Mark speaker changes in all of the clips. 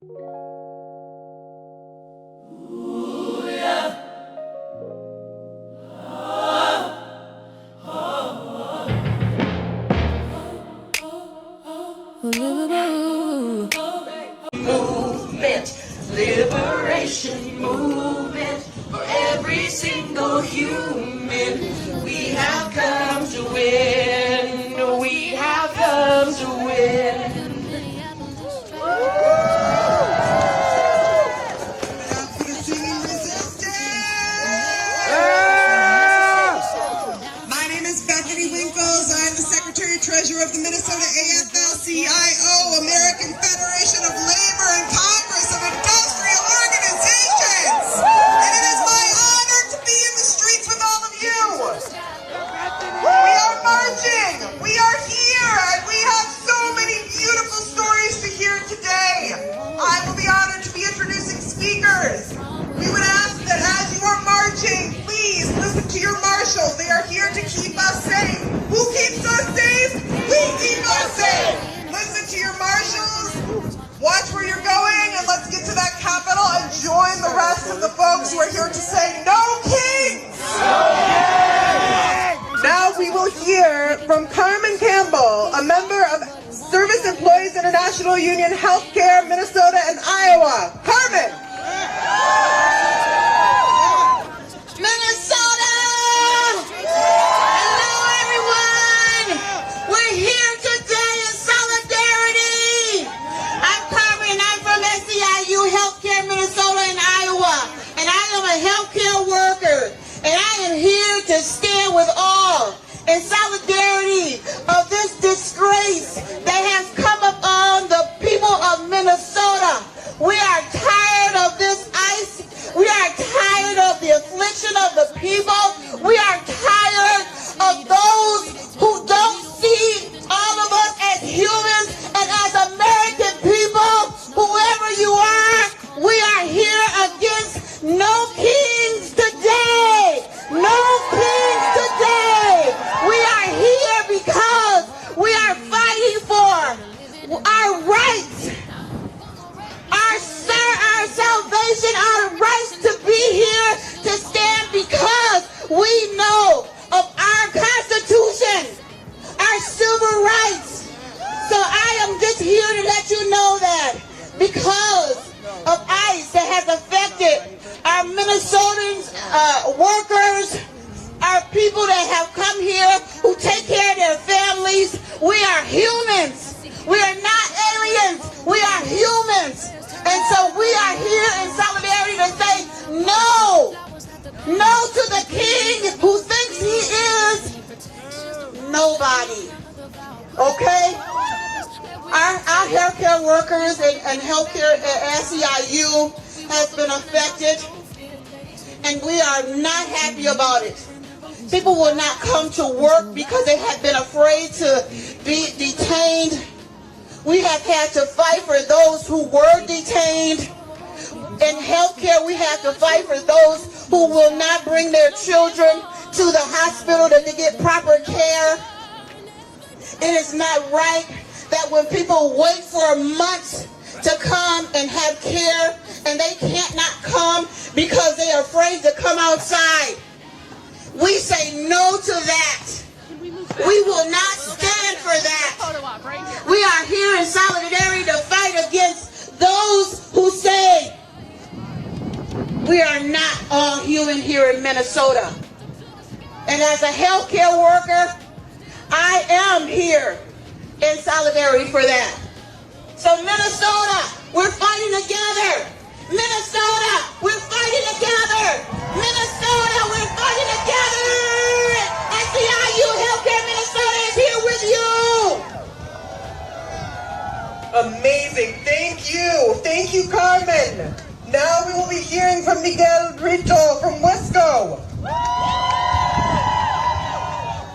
Speaker 1: Movement, liberation movement for every single human. We have come to win. We have come to win.
Speaker 2: My name is Bethany Winkles. I'm the Secretary-Treasurer of the Minnesota AFL-CIO, American Federation of Labor and Congress of Industrial Organizations. And it is my honor to be in the streets with all of you. We are marching. We are here. And we have so many beautiful stories to hear today. I will be honored to be introducing speakers. We would ask that as you are marching, please listen to your marshals. They are here to keep us safe. Who keeps us safe? We keep us safe. Listen to your marshals. Watch where you're going, and let's get to that Capitol and join the rest of the folks who are here to say, "No kings!" No kings! Now we will hear from Carmen Campbell, a member of Service Employees International Union Healthcare, Minnesota and Iowa. Carmen!
Speaker 3: Minnesota! Hello, everyone! We're here today in solidarity. I'm Carmen, and I'm from SEIU Healthcare, Minnesota and Iowa. And I am a healthcare worker. And I am here to stand with all in solidarity of this disgrace that has come upon the people of Minnesota. We are tired of this ice. We are tired of the affliction of the people. We are tired of those who don't see all of us as humans and as American people. Whoever you are, we are here against no kings today. No kings today. We are here because we are fighting for our rights. Our salvation, our rights to be here, to stand because we know of our Constitution, our civil rights. So I am just here to let you know that because of ICE that has affected our Minnesotans, workers, our people that have come here who take care of their families, we are humans. We are not aliens. We are humans. And so we are here in solidarity to say no. No to the king who thinks he is nobody. Okay? Our healthcare workers and healthcare at SEIU has been affected. And we are not happy about it. People will not come to work because they have been afraid to be detained. We have had to fight for those who were detained. In healthcare, we have to fight for those who will not bring their children to the hospital to get proper care. It is not right that when people wait for months to come and have care and they can't not come because they are afraid to come outside. We say no to that. We will not stand for that. We are here in solidarity to fight against those who say we are not all human here in Minnesota. And as a healthcare worker, I am here in solidarity for that. So Minnesota, we're fighting together. Minnesota, we're fighting together. Minnesota, we're fighting together. SEIU Healthcare Minnesota is here with you.
Speaker 2: Amazing. Thank you. Thank you, Carmen. Now we will be hearing from Miguel Brito from Wisco.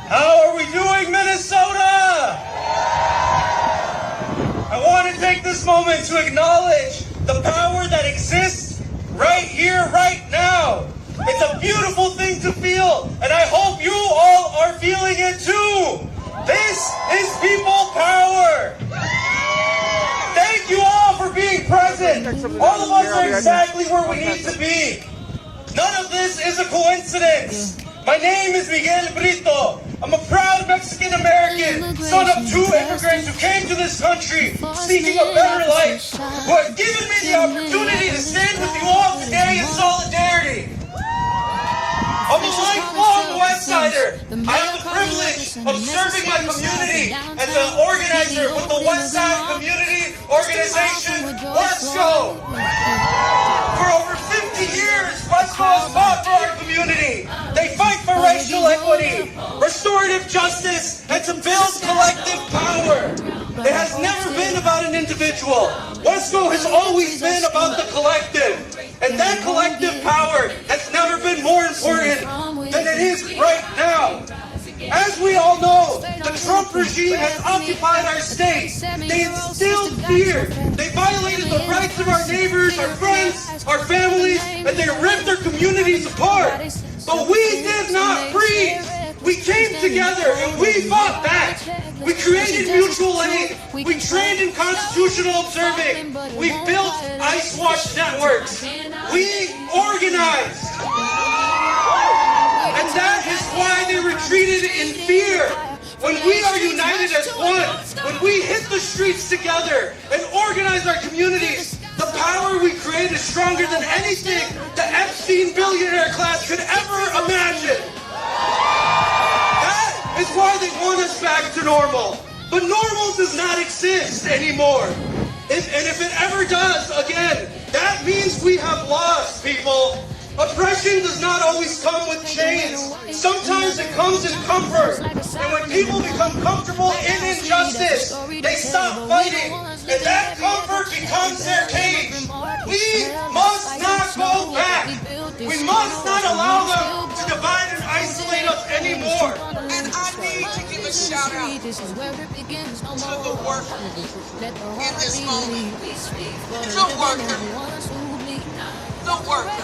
Speaker 4: How are we doing, Minnesota? I want to take this moment to acknowledge the power that exists right here, right now. It's a beautiful thing to feel, and I hope you all are feeling it too. This is people power. Thank you all for being present. All of us are exactly where we need to be. None of this is a coincidence. My name is Miguel Brito. I'm a proud Mexican-American, son of 2 immigrants who came to this country seeking a better life, who have given me the opportunity to stand with you all today in solidarity. I'm a lifelong West Sider. I have the privilege of serving my community as an organizer with the West Side Community Organization, WESCO. For over 50 years, WESCO has fought for our community. They fight for racial equity, restorative justice, and to build collective power. It has never been about an individual. WESCO has always been about the collective. And that collective power has never been more important than it is right now. As we all know, the Trump regime has occupied our state. They instilled fear. They violated the rights of our neighbors, our friends, our families, and they ripped their communities apart. But we did not freeze. We came together and we fought back. We created mutual aid. We trained in constitutional observing. We built ice wash networks. We organized. And that is why they retreated in fear. When we are united as one, when we hit the streets together and organize our communities, the power we create is stronger than anything the Epstein billionaire class could ever imagine. That is why they want us back to normal. But normal does not exist anymore. And if it ever does, again, that means we have lost, people. Oppression does not always come with chains. Sometimes it comes in comfort. And when people become comfortable in injustice, they stop fighting. And that comfort becomes their cage. We must not go back. We must not allow them to divide and isolate us anymore.
Speaker 2: And I need to give a shout out to the worker in this moment. The worker. The worker.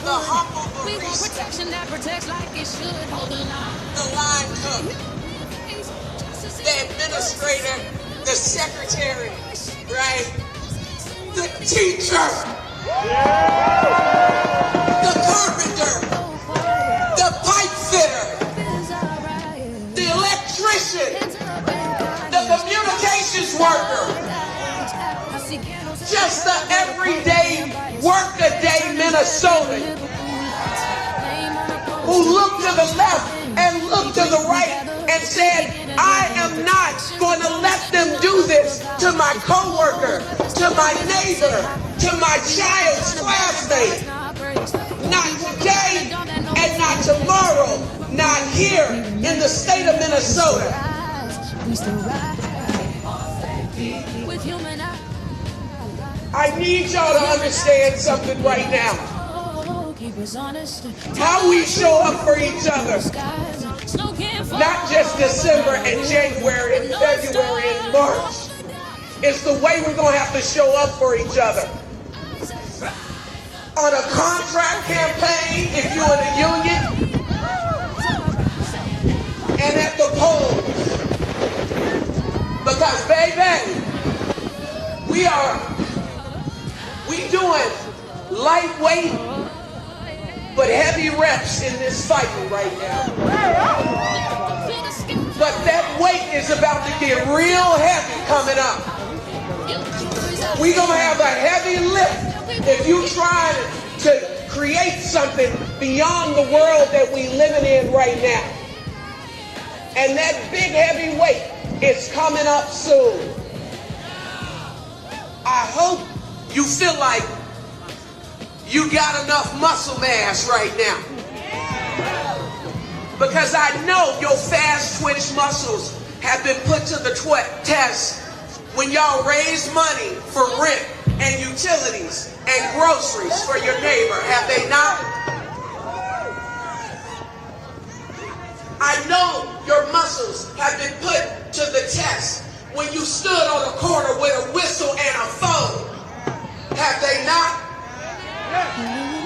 Speaker 2: The humble barista. The line cook. The administrator. The secretary. Right? The teacher. The carpenter. The pipe fitter. The electrician. The communications worker. Just the everyday work-a-day Minnesotan who looked to the left and looked to the right and said, I am not going to let them do this to my coworker, to my neighbor, to my child's classmate. Not today and not tomorrow, not here in the state of Minnesota. I need y'all to understand something right now. How we show up for each other. Not just December and January and February and March. It's the way we're going to have to show up for each other. On a contract campaign, if you're in a union, and at the polls. Because, baby, we doing lightweight but heavy reps in this fight right now. But that weight is about to get real heavy coming up. We're gonna have a heavy lift if you try to create something beyond the world that we living in right now. And that big heavy weight is coming up soon. I hope you feel like you got enough muscle mass right now. Because I know your fast twitch muscles have been put to the test when y'all raise money for rent and utilities and groceries for your neighbor, have they not? I know your muscles have been put to the test when you stood on a corner with a whistle and a phone, have they not?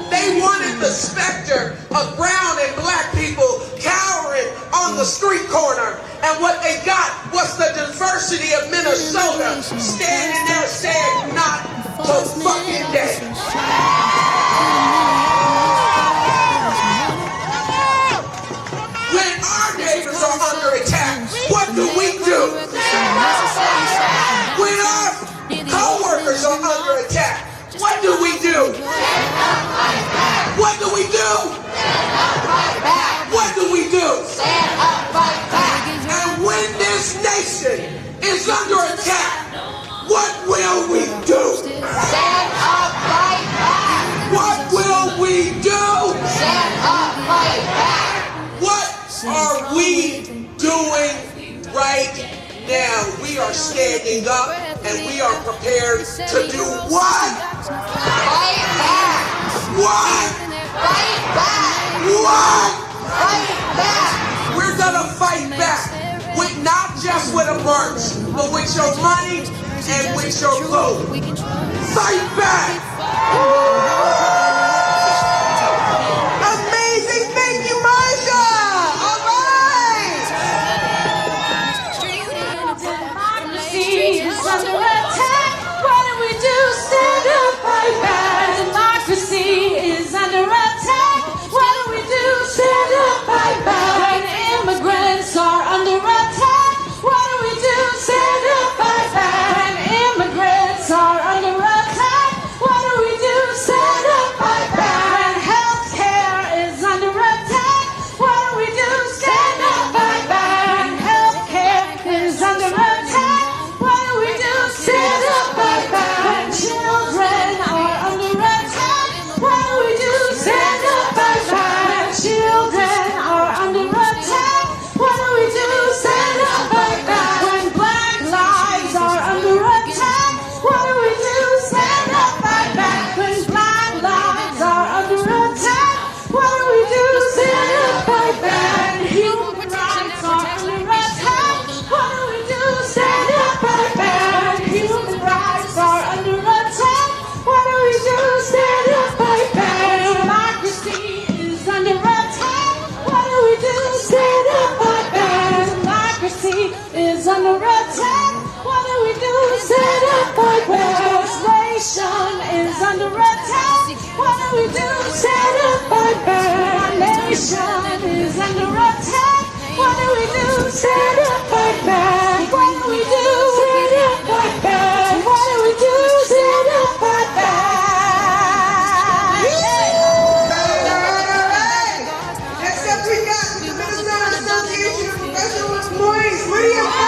Speaker 2: They wanted the specter of brown and black people cowering on the street corner. And what they got was the diversity of Minnesota standing there saying, not
Speaker 1: What do we do? What do we do? What do we do? And when this nation is under attack, what will we do?
Speaker 5: Stand up, fight back.
Speaker 1: What will we do?
Speaker 5: Stand up, fight back.
Speaker 1: What are we doing right now? We are standing up and we are prepared to do what?
Speaker 5: Fight back.
Speaker 1: What?
Speaker 5: Fight back.
Speaker 1: What?
Speaker 5: Fight back.
Speaker 1: We're gonna fight back. With not just with a march, but with your money and with your vote. Fight back!
Speaker 2: Amazing, thank you, Marsha! All right!
Speaker 3: Democracy is under attack. What do we do? Stand up, fight back. Democracy is under attack. What do we do? Stand up, fight back. When immigrants are under attack. What do we do? Stand up, fight back. When immigrants are under attack. What do we do? Stand up, fight back. When healthcare is under attack. What do we do? Stand up, fight back. When healthcare is under attack. What do we do? Stand up, fight back. When children are under attack. What do we do? Stand up, fight back. When children are under attack. What do we do? Stand up, fight back. When black lives are under attack. What do we do? Stand up, fight back. When black lives are under attack. What do we do? Stand up, fight back. When human rights are under attack. What do we do? Stand up, fight back. When human rights are under attack. What do we do? Stand up, fight back. Democracy is under attack. What do we do? Stand up, fight back. Democracy is under attack. What do we do? Stand up, fight back. Legislation is under attack. What do we do? Stand up, fight back. Our nation is under attack. What do we do? Stand up, fight back. What do we do? Stand up, fight back. What do we do? Stand up, fight back.
Speaker 2: Next up we got the Minnesota Association of Professional Employees. What do you have?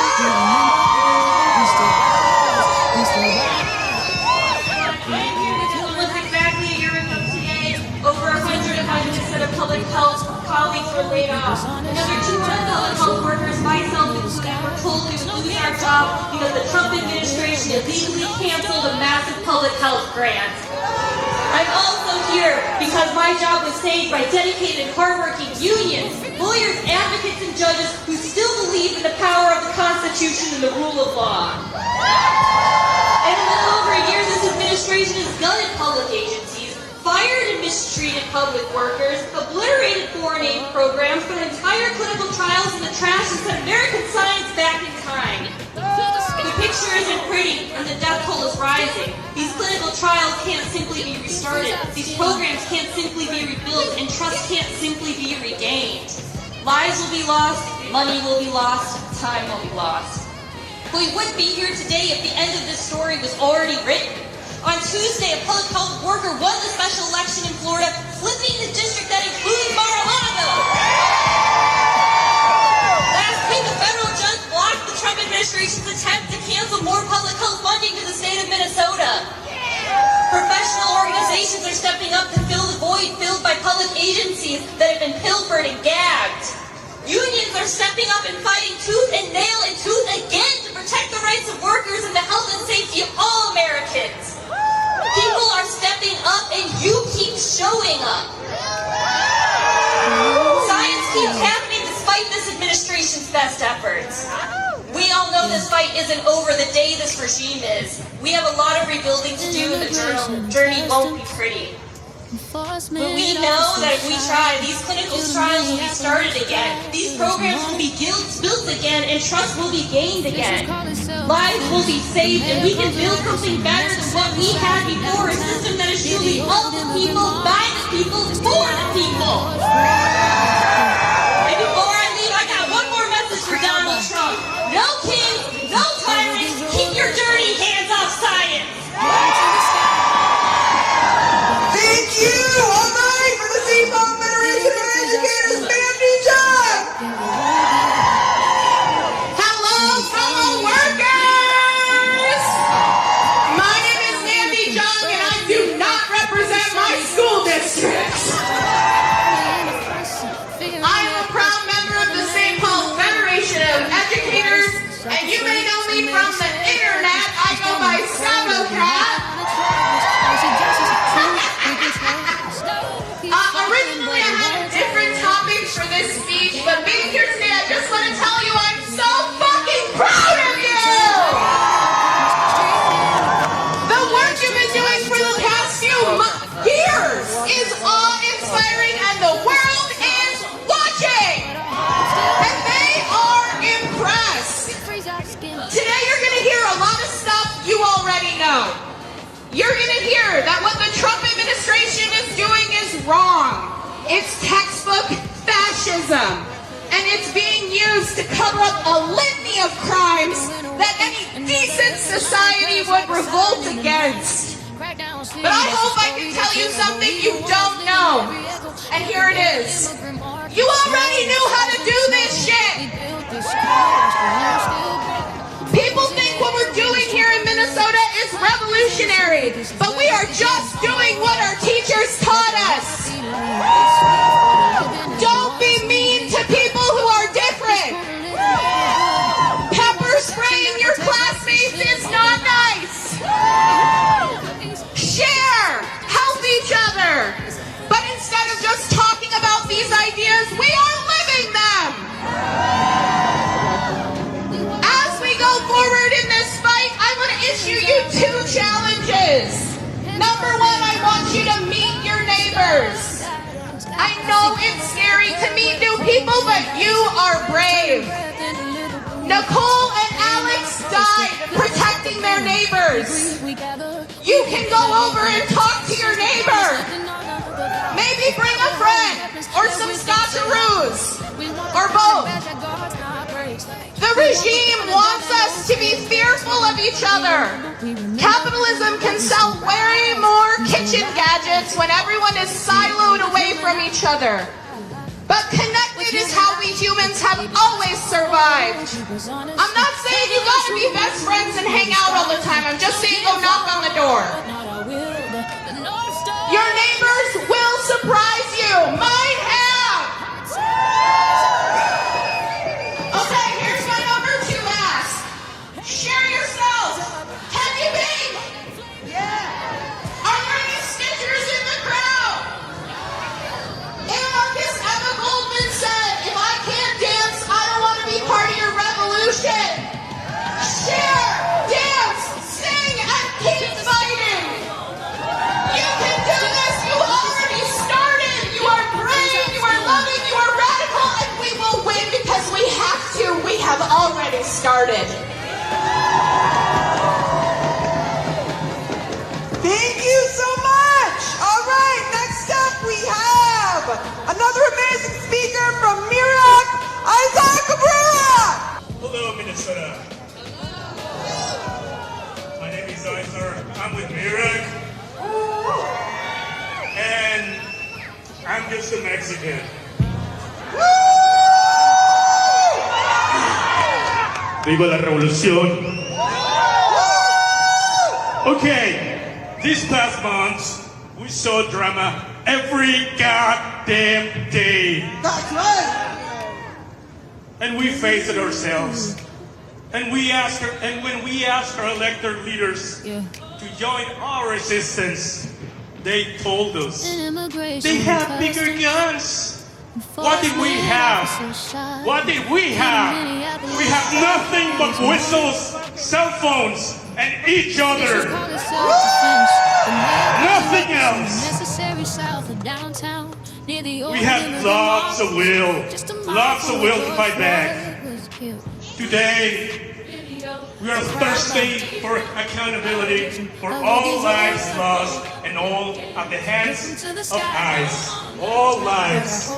Speaker 6: Almost exactly a year ago today, over 100 of my Minnesota public health colleagues were laid off. Another 200 public health workers, myself included, were told we would lose our job because the Trump administration illegally canceled a massive public health grant. I'm also here because my job was saved by dedicated, hardworking unions, lawyers, advocates, and judges who still believe in the power of the Constitution and the rule of law. And in a little over a year, this administration has gutted public agencies, fired and mistreated public workers, obliterated foreign aid programs, put entire clinical trials in the trash, and set American science back in time. The picture isn't pretty, and the death toll is rising. These clinical trials can't simply be restarted. These programs can't simply be rebuilt, and trust can't simply be regained. Lives will be lost, money will be lost, time will be lost. But we wouldn't be here today if the end of this story was already written. On Tuesday, a public health worker won the special election in Florida, flipping the district that includes Mar-a-Lago. Last week, a federal judge blocked the Trump administration's attempt to cancel more public health funding to the state of Minnesota. Professional organizations are stepping up to fill the void filled by public agencies that have been pilfered and gagged. Unions are stepping up and fighting tooth and nail and tooth again to protect the rights of workers and the health and safety of all Americans. People are stepping up and you keep showing up. Science keeps happening despite this administration's best efforts. We all know this fight isn't over the day this regime is. We have a lot of rebuilding to do and the journey won't be pretty. But we know that if we try, these clinical trials will be started again. These programs will be built again, and trust will be gained again. Lives will be saved, and we can build something better than what we had before, a system that is truly of the people, by the people, for the people. And before I leave, I got one more message for Donald Trump. No kings, no tyrants, keep your dirty hands off science.
Speaker 3: You're gonna hear that what the Trump administration is doing is wrong. It's textbook fascism. And it's being used to cover up a litany of crimes that any decent society would revolt against. But I hope I can tell you something you don't know. And here it is. You already knew how to do this shit. People think what we're doing here in Minnesota is revolutionary, but we are just doing what our teachers taught us. Don't be mean to people who are different. Pepper spraying your classmates is not nice. Share, help each other. But instead of just talking about these ideas, we are living them. As we go forward in this fight, I want to issue you 2 challenges. Number 1, I want you to meet your neighbors. I know it's scary to meet new people, but you are brave. Nicole and Alex died protecting their neighbors. You can go over and talk to your neighbor. Maybe bring a friend or some scotcheroos or both. The regime wants us to be fearful of each other. Capitalism can sell way more kitchen gadgets when everyone is siloed away from each other. But connected is how we humans have always survived. I'm not saying you gotta be best friends and hang out all the time. I'm just saying go knock on the door. Your neighbors will surprise you. Mine have. Okay, here's my number 2 ask. Share yourself. Have you been? Yeah. Are there any Stitchers in the crowd? Anarchist Emma Goldman said, if I can't dance, I don't want to be part of your revolution. Share, dance, sing, and keep fighting. You can do this. You already started. You are brave. You are loving. You are radical. And we will win because we have to. We have already started.
Speaker 2: Thank you so much. All right, next up we have another amazing speaker from Mirac, Isaac Cabrera.
Speaker 7: Hello, Minnesota. My name is Isaac. I'm with Mirac. And I'm just a Mexican. Viva la revolución. Okay, this past month, we saw drama every goddamn day.
Speaker 2: That's right.
Speaker 7: And we faced it ourselves. And when we asked our elected leaders to join our resistance, they told us they have bigger guns. What did we have? What did we have? We have nothing but whistles, cell phones, and each other. Nothing else. We had lots of will to fight back. Today, we are thirsty for accountability for all lives lost and all at the hands of ICE. All lives.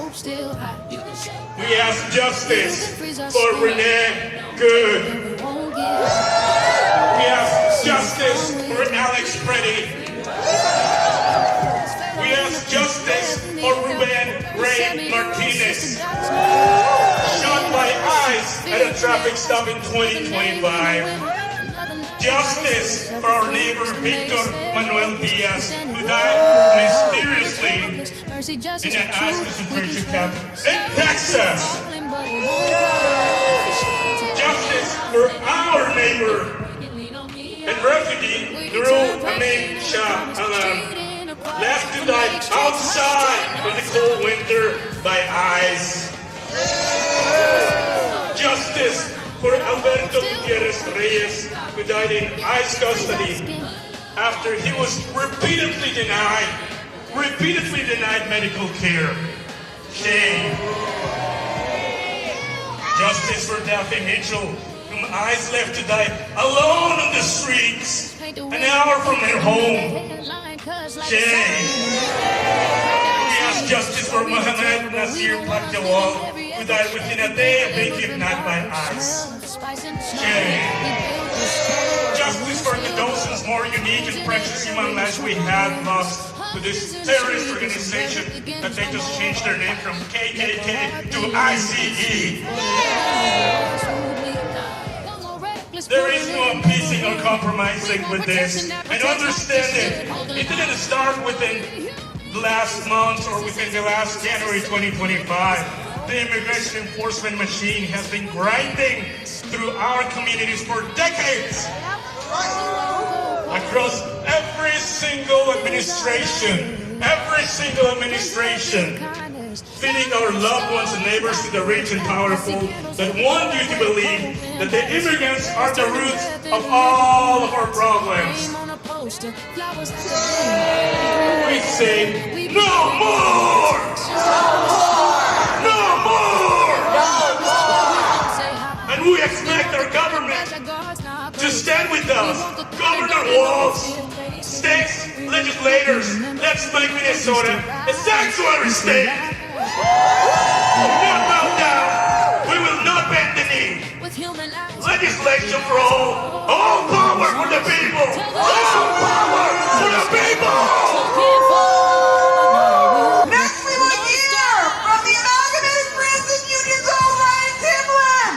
Speaker 7: We ask justice for Renee Good. We ask justice for Alex Preddy. We ask justice for Ruben Ray Martinez, shot by ICE at a traffic stop in 2025. Justice for our neighbor Victor Manuel Diaz, who died mysteriously in an ICE concentration camp in Texas. Justice for our neighbor and refugee Nurul Amin Shah Alam, left to die outside in the cold winter by ICE. Justice for Alberto Gutierrez Reyes, who died in ICE custody after he was repeatedly denied medical care. Shame. Justice for Daphne Mitchell, whom ICE left to die alone on the streets an hour from her home. Shame. We ask justice for Mohammed Nasir Pakjawal, who died within a day of being kidnapped by ICE. Shame. Justice for the dozens more unique and precious human lives we have lost to this terrorist organization that they just changed their name from KKK to ICE. There is no appeasing or compromising with this. And understand it didn't start within the last month or within the last January 2025. The immigration enforcement machine has been grinding through our communities for decades. Across every single administration, feeding our loved ones and neighbors to the rich and powerful that want you to believe that the immigrants are the roots of all of our problems. We say, no more! No more! And we expect our government to stand with us. Governor Walz, states, legislators, let's make Minnesota a sanctuary state. We will not bow down. We will not bend the knee. Legislation for all power for the people. All power for the people.
Speaker 2: Next we will hear from the Amalgamated Transit Union's own Ryan Timlin.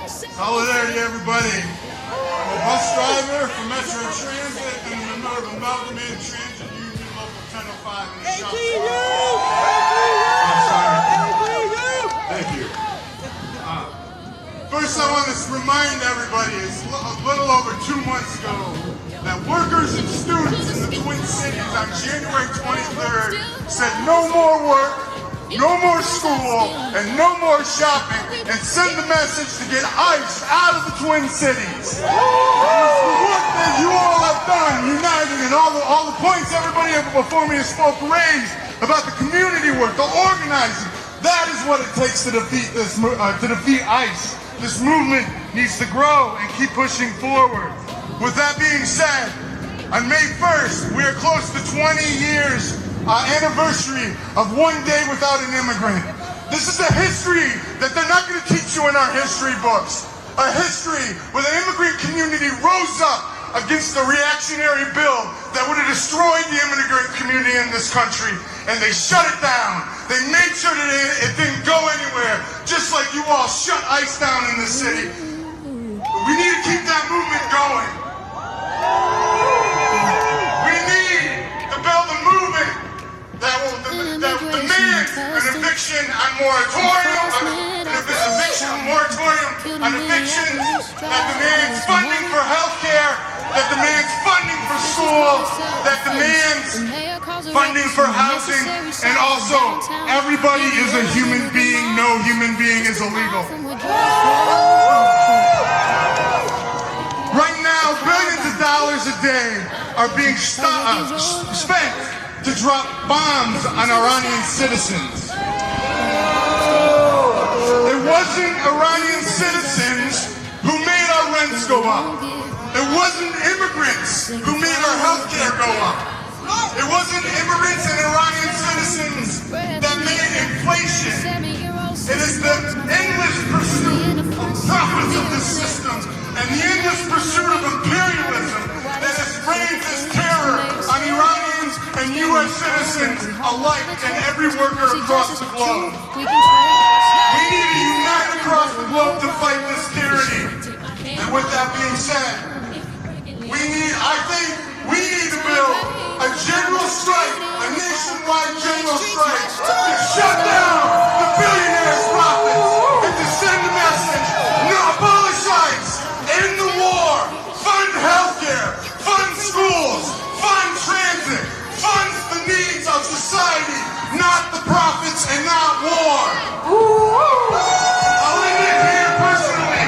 Speaker 8: Solidarity, everybody. I'm a bus driver for Metro Transit and a member of Amalgamated Transit Union Local 1005 in the South Side. Thank you. First, I want to remind everybody, it's a little over 2 months ago, that workers and students in the Twin Cities on January 23rd said no more work, no more school, and no more shopping, and send the message to get ICE out of the Twin Cities. It's the work that you all have done, uniting, and all the points everybody before me has spoke raised about the community work, the organizing. That is what it takes to defeat this, to defeat ICE. This movement needs to grow and keep pushing forward. With that being said, on May 1st, we are close to 20 years anniversary of One Day Without an Immigrant. This is a history that they're not going to teach you in our history books. A history where the immigrant community rose up against the reactionary bill that would have destroyed the immigrant community in this country. And they shut it down. They made sure that it didn't go anywhere, just like you all shut ICE down in the city. We need to keep that movement going. We need to build a movement that demands an eviction on moratorium, on evictions, that demands funding for healthcare, that demands funding for schools, that demands funding for housing, and also everybody is a human being. No human being is illegal. Right now, billions of dollars a day are being spent to drop bombs on Iranian citizens. It wasn't Iranian citizens who made our rents go up. It wasn't immigrants who made our health care go up. It wasn't immigrants and Iranian citizens that made inflation. It is the endless pursuit of profits of the system and the endless pursuit of imperialism that has raised this terror on Iranians and U.S. citizens alike and every worker across the globe. We need to unite across the globe to fight this tyranny. And with that being said, I think we need to build a general strike, a nationwide general strike, to shut down the billionaires' profits and to send a message: no, abolish ICE, end the war, fund healthcare, fund schools, fund transit, fund the needs of society, not the profits and not war. I'll end it here personally.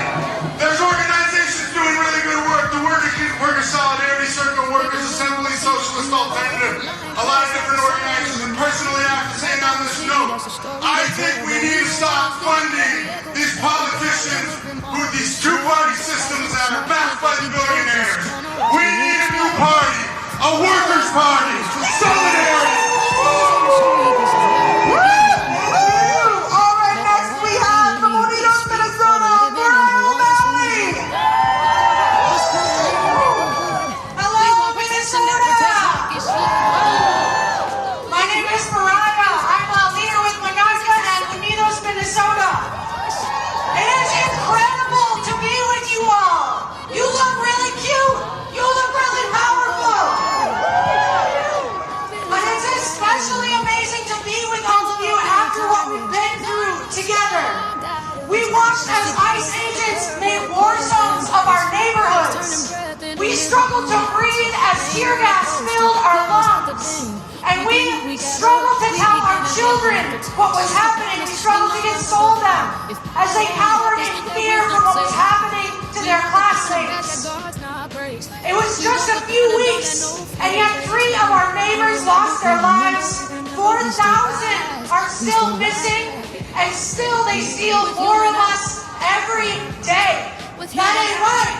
Speaker 8: There's organizations doing really good work. The Worker Solidarity Circle, Workers Assembly, Socialist Alternative, a lot of different organizations. And personally, I have to say on this note, I think we need to stop funding these politicians with these two-party systems that are backed by the billionaires. We need a new party, a workers' party, solidarity.
Speaker 2: All right, next we have from Unidos, Minnesota, Hello, Minnesota. My name is Mariah. I'm a leader with Monaca and Unidos, Minnesota. It is incredible to be with you all. You look really cute. You look really powerful. But it's especially amazing to be with all of you after what we've been through together. We watched as ICE agents made war zones of our neighborhoods. We struggled to breathe as tear gas filled our lungs. And we struggled to tell our children what was happening. We struggled to console them as they cowered in fear from what was happening to their classmates. It was just a few weeks, and yet 3 of our neighbors lost their lives. 4,000 are still missing, and still they steal 4 of us every day. That ain't right.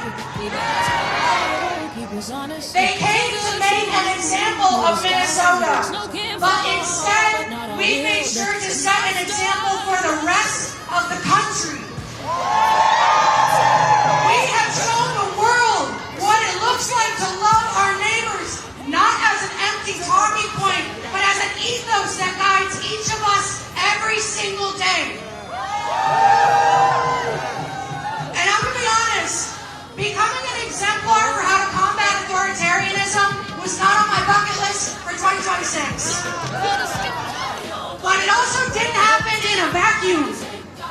Speaker 2: They came to make an example of Minnesota, but instead we made sure to set an example for the rest of the country. We have shown the world what it looks like to love our neighbors, not as an empty talking point, but as an ethos that guides each of us every single day. And I'm going to be honest, becoming an exemplar for how to combat authoritarianism was not on my bucket list for 2026. But it also didn't happen in a vacuum.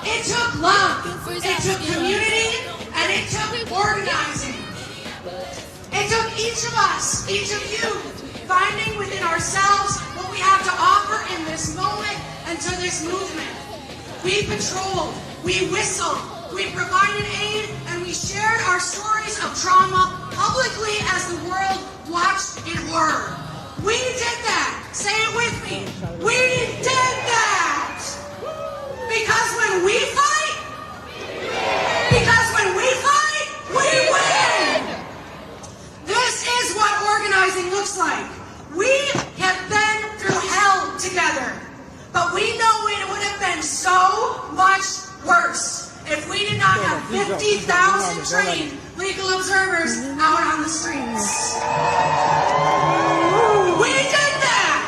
Speaker 2: It took love, it took community, and it took organizing. It took each of us, each of you, finding within ourselves what we have to offer in this moment and to this movement. We patrolled, we whistled, we provided aid, and we shared our stories of trauma publicly as the world watched in horror. We did that. Say it with me. We did that. Because when we fight, we win. This is what organizing looks like. We have been through hell together, but we know it would have been so much worse if we did not have 50,000 trained legal observers out on the streets. We did that!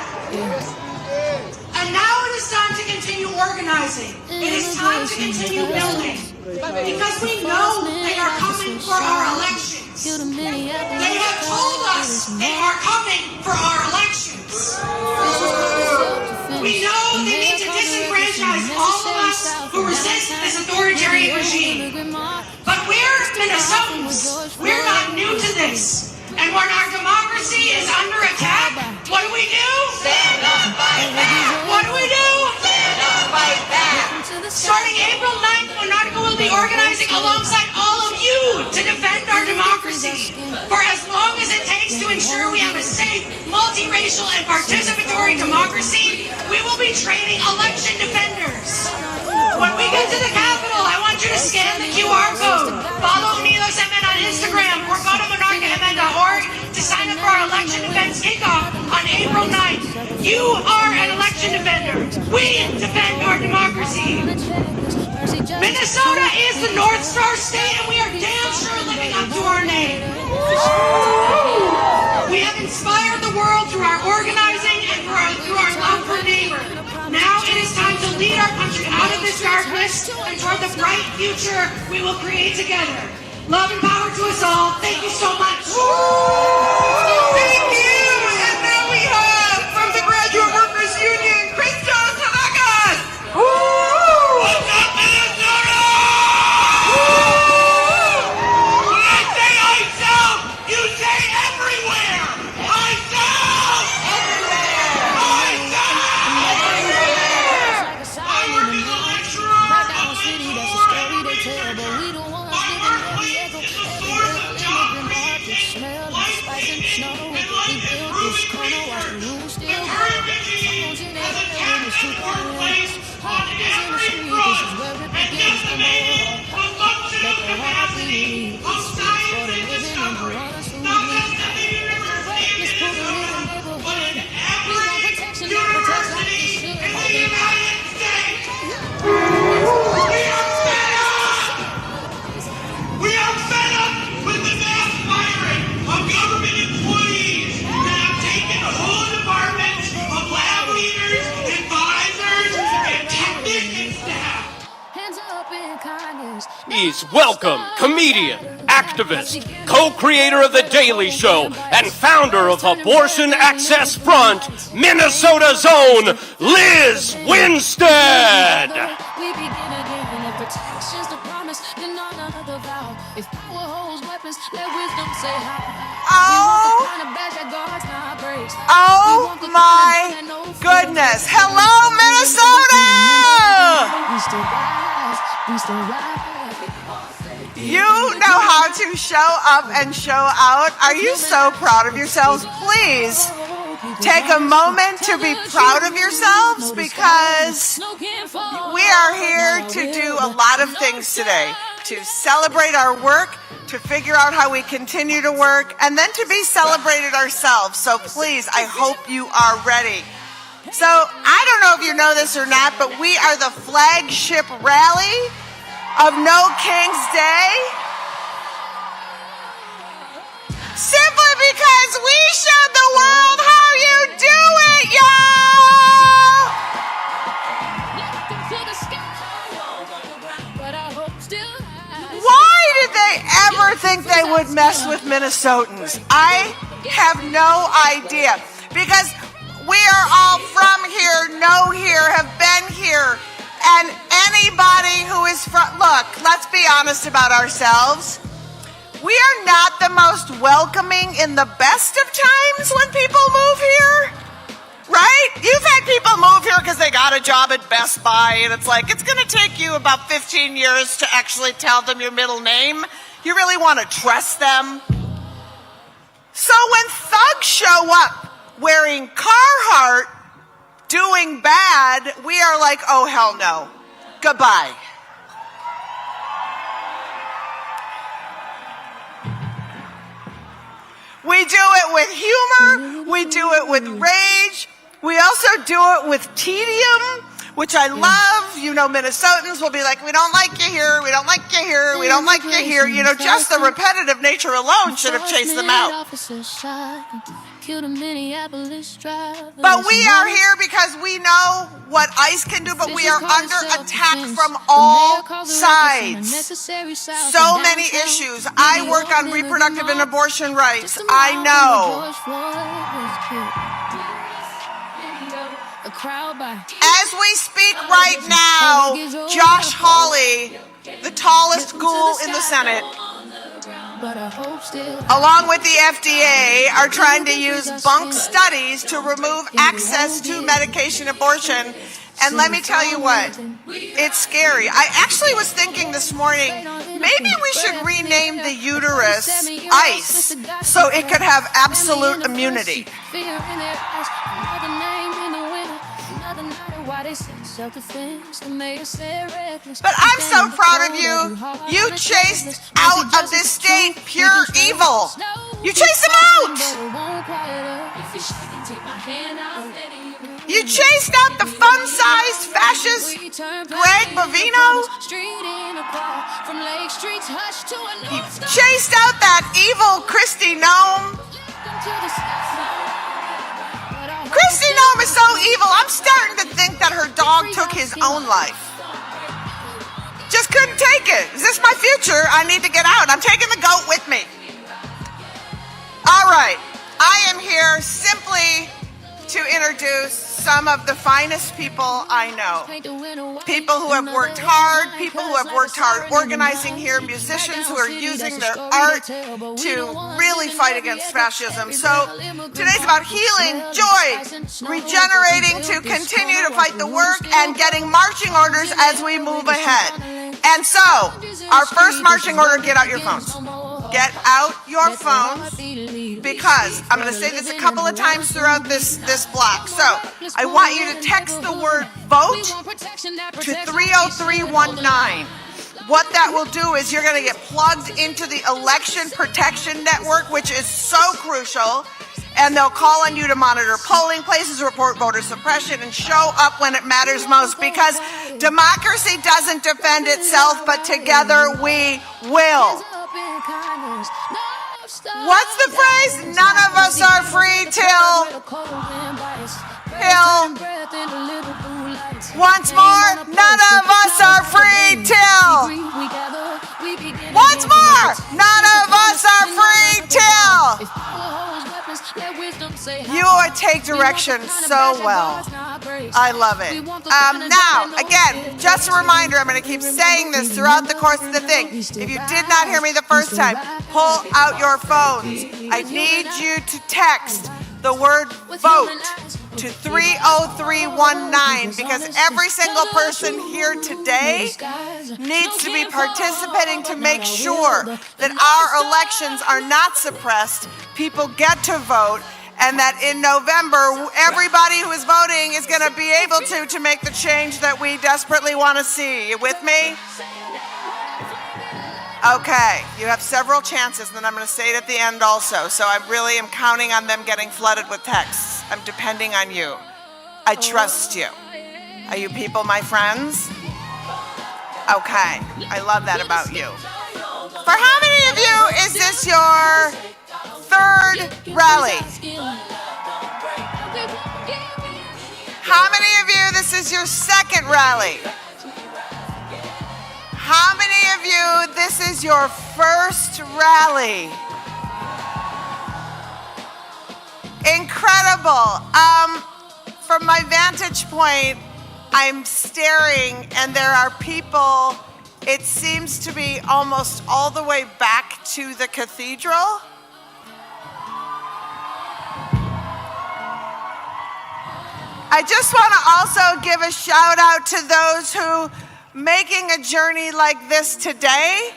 Speaker 2: And now it is time to continue organizing. It is time to continue building. Because we know they are coming for our elections. They have told us they are coming for our elections. We know they need to disenfranchise all of us who resist this authoritarian regime. But we're Minnesotans. We're not new to this. And when our democracy is under attack, what do? Stand up, fight back! What do? Stand up, fight back! Starting April 9th, Monaca will be organizing alongside all of you to defend our democracy. For as long as it takes to ensure we have a safe, multiracial, and participatory democracy, we will be training election defenders. When we get to the Capitol, I want you to scan the QR code, follow Unidos MN on Instagram, or go to monarchamn.org to sign up for our election defense kickoff on April 9th. You are an election defender. We defend our democracy. Minnesota is the North Star state, and we are damn sure living up to our name. We have inspired the world through our organizing and through our love for neighbor. Now it is time to lead our country out of this darkness and toward the bright future we will create together. Love and power to us all. Thank you so much. Thank you. And now we have from the Graduate Workers Union, Christian Tamakas.
Speaker 8: What's up, Minnesota? When I say ICE out, you say everywhere. ICE out!
Speaker 2: Everywhere.
Speaker 8: ICE out!
Speaker 2: Everywhere.
Speaker 8: I work as a lecturer up in Florida, my workplace is a source of job creation, life-changing, and life-improving careers. The Curry Bee has a tax-free workplace
Speaker 9: on every front and decimating corruption and capacity of science and discovery. The best of the university is discovered, but in every university in the United States. We are fed up! We are fed up with the mass firing of government employees that have taken whole departments of lab leaders, advisors, and technician staff.
Speaker 10: He's welcome comedian, activist, co-creator of The Daily Show, and founder of Abortion Access Front, Minnesota's own Liz Winstead.
Speaker 2: Oh my goodness. Hello, Minnesota! You know how to show up and show out. Are you so proud of yourselves? Please take a moment to be proud of yourselves, because we are here to do a lot of things today. To celebrate our work, to figure out how we continue to work, and then to be celebrated ourselves. So please, I hope you are ready. So I don't know if you know this or not, but we are the flagship rally of No King's Day. Simply because we showed the world how you do it, y'all! Why did they ever think they would mess with Minnesotans? I have no idea. Because we are all from here, know here, have been here. And anybody who is from... Look, let's be honest about ourselves. We are not the most welcoming in the best of times when people move here. Right? You've had people move here because they got a job at Best Buy, and it's like, it's going to take you about 15 years to actually tell them your middle name. You really want to trust them. So when thugs show up wearing Carhartt, doing bad, we are like, oh, hell no. Goodbye. We do it with humor. We do it with rage. We also do it with tedium, which I love. You know, Minnesotans will be like, we don't like you here, we don't like you here, we don't like you here. You know, just the repetitive nature alone should have chased them out. But we are here because we know what ICE can do, but we are under attack from all sides. So many issues. I work on reproductive and abortion rights. I know. As we speak right now, Josh Hawley, the tallest ghoul in the Senate, along with the FDA, are trying to use bunk studies to remove access to medication abortion. And let me tell you what, it's scary. I actually was thinking this morning, maybe we should rename the uterus ICE so it could have absolute immunity. But I'm so proud of you. You chased out of this state pure evil. You chased them out. You chased out the fun-sized fascist Greg Bovino. You chased out that evil Kristi Noem. Kristi Noem is so evil, I'm starting to think that her dog took his own life. Just couldn't take it. Is this my future? I need to get out. I'm taking the goat with me. All right. I am here simply to introduce some of the finest people I know. People who have worked hard, people who have worked hard organizing here, musicians who are using their art to really fight against fascism. So today's about healing, joy, regenerating to continue to fight the work, and getting marching orders as we move ahead. And so, our first marching order, get out your phones. get out your phones, because I'm going to say this a couple of times throughout this block. So I want you to text the word vote to 30319. What that will do is you're going to get plugged into the Election Protection Network, which is so crucial, and they'll call on you to monitor polling places, report voter suppression, and show up when it matters most, because democracy doesn't defend itself, but together we will. What's the phrase? None of us are free till. Once more, none of us are free till. Once more, none of us are free till. You take direction so well. I love it. Now, again, just a reminder, I'm going to keep saying this throughout the course of the thing. If you did not hear me the first time, pull out your phones. I need you to text the word vote to 30319, because every single person here today needs to be participating to make sure that our elections are not suppressed, people get to vote, and that in November, everybody who is voting is going to be able to make the change that we desperately want to see. You with me? Okay, you have several chances, and then I'm going to say it at the end also. So I really am counting on them getting flooded with texts. I'm depending on you. I trust you. Are you people my friends? Okay, I love that about you. For how many of you is this your third rally? How many of you this is your second rally? How many of you this is your first rally? Incredible. From my vantage point, I'm staring, and there are people, it seems to be almost all the way back to the cathedral. I just want to also give a shout out to those who making a journey like this today.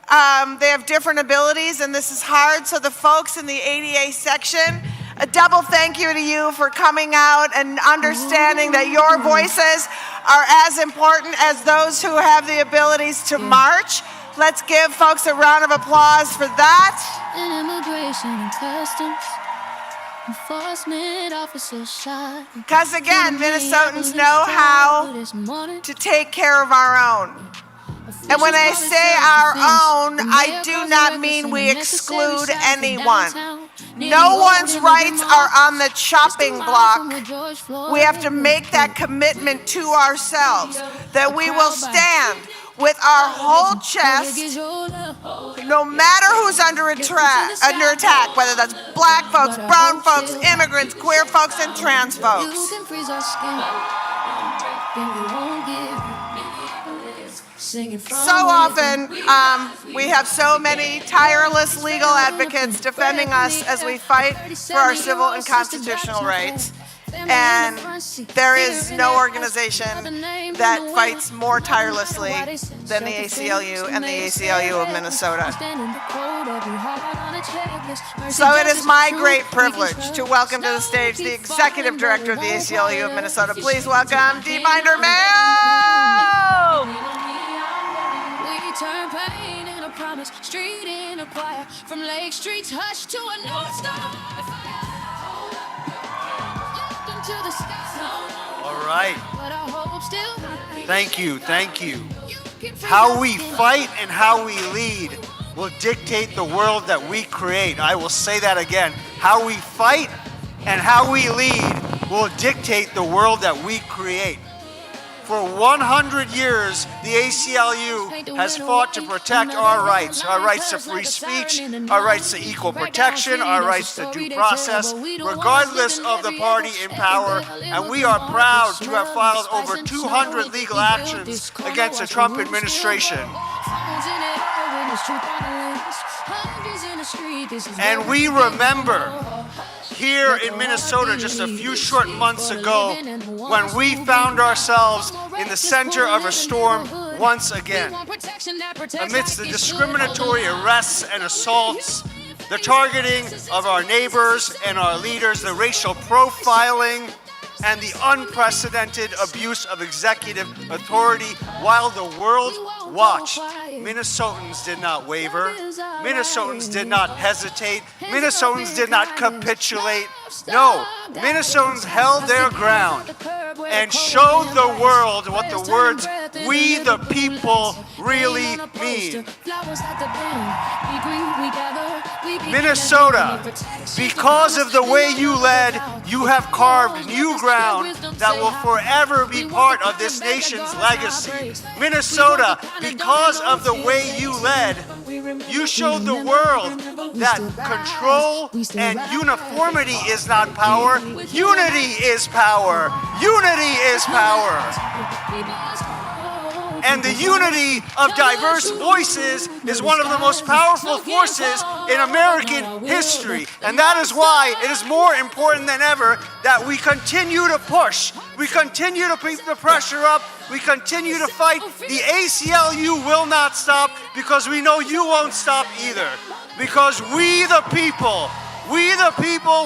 Speaker 2: They have different abilities, and this is hard. So the folks in the ADA section, a double thank you to you for coming out and understanding that your voices are as important as those who have the abilities to march. Let's give folks a round of applause for that. Immigration and customs. Enforcement officers shot. Because again, Minnesotans know how to take care of our own. And when I say our own, I do not mean we exclude anyone. No one's rights are on the chopping block. We have to make that commitment to ourselves, that we will stand with our whole chest, no matter who's under attack, whether that's black folks, brown folks, immigrants, queer folks, and trans folks. So often, we have so many tireless legal advocates defending us as we fight for our civil and constitutional rights. And there is no organization that fights more tirelessly than the ACLU and the ACLU of Minnesota. So it is my great privilege to welcome to the stage the Executive Director of the ACLU of Minnesota. Please welcome Dee Binder-Mayo! Turn pain in a promise, street in a choir, from Lake Street's hush to a North Star.
Speaker 11: All right. Thank you. How we fight and how we lead will dictate the world that we create. I will say that again. How we fight and how we lead will dictate the world that we create. For 100 years, the ACLU has fought to protect our rights to free speech, our rights to equal protection, our rights to due process, regardless of the party in power, and we are proud to have filed over 200 legal actions against the Trump administration. And we remember here in Minnesota just a few short months ago when we found ourselves in the center of a storm once again. Amidst the discriminatory arrests and assaults, the targeting of our neighbors and our leaders, the racial profiling, and the unprecedented abuse of executive authority while the world watched, Minnesotans did not waver. Minnesotans did not hesitate. Minnesotans did not capitulate. No, Minnesotans held their ground and showed the world what the words "we the people" really mean. Minnesota, because of the way you led, you have carved new ground that will forever be part of this nation's legacy. Minnesota, because of the way you led, you showed the world that control and uniformity is not power. Unity is power. Unity is power. And the unity of diverse voices is one of the most powerful forces in American history. And that is why it is more important than ever that we continue to push. We continue to keep the pressure up. We continue to fight. The ACLU will not stop because we know you won't stop either. Because we the people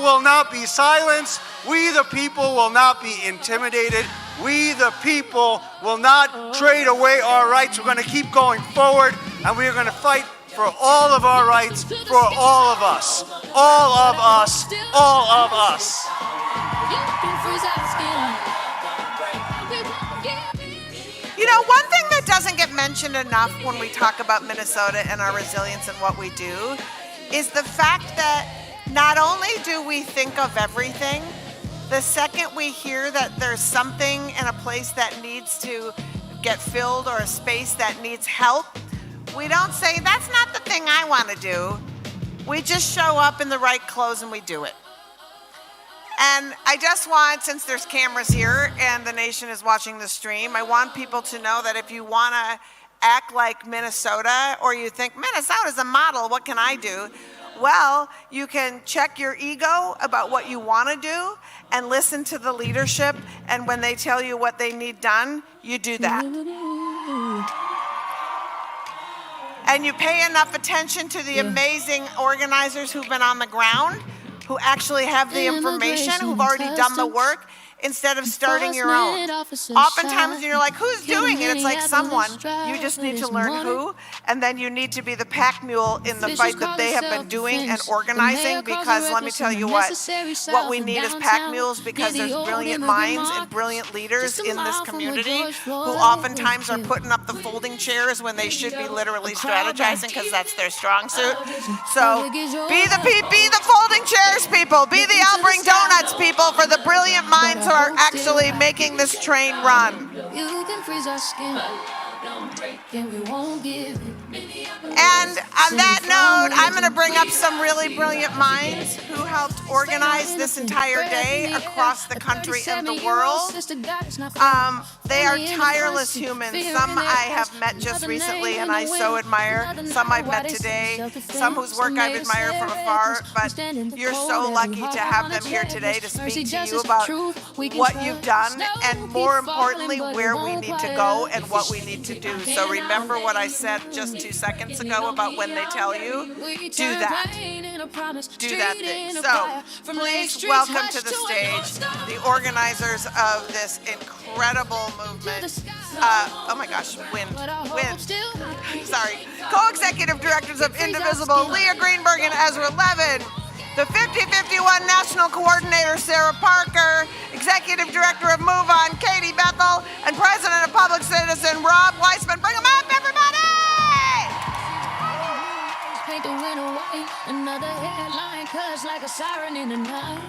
Speaker 11: will not be silenced. We the people will not be intimidated. We the people will not trade away our rights. We're going to keep going forward, and we are going to fight for all of our rights, for all of us. All of us. All of us.
Speaker 2: You know, one thing that doesn't get mentioned enough when we talk about Minnesota and our resilience and what we do is the fact that not only do we think of everything, the second we hear that there's something in a place that needs to get filled or a space that needs help, we don't say, that's not the thing I want to do. We just show up in the right clothes and we do it. And I just want, since there's cameras here and the nation is watching the stream, I want people to know that if you want to act like Minnesota, or you think, Minnesota's a model, what can I do? Well, you can check your ego about what you want to do and listen to the leadership, and when they tell you what they need done, you do that. And you pay enough attention to the amazing organizers who've been on the ground, who actually have the information, who've already done the work, instead of starting your own. Oftentimes you're like, who's doing it? It's like someone. You just need to learn who, and then you need to be the pack mule in the fight that they have been doing and organizing, because let me tell you what we need is pack mules, because there's brilliant minds and brilliant leaders in this community who oftentimes are putting up the folding chairs when they should be literally strategizing, because that's their strong suit. So be the folding chairs people, be the I'll bring donuts people for the brilliant minds who are actually making this train run.
Speaker 12: You can freeze our skin, don't break, and we won't give it.
Speaker 2: And on that note, I'm going to bring up some really brilliant minds who helped organize this entire day across the country and the world. They are tireless humans. Some I have met just recently and I so admire. Some I've met today. Some whose work I've admired from afar. But you're so lucky to have them here today to speak to you about what you've done, and more importantly, where we need to go and what we need to do. So remember what I said just 2 seconds ago about when they tell you, do that. Do that thing. So please welcome to the stage the organizers of this incredible movement. Oh my gosh, wind. Sorry. Co-executive directors of Indivisible, Leah Greenberg and Ezra Levin. The 5051 National Coordinator, Sarah Parker, Executive Director of Move On, Katie Bethel, and President of Public Citizen, Rob Weissman. Bring them up, everybody!
Speaker 12: Paint the winter white, another headline cuts like a siren in the night.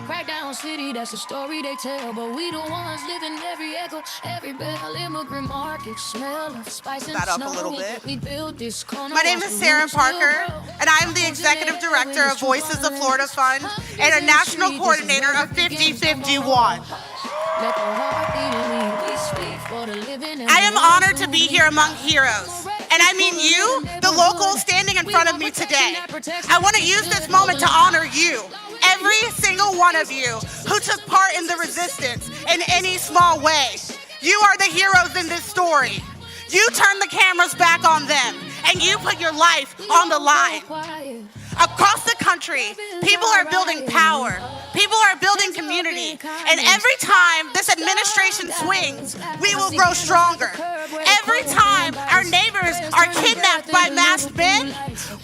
Speaker 12: Crackdown city, that's the story they tell, but we the ones living every echo, every bell, immigrant market, smell of spice and
Speaker 2: that up
Speaker 12: snow.
Speaker 2: a little bit.
Speaker 12: We built this corner.
Speaker 2: My name is Sarah Parker, and I'm the Executive Director of Voices of Florida Fund and a National Coordinator of 5051. I am honored to be here among heroes. And I mean you, the locals standing in front of me today. I want to use this moment to honor you, every single one of you who took part in the resistance in any small way. You are the heroes in this story.
Speaker 3: You turn the cameras back on them, and you put your life on the line. Across the country, people are building power. People are building community. And every time this administration swings, we will grow stronger. Every time our neighbors are kidnapped by masked men,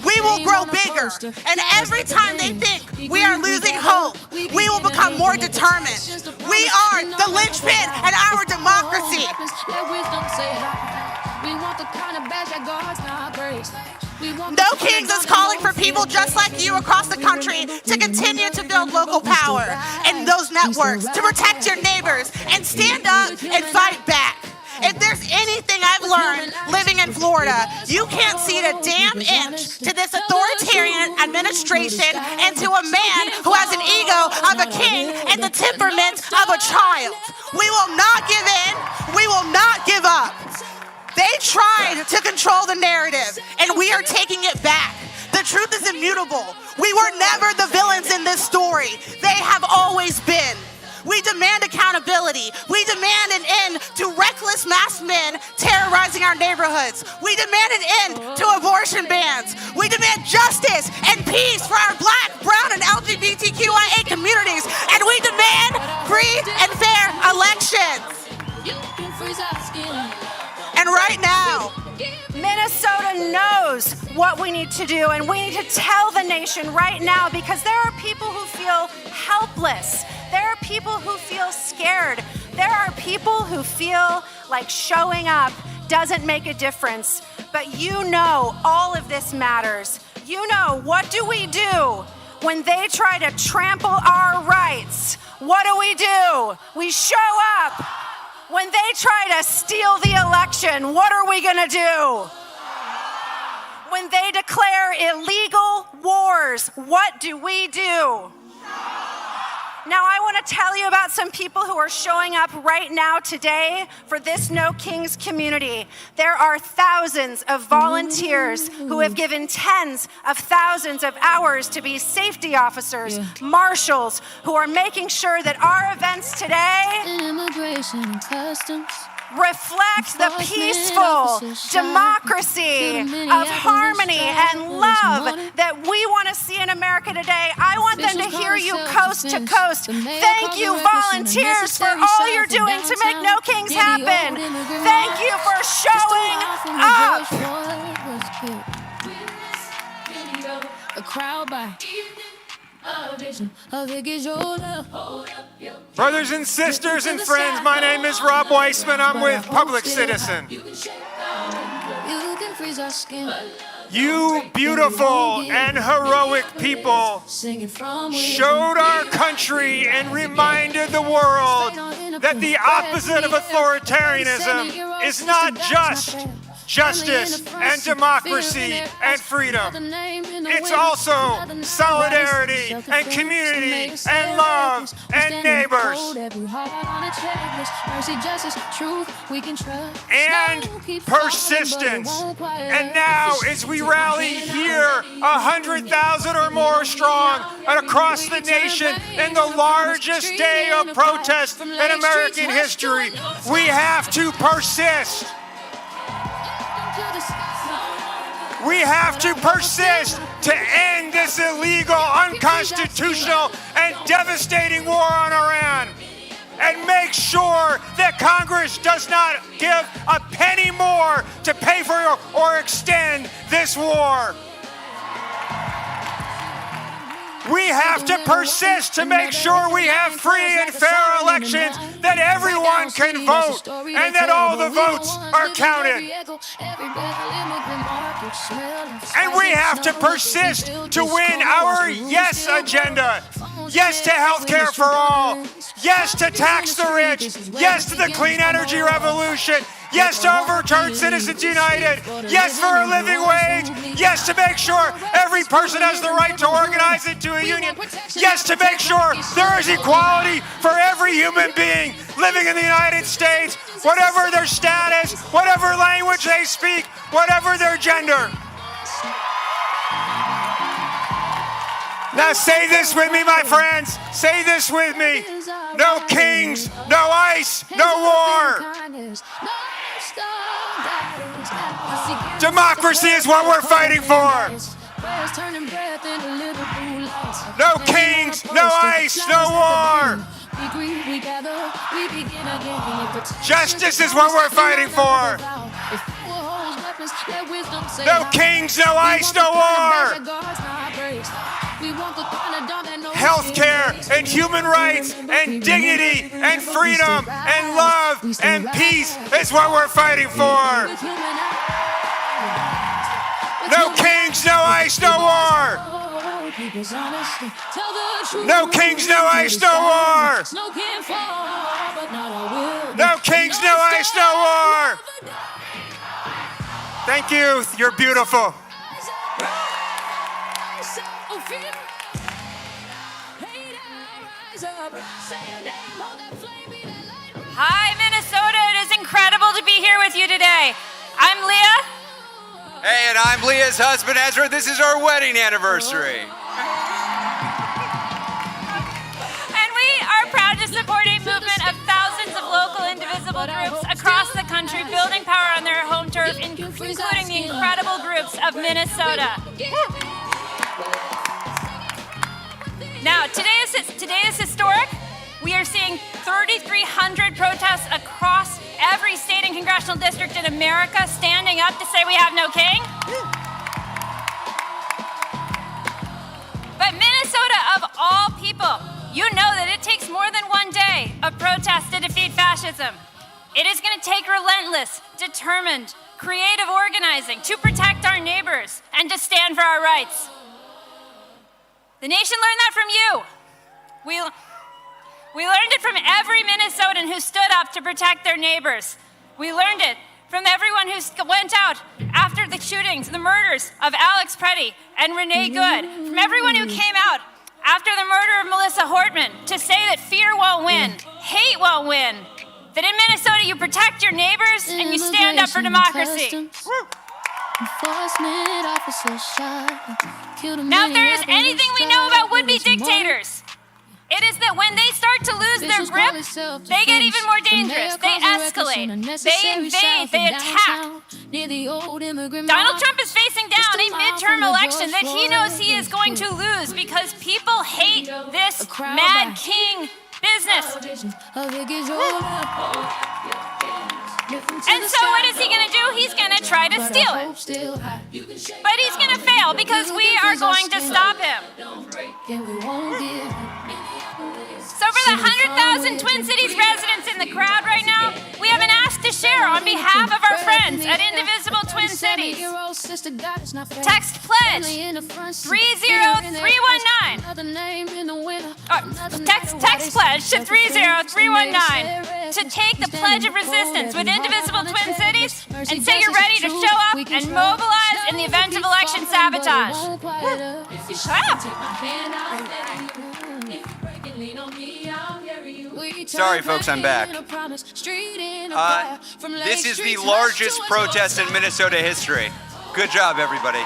Speaker 3: we will grow bigger. And every time they think we are losing hope, we will become more determined. We are the linchpin in our democracy. No Kings is calling for people just like you across the country to continue to build local power and those networks, to protect your neighbors and stand up and fight back. If there's anything I've learned living in Florida, you can't cede a damn inch to this authoritarian administration and to a man who has an ego of a king and the temperament of a child. We will not give in. We will not give up. They tried to control the narrative, and we are taking it back. The truth is immutable. We were never the villains in this story. They have always been. We demand accountability. We demand an end to reckless masked men terrorizing our neighborhoods. We demand an end to abortion bans. We demand justice and peace for our Black, brown, and LGBTQIA communities. And we demand free and fair elections. And right now,
Speaker 13: Minnesota knows what we need to do, and we need to tell the nation right now, because there are people who feel helpless. There are people who feel scared. There are people who feel like showing up doesn't make a difference. But you know all of this matters. You know, what do we do when they try to trample our rights? What do? We show up. When they try to steal the election, what are we gonna do? When they declare illegal wars, what do we do? Now, I want to tell you about some people who are showing up right now today for this No Kings community. There are thousands of volunteers who have given tens of thousands of hours to be safety officers, marshals, who are making sure that our events today reflect the peaceful democracy of harmony and love that we want to see in America today. I want them to hear you coast to coast. Thank you, volunteers, for all you're doing to make No Kings happen. Thank you for showing up.
Speaker 12: A crowd by
Speaker 11: Brothers and sisters and friends, my name is Rob Weissman. I'm with Public Citizen. You beautiful and heroic people showed our country and reminded the world that the opposite of authoritarianism is not just justice and democracy and freedom. It's also solidarity and community and love and neighbors. And persistence. And now, as we rally here, 100,000 or more strong and across the nation in the largest day of protest in American history, we have to persist. We have to persist to end this illegal, unconstitutional, and devastating war on Iran, and make sure that Congress does not give a penny more to pay for or extend this war. We have to persist to make sure we have free and fair elections, that everyone can vote, and that all the votes are counted. And we have to persist to win our yes agenda. Yes to health care for all. Yes to tax the rich. Yes to the clean energy revolution. Yes to overturn Citizens United. Yes for a living wage. Yes to make sure every person has the right to organize into a union. Yes to make sure there is equality for every human being living in the United States, whatever their status, whatever language they speak, whatever their gender. Now say this with me, my friends. Say this with me. No kings, no ice, no war. Democracy is what we're fighting for. No kings, no ice, no war. Justice is what we're fighting for. No kings, no ice, no war. Healthcare and human rights and dignity and freedom and love and peace is what we're fighting for. No kings, no ice, no war. No kings, no ice, no war. No kings, no ice, no war. Thank you. You're beautiful.
Speaker 14: Hi, Minnesota. It is incredible to be here with you today. I'm Leah.
Speaker 15: Hey, and I'm Leah's husband, Ezra. This is our wedding anniversary.
Speaker 14: And we are proud to support a movement of thousands of local indivisible groups across the country building power on their home turf, including the incredible groups of Minnesota. Now, today is historic. We are seeing 3,300 protests across every state and congressional district in America standing up to say we have no king. But Minnesota, of all people, you know that it takes more than one day of protest to defeat fascism. It is going to take relentless, determined, creative organizing to protect our neighbors and to stand for our rights. The nation learned that from you. We learned it from every Minnesotan who stood up to protect their neighbors. We learned it from everyone who went out after the shootings, the murders of Alex Preddy and Renee Good, from everyone who came out after the murder of Melissa Hortman to say that fear won't win, hate won't win, that in Minnesota you protect your neighbors and you stand up for democracy. Now, if there is anything we know about would-be dictators, it is that when they start to lose their grip, they get even more dangerous. They escalate. They invade. They attack. Donald Trump is facing down a midterm election that he knows he is going to lose because people hate this mad king business. And so what is he going to do? He's going to try to steal it. But he's going to fail because we are going to stop him. So for the 100,000 Twin Cities residents in the crowd right now, we have an ask to share on behalf of our friends at Indivisible Twin Cities. Text PLEDGE 30319. Text PLEDGE to 30319 to take the Pledge of Resistance with Indivisible Twin Cities and say you're ready to show up and mobilize in the event of election sabotage.
Speaker 15: Sorry, folks, I'm back. This is the largest protest in Minnesota history. Good job, everybody.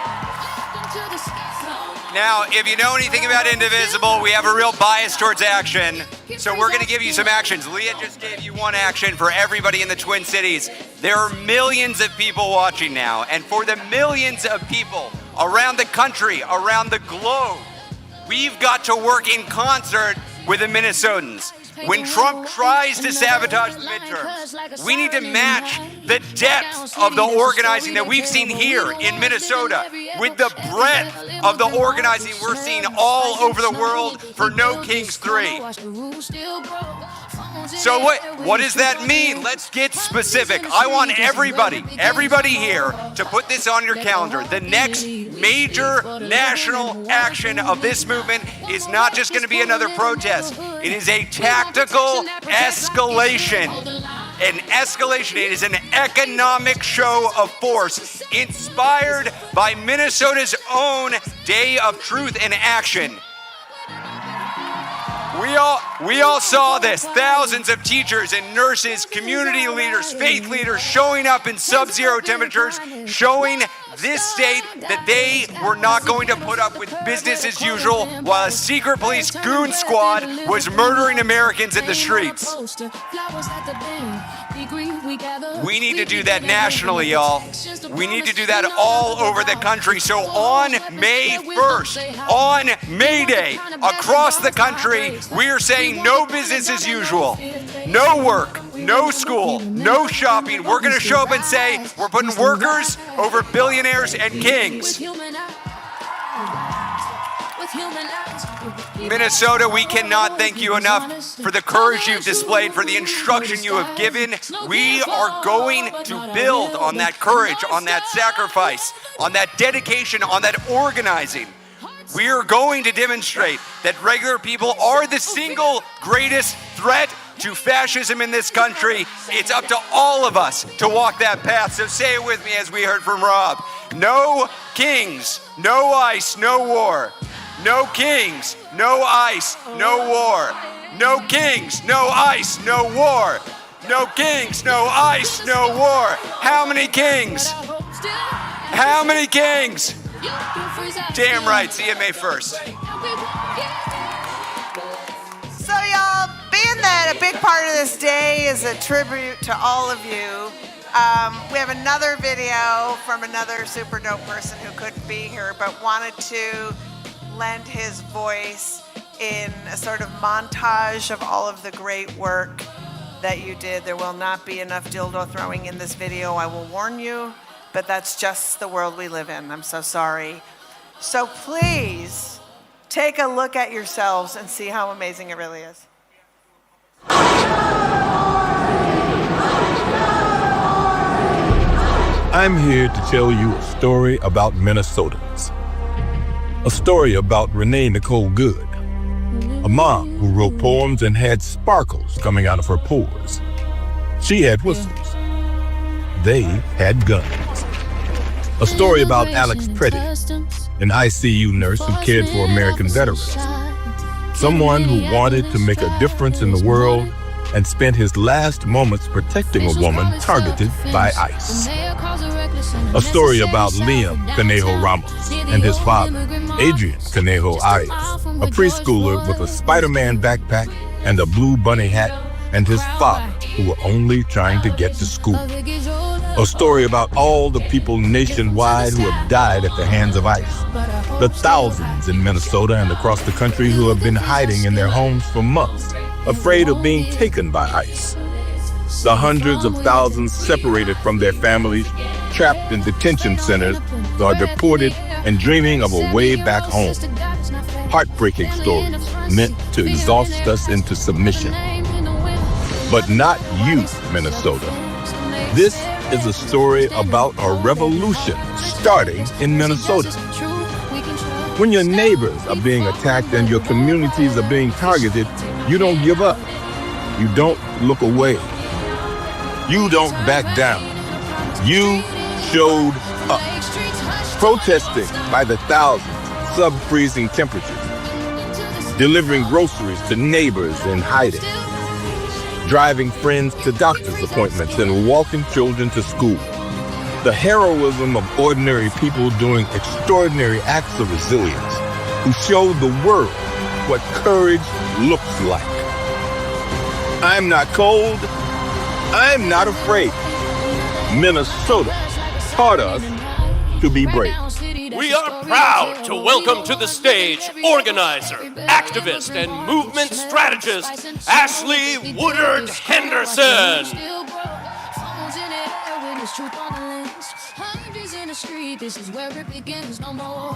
Speaker 15: Now, if you know anything about Indivisible, we have a real bias towards action. So we're going to give you some actions. Leah just gave you one action for everybody in the Twin Cities. There are millions of people watching now. And for the millions of people around the country, around the globe, we've got to work in concert with the Minnesotans. When Trump tries to sabotage the midterms, we need to match the depth of the organizing that we've seen here in Minnesota with the breadth of the organizing we're seeing all over the world for No Kings 3. So what does that mean? Let's get specific. I want everybody here to put this on your calendar. The next major national action of this movement is not just going to be another protest. It is a tactical escalation. An escalation. It is an economic show of force inspired by Minnesota's own Day of Truth and Action. We all saw this. Thousands of teachers and nurses, community leaders, faith leaders showing up in sub-zero temperatures, showing this state that they were not going to put up with business as usual while a secret police goon squad was murdering Americans in the streets. We need to do that nationally, y'all. We need to do that all over the country. So on May 1st, on May Day, across the country, we are saying no business as usual. No work, no school, no shopping. We're going to show up and say we're putting workers over billionaires and kings. Minnesota, we cannot thank you enough for the courage you've displayed, for the instruction you have given. We are going to build on that courage, on that sacrifice, on that dedication, on that organizing. We are going to demonstrate that regular people are the single greatest threat to fascism in this country. It's up to all of us to walk that path. So say it with me as we heard from Rob. No kings, no ice, no war. No kings, no ice, no war. No kings, no ice, no war. No kings, no ice, no war. How many kings? How many kings? Damn right, see you May 1st.
Speaker 16: So y'all, being that a big part of this day is a tribute to all of you, we have another video from another super dope person who couldn't be here but wanted to lend his voice in a sort of montage of all of the great work that you did. There will not be enough dildo throwing in this video, I will warn you, but that's just the world we live in. I'm so sorry. So please take a look at yourselves and see how amazing it really is.
Speaker 17: I'm here to tell you a story about Minnesotans. A story about Renee Nicole Good, a mom who wrote poems and had sparkles coming out of her pores. She had whistles. They had guns. A story about Alex Preddy, an ICU nurse who cared for American veterans. Someone who wanted to make a difference in the world and spent his last moments protecting a woman targeted by ICE. A story about Liam Conejo Ramos and his father, Adrian Conejo Arias, a preschooler with a Spider-Man backpack and a blue bunny hat, and his father, who were only trying to get to school. A story about all the people nationwide who have died at the hands of ICE. The thousands in Minnesota and across the country who have been hiding in their homes for months, afraid of being taken by ICE. The hundreds of thousands separated from their families, trapped in detention centers, or deported and dreaming of a way back home. Heartbreaking stories meant to exhaust us into submission. But not you, Minnesota. This is a story about a revolution starting in Minnesota. When your neighbors are being attacked and your communities are being targeted, you don't give up. You don't look away. You don't back down. You showed up. Protesting by the thousands, sub-freezing temperatures. Delivering groceries to neighbors in hiding. Driving friends to doctor's appointments and walking children to school. The heroism of ordinary people doing extraordinary acts of resilience who showed the world what courage looks like. I'm not cold. I'm not afraid. Minnesota taught us to be brave.
Speaker 10: We are proud to welcome to the stage organizer, activist, and movement strategist, Ashley Woodard Henderson.
Speaker 12: This is where it begins, no more.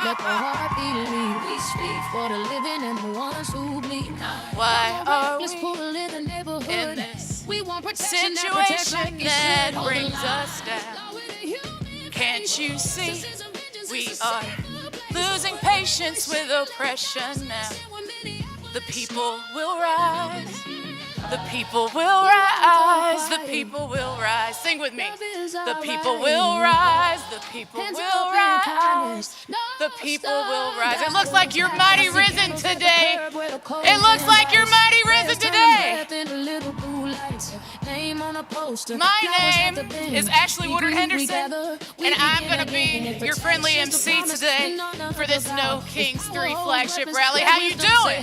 Speaker 12: Let the heartbeat lead. We speak for the living and the ones who bleed.
Speaker 5: Why are we
Speaker 12: in
Speaker 5: this
Speaker 12: we want
Speaker 5: situation that brings us down? Can't you see we are losing patience with oppression now? The people will rise. The people will rise. The people will rise. Sing with me. The people will rise. The people will rise. The people will rise. It looks like you're mighty risen today. It looks like you're mighty risen today.
Speaker 12: Name on a post.
Speaker 5: My name is Ashley Woodard Henderson, and I'm going to be your friendly MC today for this No Kings 3 flagship rally. How you doing?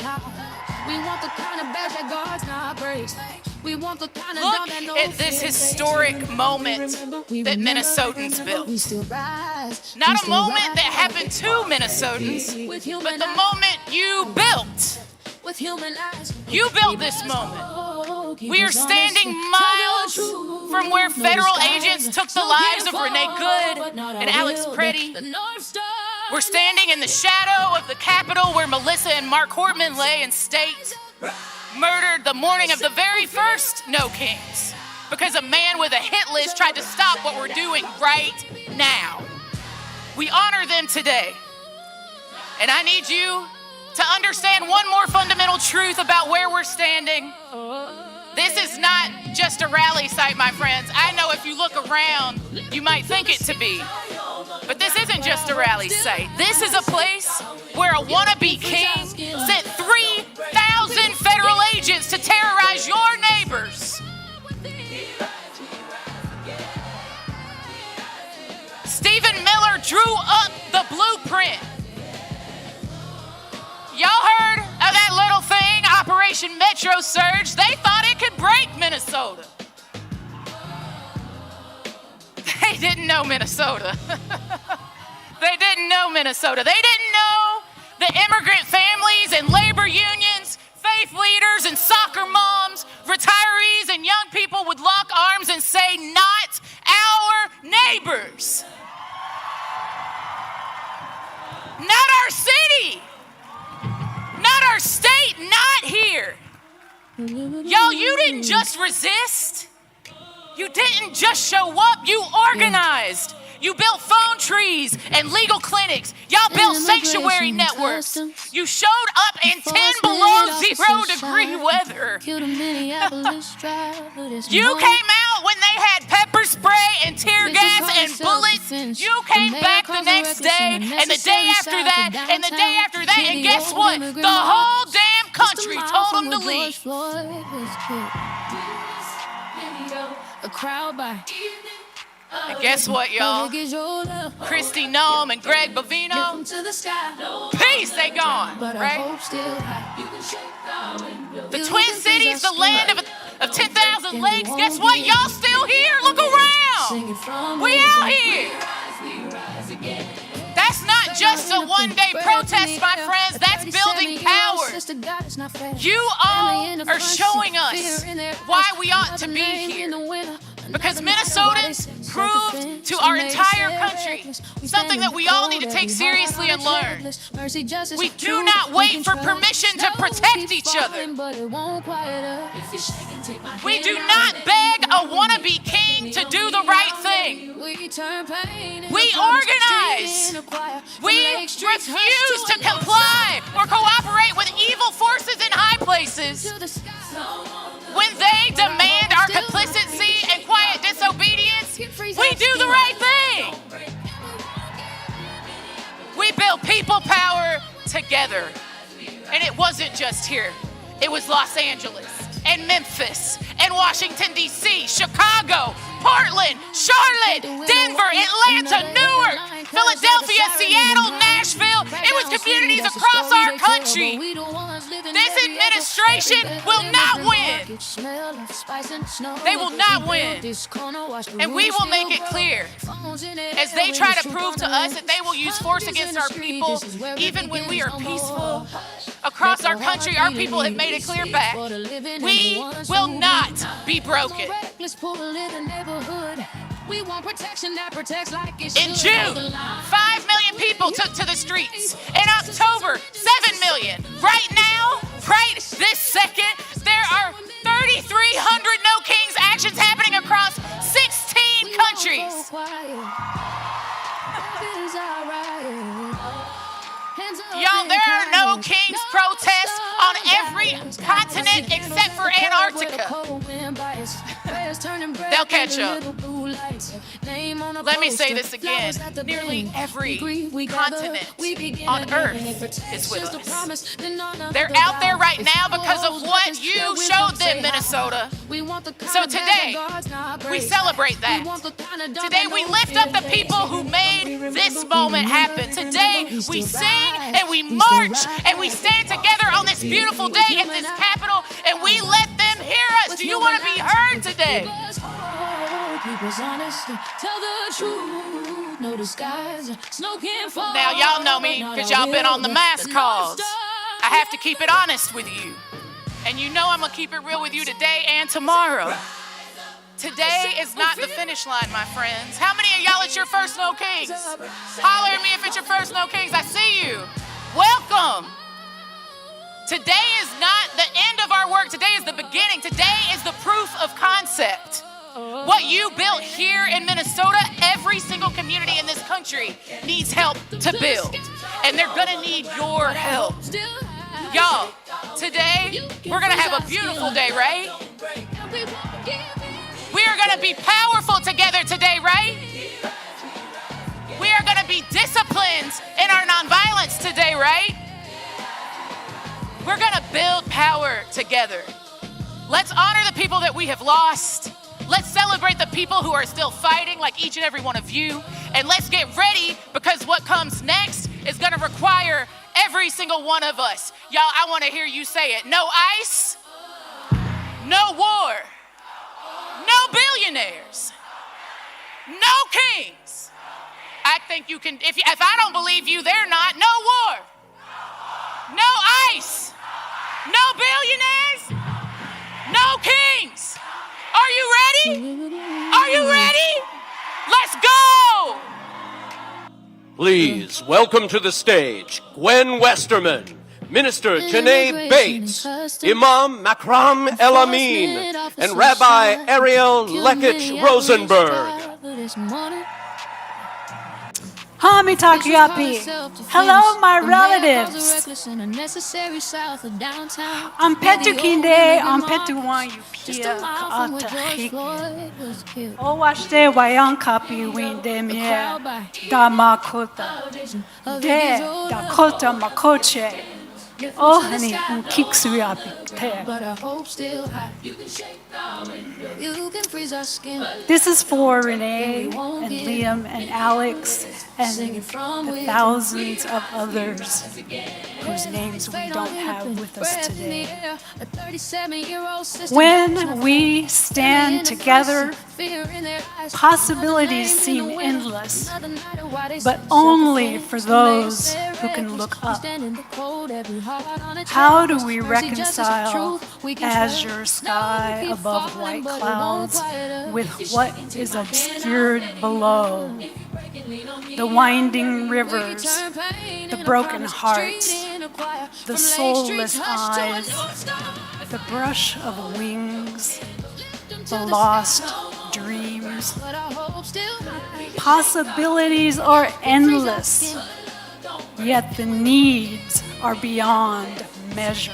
Speaker 5: Look at this historic moment that Minnesotans built. Not a moment that happened to Minnesotans, but the moment you built. You built this moment. We are standing miles from where federal agents took the lives of Renee Good and Alex Preddy. We're standing in the shadow of the Capitol where Melissa and Mark Hortman lay in state, murdered the morning of the very first No Kings, because a man with a hit list tried to stop what we're doing right now. We honor them today. And I need you to understand one more fundamental truth about where we're standing. This is not just a rally site, my friends. I know if you look around, you might think it to be. But this isn't just a rally site. This is a place where a wannabe king sent 3,000 federal agents to terrorize your neighbors. Stephen Miller drew up the blueprint. Y'all heard of that little thing, Operation Metro Surge? They thought it could break Minnesota. They didn't know Minnesota. They didn't know Minnesota. They didn't know the immigrant families and labor unions, faith leaders and soccer moms, retirees and young people would lock arms and say, "Not our neighbors. Not our city. Not our state, not here." Y'all, you didn't just resist. You didn't just show up, you organized. You built phone trees and legal clinics. Y'all built sanctuary networks. You showed up in 10 below 0 degree weather. You came out when they had pepper spray and tear gas and bullets. You came back the next day and the day after that and the day after that. And guess what? The whole damn country told them to leave.
Speaker 12: A crowd by.
Speaker 5: And guess what, y'all? Christy Noem and Greg Bovino, peace, they gone, right? The Twin Cities, the land of 10,000 lakes, guess what? Y'all still here? Look around. We out here. That's not just a one-day protest, my friends. That's building power. You all are showing us why we ought to be here. Because Minnesotans proved to our entire country something that we all need to take seriously and learn. We do not wait for permission to protect each other. We do not beg a wannabe king to do the right thing. We organize. We refuse to comply or cooperate with evil forces in high places. When they demand our complicity and quiet disobedience, we do the right thing. We build people power together. And it wasn't just here. It was Los Angeles and Memphis and Washington, D.C., Chicago, Portland, Charlotte, Denver, Atlanta, Newark, Philadelphia, Seattle, Nashville. It was communities across our country. This administration will not win. They will not win. And we will make it clear, as they try to prove to us that they will use force against our people, even when we are peaceful. Across our country, our people have made it clear back. We will not be broken. In June, 5 million people took to the streets. In October, 7 million. Right now, right this second, there are 3,300 No Kings actions happening across 16 countries. Y'all, there are No Kings protests on every continent except for Antarctica. They'll catch up. Let me say this again. Nearly every continent on Earth is with us. They're out there right now because of what you showed them, Minnesota. So today, we celebrate that. Today, we lift up the people who made this moment happen. Today, we sing and we march and we stand together on this beautiful day in this Capitol and we let them hear us. Do you want to be heard today? Now, y'all know me because y'all been on the mass calls. I have to keep it honest with you. And you know I'm going to keep it real with you today and tomorrow. Today is not the finish line, my friends. How many of y'all it's your first No Kings? Holler at me if it's your first No Kings. I see you. Welcome. Today is not the end of our work. Today is the beginning. Today is the proof of concept. What you built here in Minnesota, every single community in this country needs help to build. And they're gonna need your help. Y'all, today, we're gonna have a beautiful day, right? We are gonna be powerful together today, right? We are gonna be disciplined in our nonviolence today, right? We're gonna build power together. Let's honor the people that we have lost. Let's celebrate the people who are still fighting, like each and every one of you. And let's get ready, because what comes next is gonna require every single one of us. Y'all, I wanna hear you say it. No ICE, no war, no billionaires, no kings. I think you can, if I don't believe you, they're not. No war, no ICE, no billionaires, no kings. Are you ready? Are you ready? Let's go!
Speaker 10: Please welcome to the stage Gwen Westerman, Minister Janae Bates, Imam Makram El-Amin, and Rabbi Ariel Lekich Rosenberg.
Speaker 18: Hamitakiapi. Hello, my relatives. I'm Petukinde, I'm Petuwan Yupia Kaatahiki. Owashte Wayankapi Windemie Damakota. De Dakota Makoche. Oh, honey, and Kiksuyapi. But I hope still you can shake down you can freeze our skin. This is for Renee and Liam and Alex and the thousands of others whose names we don't have with us today. When we stand together, possibilities seem endless, but only for those who can look up. How do we reconcile azure sky above white clouds with what is obscured below? The winding rivers, the broken hearts, the soulless eyes, the brush of wings, the lost dreams. Possibilities are endless, yet the needs are beyond measure.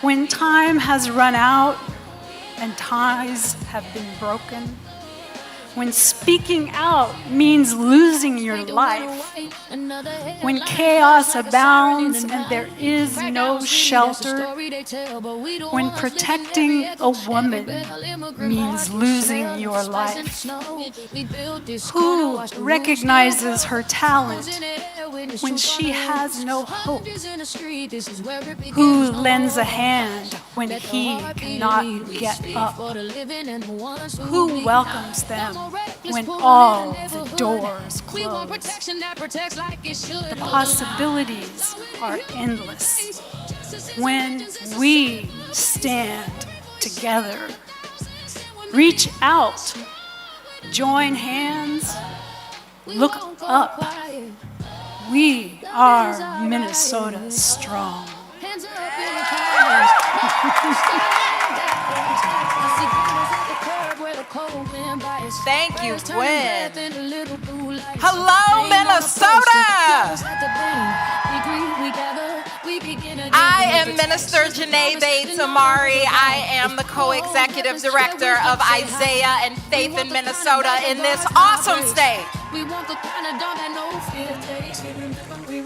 Speaker 18: When time has run out and ties have been broken, when speaking out means losing your life, when chaos abounds and there is no shelter, when protecting a woman means losing your life, who recognizes her talent when she has no hope? Who lends a hand when he cannot get up? Who welcomes them when all the doors close? The possibilities are endless when we stand together. Reach out, join hands, look up. We are Minnesota strong.
Speaker 19: Thank you, Gwen. Hello, Minnesota! I am Minister Janae Bates Amari. I am the co-executive director of Isaiah and Faith in Minnesota in this awesome state.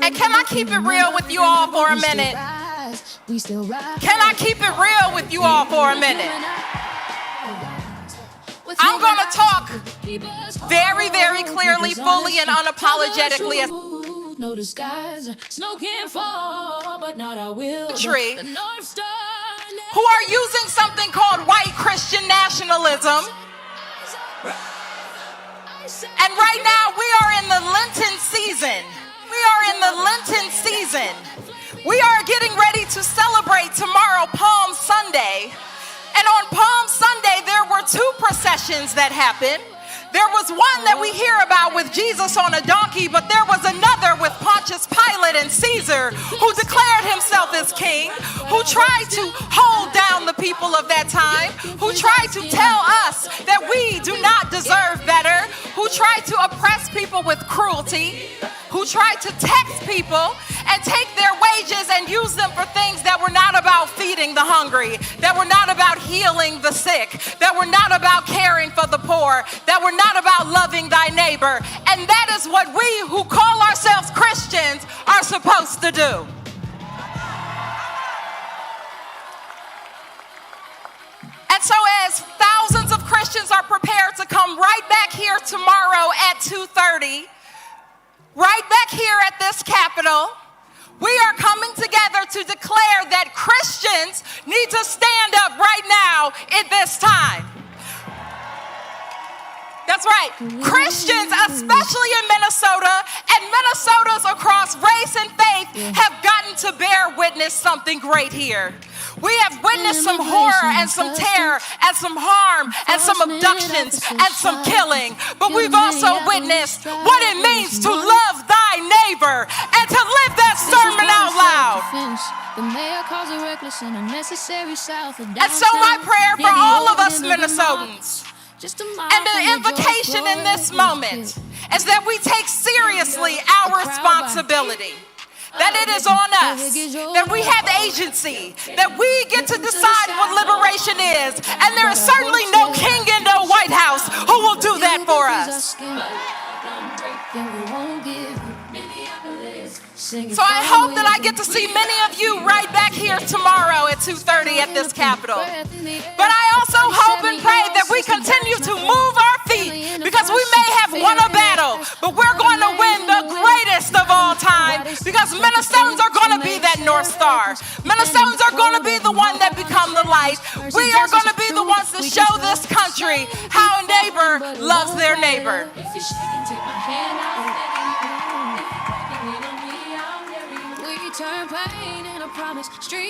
Speaker 19: And can I keep it real with you all for a minute? Can I keep it real with you all for a minute? I'm going to talk very, very clearly, fully, and unapologetically.
Speaker 12: No disguise, snow can't fall, but not I will.
Speaker 19: Country who are using something called white Christian nationalism. And right now we are in the Lenten season. We are in the Lenten season. We are getting ready to celebrate tomorrow, Palm Sunday. And on Palm Sunday, there were two processions that happened. There was one that we hear about with Jesus on a donkey, but there was another with Pontius Pilate and Caesar, who declared himself as king, who tried to hold down the people of that time, who tried to tell us that we do not deserve better, who tried to oppress people with cruelty, who tried to tax people and take their wages and use them for things that were not about feeding the hungry, that were not about healing the sick, that were not about caring for the poor, that were not about loving thy neighbor. And that is what we who call ourselves Christians are supposed to do. And so as thousands of Christians are prepared to come right back here tomorrow at 2:30, right back here at this Capitol, we are coming together to declare that Christians need to stand up right now in this time. That's right. Christians, especially in Minnesota, and Minnesotans across race and faith, have gotten to bear witness something great here. We have witnessed some horror and some terror and some harm and some abductions and some killing. But we've also witnessed what it means to love thy neighbor and to live that sermon out loud. And so my prayer for all of us Minnesotans, and the invocation in this moment, is that we take seriously our responsibility. That it is on us, that we have agency, that we get to decide what liberation is. And there is certainly no king in no White House who will do that for us. So I hope that I get to see many of you right back here tomorrow at 2:30 at this Capitol. But I also hope and pray that we continue to move our feet, because we may have won a battle, but we're going to win the greatest of all time, because Minnesotans are going to be that North Star. Minnesotans are going to be the one that become the light. We are going to be the ones to show this country how a neighbor loves their neighbor.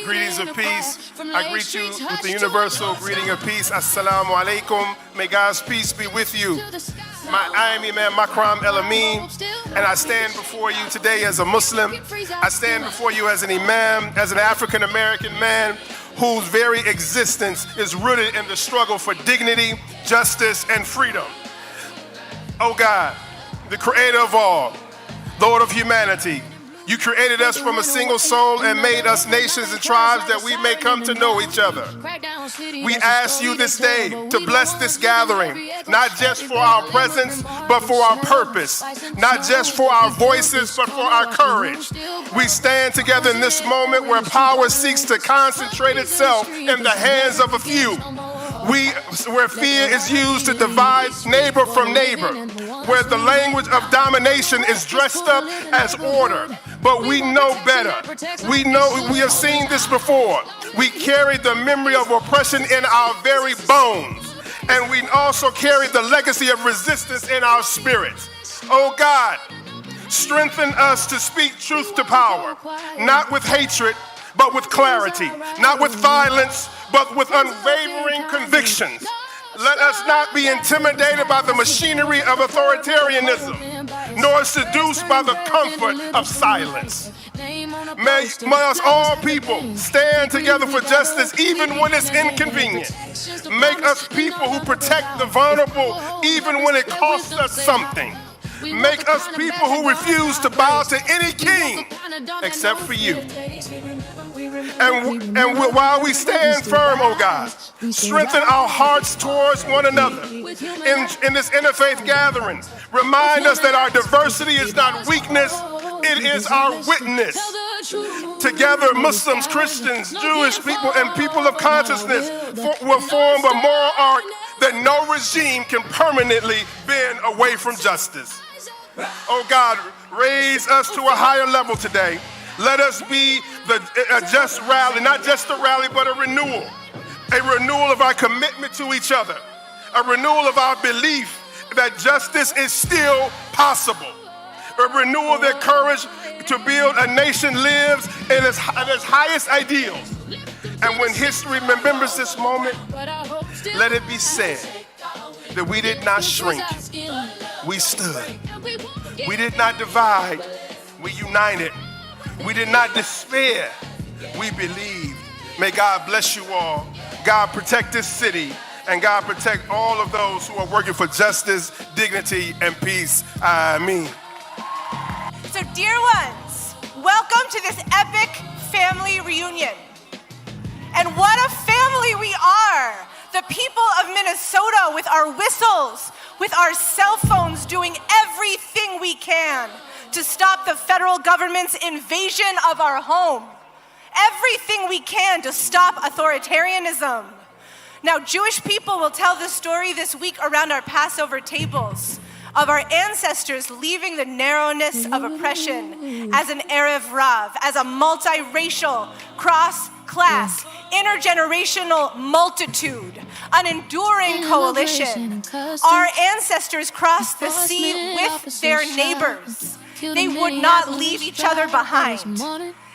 Speaker 20: Greetings of peace. I greet you with the universal greeting of peace. Assalamu alaikum. May God's peace be with you. I am Imam Makram El Amin, and I stand before you today as a Muslim. I stand before you as an imam, as an African American man whose very existence is rooted in the struggle for dignity, justice, and freedom. Oh God, the creator of all, Lord of humanity, you created us from a single soul and made us nations and tribes that we may come to know each other. We ask you this day to bless this gathering, not just for our presence, but for our purpose, not just for our voices, but for our courage. We stand together in this moment where power seeks to concentrate itself in the hands of a few. Where fear is used to divide neighbor from neighbor, where the language of domination is dressed up as order. But we know better. We have seen this before. We carry the memory of oppression in our very bones. And we also carry the legacy of resistance in our spirits. Oh God, strengthen us to speak truth to power, not with hatred, but with clarity, not with violence, but with unwavering convictions. Let us not be intimidated by the machinery of authoritarianism, nor seduced by the comfort of silence. May us all people stand together for justice even when it's inconvenient. Make us people who protect the vulnerable even when it costs us something. Make us people who refuse to bow to any king except for you. And while we stand firm, oh God, strengthen our hearts towards one another in this interfaith gathering. Remind us that our diversity is not weakness, it is our witness. Together, Muslims, Christians, Jewish people, and people of consciousness will form a moral arc that no regime can permanently bend away from justice. Oh God, raise us to a higher level today. Let us be a just rally, not just a rally, but a renewal of our commitment to each other, a renewal of our belief that justice is still possible, a renewal of their courage to build a nation lives in its highest ideals. And when history remembers this moment, let it be said that we did not shrink, we stood. We did not divide, we united. We did not despair, we believed. May God bless you all. God protect this city, and God protect all of those who are working for justice, dignity, and peace. Ameen.
Speaker 13: So dear ones, welcome to this epic family reunion. And what a family we are. The people of Minnesota with our whistles, with our cell phones doing everything we can to stop the federal government's invasion of our home. Everything we can to stop authoritarianism. Now, Jewish people will tell the story this week around our Passover tables of our ancestors leaving the narrowness of oppression as an Erev Rav, as a multiracial, cross-class, intergenerational multitude, an enduring coalition. Our ancestors crossed the sea with their neighbors. They would not leave each other behind.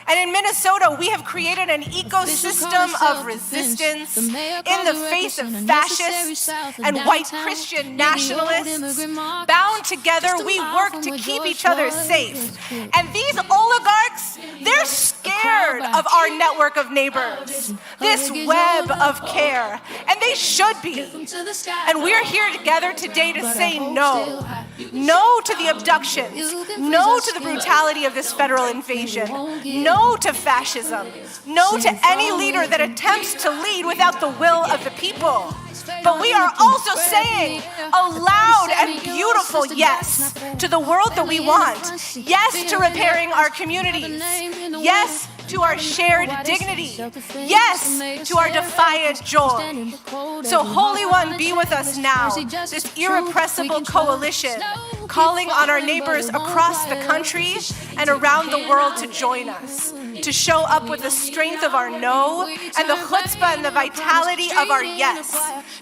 Speaker 13: And in Minnesota, we have created an ecosystem of resistance in the face of fascists and white Christian nationalists. Bound together, we work to keep each other safe. And these oligarchs, they're scared of our network of neighbors, this web of care, and they should be. And we're here together today to say no. No to the abductions. No to the brutality of this federal invasion. No to fascism. No to any leader that attempts to lead without the will of the people. But we are also saying a loud and beautiful yes to the world that we want. Yes to repairing our communities. Yes to our shared dignity. Yes to our defiant joy. So Holy One, be with us now, this irrepressible coalition, calling on our neighbors across the country and around the world to join us, to show up with the strength of our no and the chutzpah and the vitality of our yes,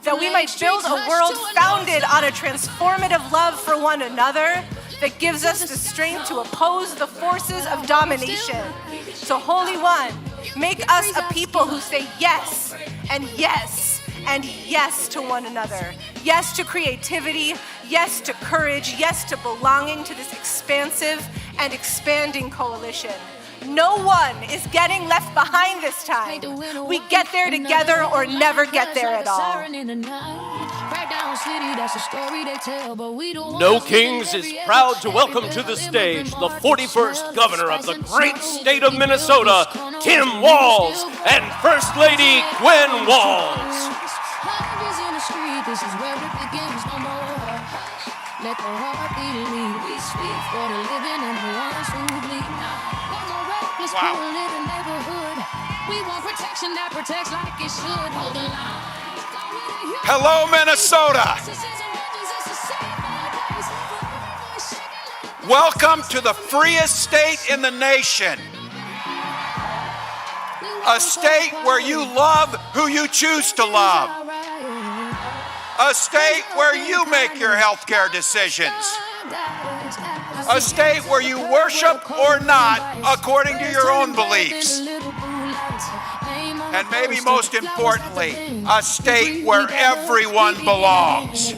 Speaker 13: that we might build a world founded on a transformative love for one another that gives us the strength to oppose the forces of domination. So Holy One, make us a people who say yes and yes and yes to one another. Yes to creativity, yes to courage, yes to belonging to this expansive and expanding coalition. No one is getting left behind this time. We get there together or never get there at all.
Speaker 10: No Kings is proud to welcome to the stage the 41st governor of the great state of Minnesota, Tim Walz, and First Lady Gwen Walz.
Speaker 12: This is where it begins no more. Let the heart beat lead. We speak for the living and the ones who bleed. Let's put a little neighborhood. We want protection that protects like it should. Hold the line.
Speaker 15: Hello, Minnesota. Welcome to the freest state in the nation. A state where you love who you choose to love. A state where you make your healthcare decisions. A state where you worship or not according to your own beliefs. And maybe most importantly, a state where everyone belongs.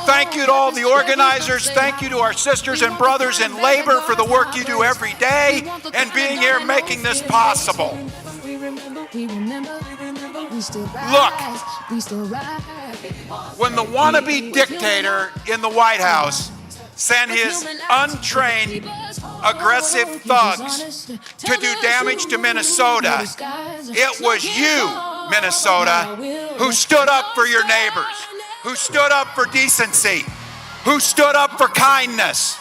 Speaker 15: Thank you to all the organizers. Thank you to our sisters and brothers in labor for the work you do every day and being here making this possible. Look, when the wannabe dictator in the White House
Speaker 21: sent his untrained, aggressive thugs to do damage to Minnesota, it was you, Minnesota, who stood up for your neighbors, who stood up for decency, who stood up for kindness.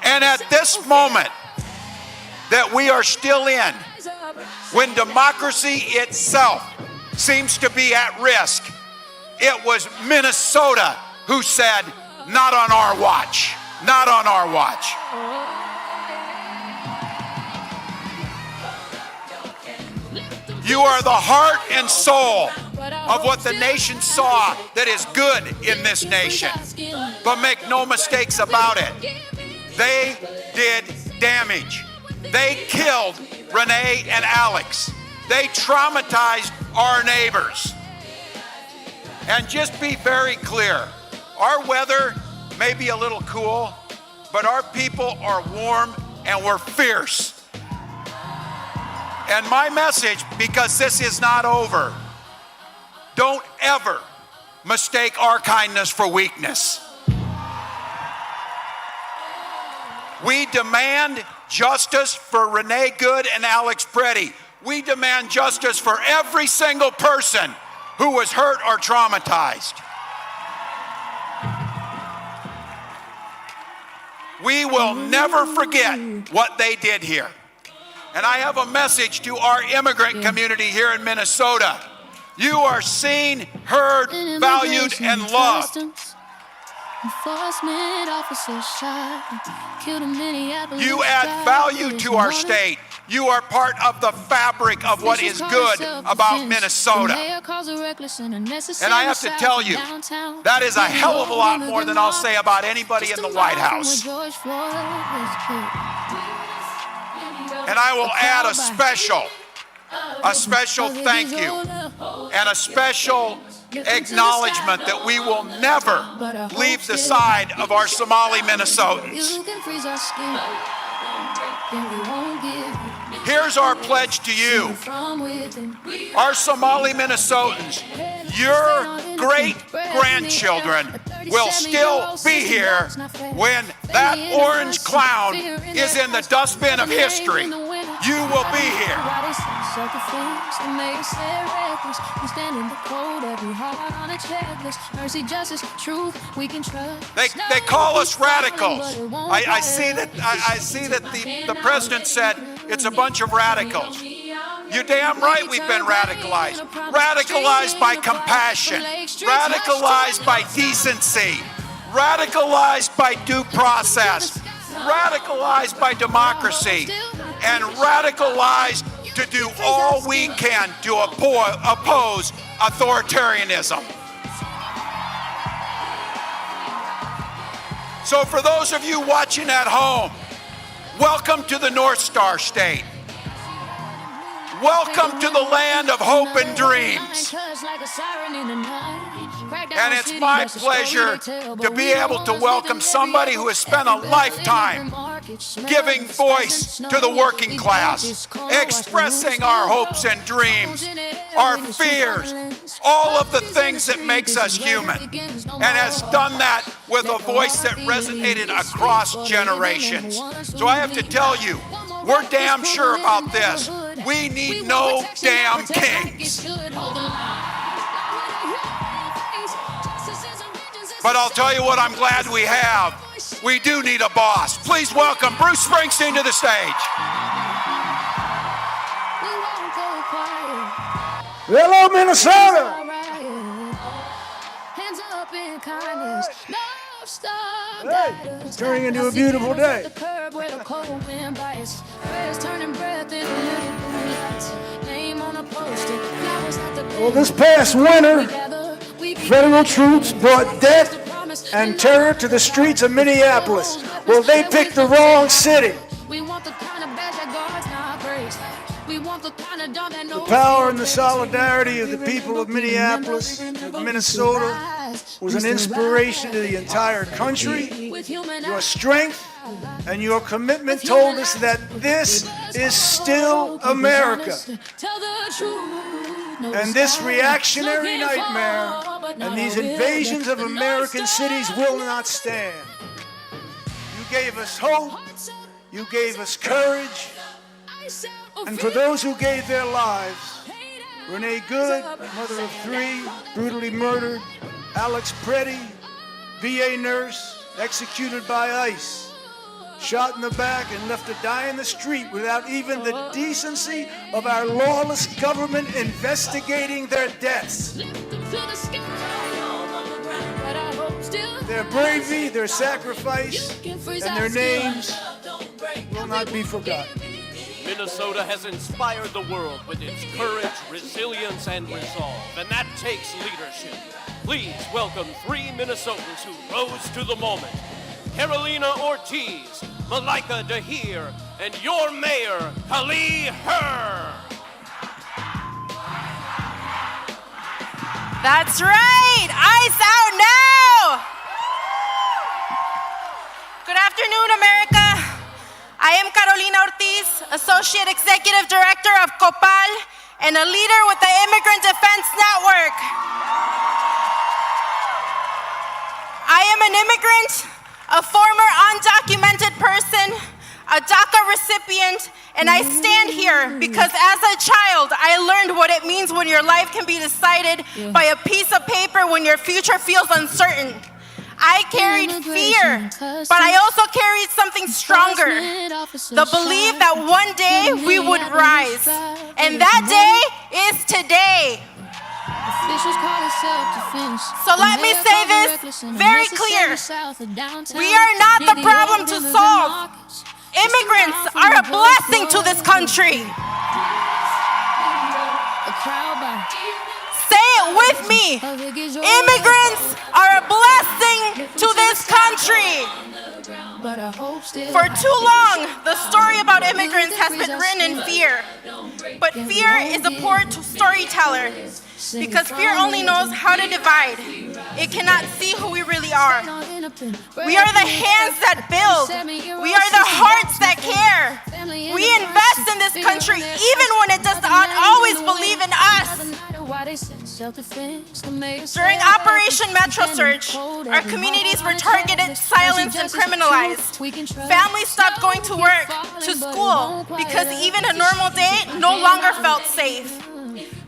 Speaker 21: And at this moment that we are still in, when democracy itself seems to be at risk, it was Minnesota who said, not on our watch, not on our watch. You are the heart and soul of what the nation saw that is good in this nation. But make no mistakes about it. They did damage. They killed Renee and Alex. They traumatized our neighbors. And just be very clear, our weather may be a little cool, but our people are warm and we're fierce. And my message, because this is not over, don't ever mistake our kindness for weakness. We demand justice for Renee Good and Alex Preddy. We demand justice for every single person who was hurt or traumatized. We will never forget what they did here. And I have a message to our immigrant community here in Minnesota. You are seen, heard, valued, and loved. You add value to our state. You are part of the fabric of what is good about Minnesota. And I have to tell you, that is a hell of a lot more than I'll say about anybody in the White House. And I will add a special thank you and a special acknowledgement that we will never leave the side of our Somali Minnesotans. Here's our pledge to you, our Somali Minnesotans. Your great-grandchildren will still be here when that orange clown is in the dustbin of history. You will be here. They call us radicals. I see that the president said it's a bunch of radicals. You're damn right we've been radicalized. Radicalized by compassion. Radicalized by decency. Radicalized by due process. Radicalized by democracy. And radicalized to do all we can to oppose authoritarianism. So for those of you watching at home, welcome to the North Star State. Welcome to the land of hope and dreams. And it's my pleasure to be able to welcome somebody who has spent a lifetime giving voice to the working class, expressing our hopes and dreams, our fears, all of the things that makes us human, and has done that with a voice that resonated across generations. So I have to tell you, we're damn sure about this. We need no damn kings. But I'll tell you what I'm glad we have. We do need a boss. Please welcome Bruce Springsteen to the stage.
Speaker 22: Hello, Minnesota. Hey, it's turning into a beautiful day. Well, this past winter, federal troops brought death and terror to the streets of Minneapolis. Well, they picked the wrong city. The power and the solidarity of the people of Minneapolis, of Minnesota, was an inspiration to the entire country. Your strength and your commitment told us that this is still America. And this reactionary nightmare And these invasions of American cities will not stand. You gave us hope. You gave us courage. And for those who gave their lives, Renee Good, mother of 3, brutally murdered. Alex Preddy, VA nurse, executed by ICE. Shot in the back and left to die in the street without even the decency of our lawless government investigating their deaths. Their bravery, their sacrifice, and their names will not be forgotten.
Speaker 10: Minnesota has inspired the world with its courage, resilience, and resolve, and that takes leadership. Please welcome 3 Minnesotans who rose to the moment. Carolina Ortiz, Malika Dahir, and your mayor, Kali Her.
Speaker 13: That's right! Ice out now! Good afternoon, America. I am Carolina Ortiz, Associate Executive Director of COPAL and a leader with the Immigrant Defense Network. I am an immigrant, a former undocumented person, a DACA recipient, and I stand here because as a child, I learned what it means when your life can be decided by a piece of paper when your future feels uncertain. I carried fear, but I also carried something stronger, the belief that one day we would rise, and that day is today. So let me say this very clear. We are not the problem to solve. Immigrants are a blessing to this country. Say it with me. Immigrants are a blessing to this country. For too long, the story about immigrants has been written in fear. But fear is a poor storyteller because fear only knows how to divide. It cannot see who we really are. We are the hands that build. We are the hearts that care. We invest in this country even when it does not always believe in us. During Operation Metro Surge, our communities were targeted, silenced, and criminalized. Families stopped going to work, to school, because even a normal day no longer felt safe.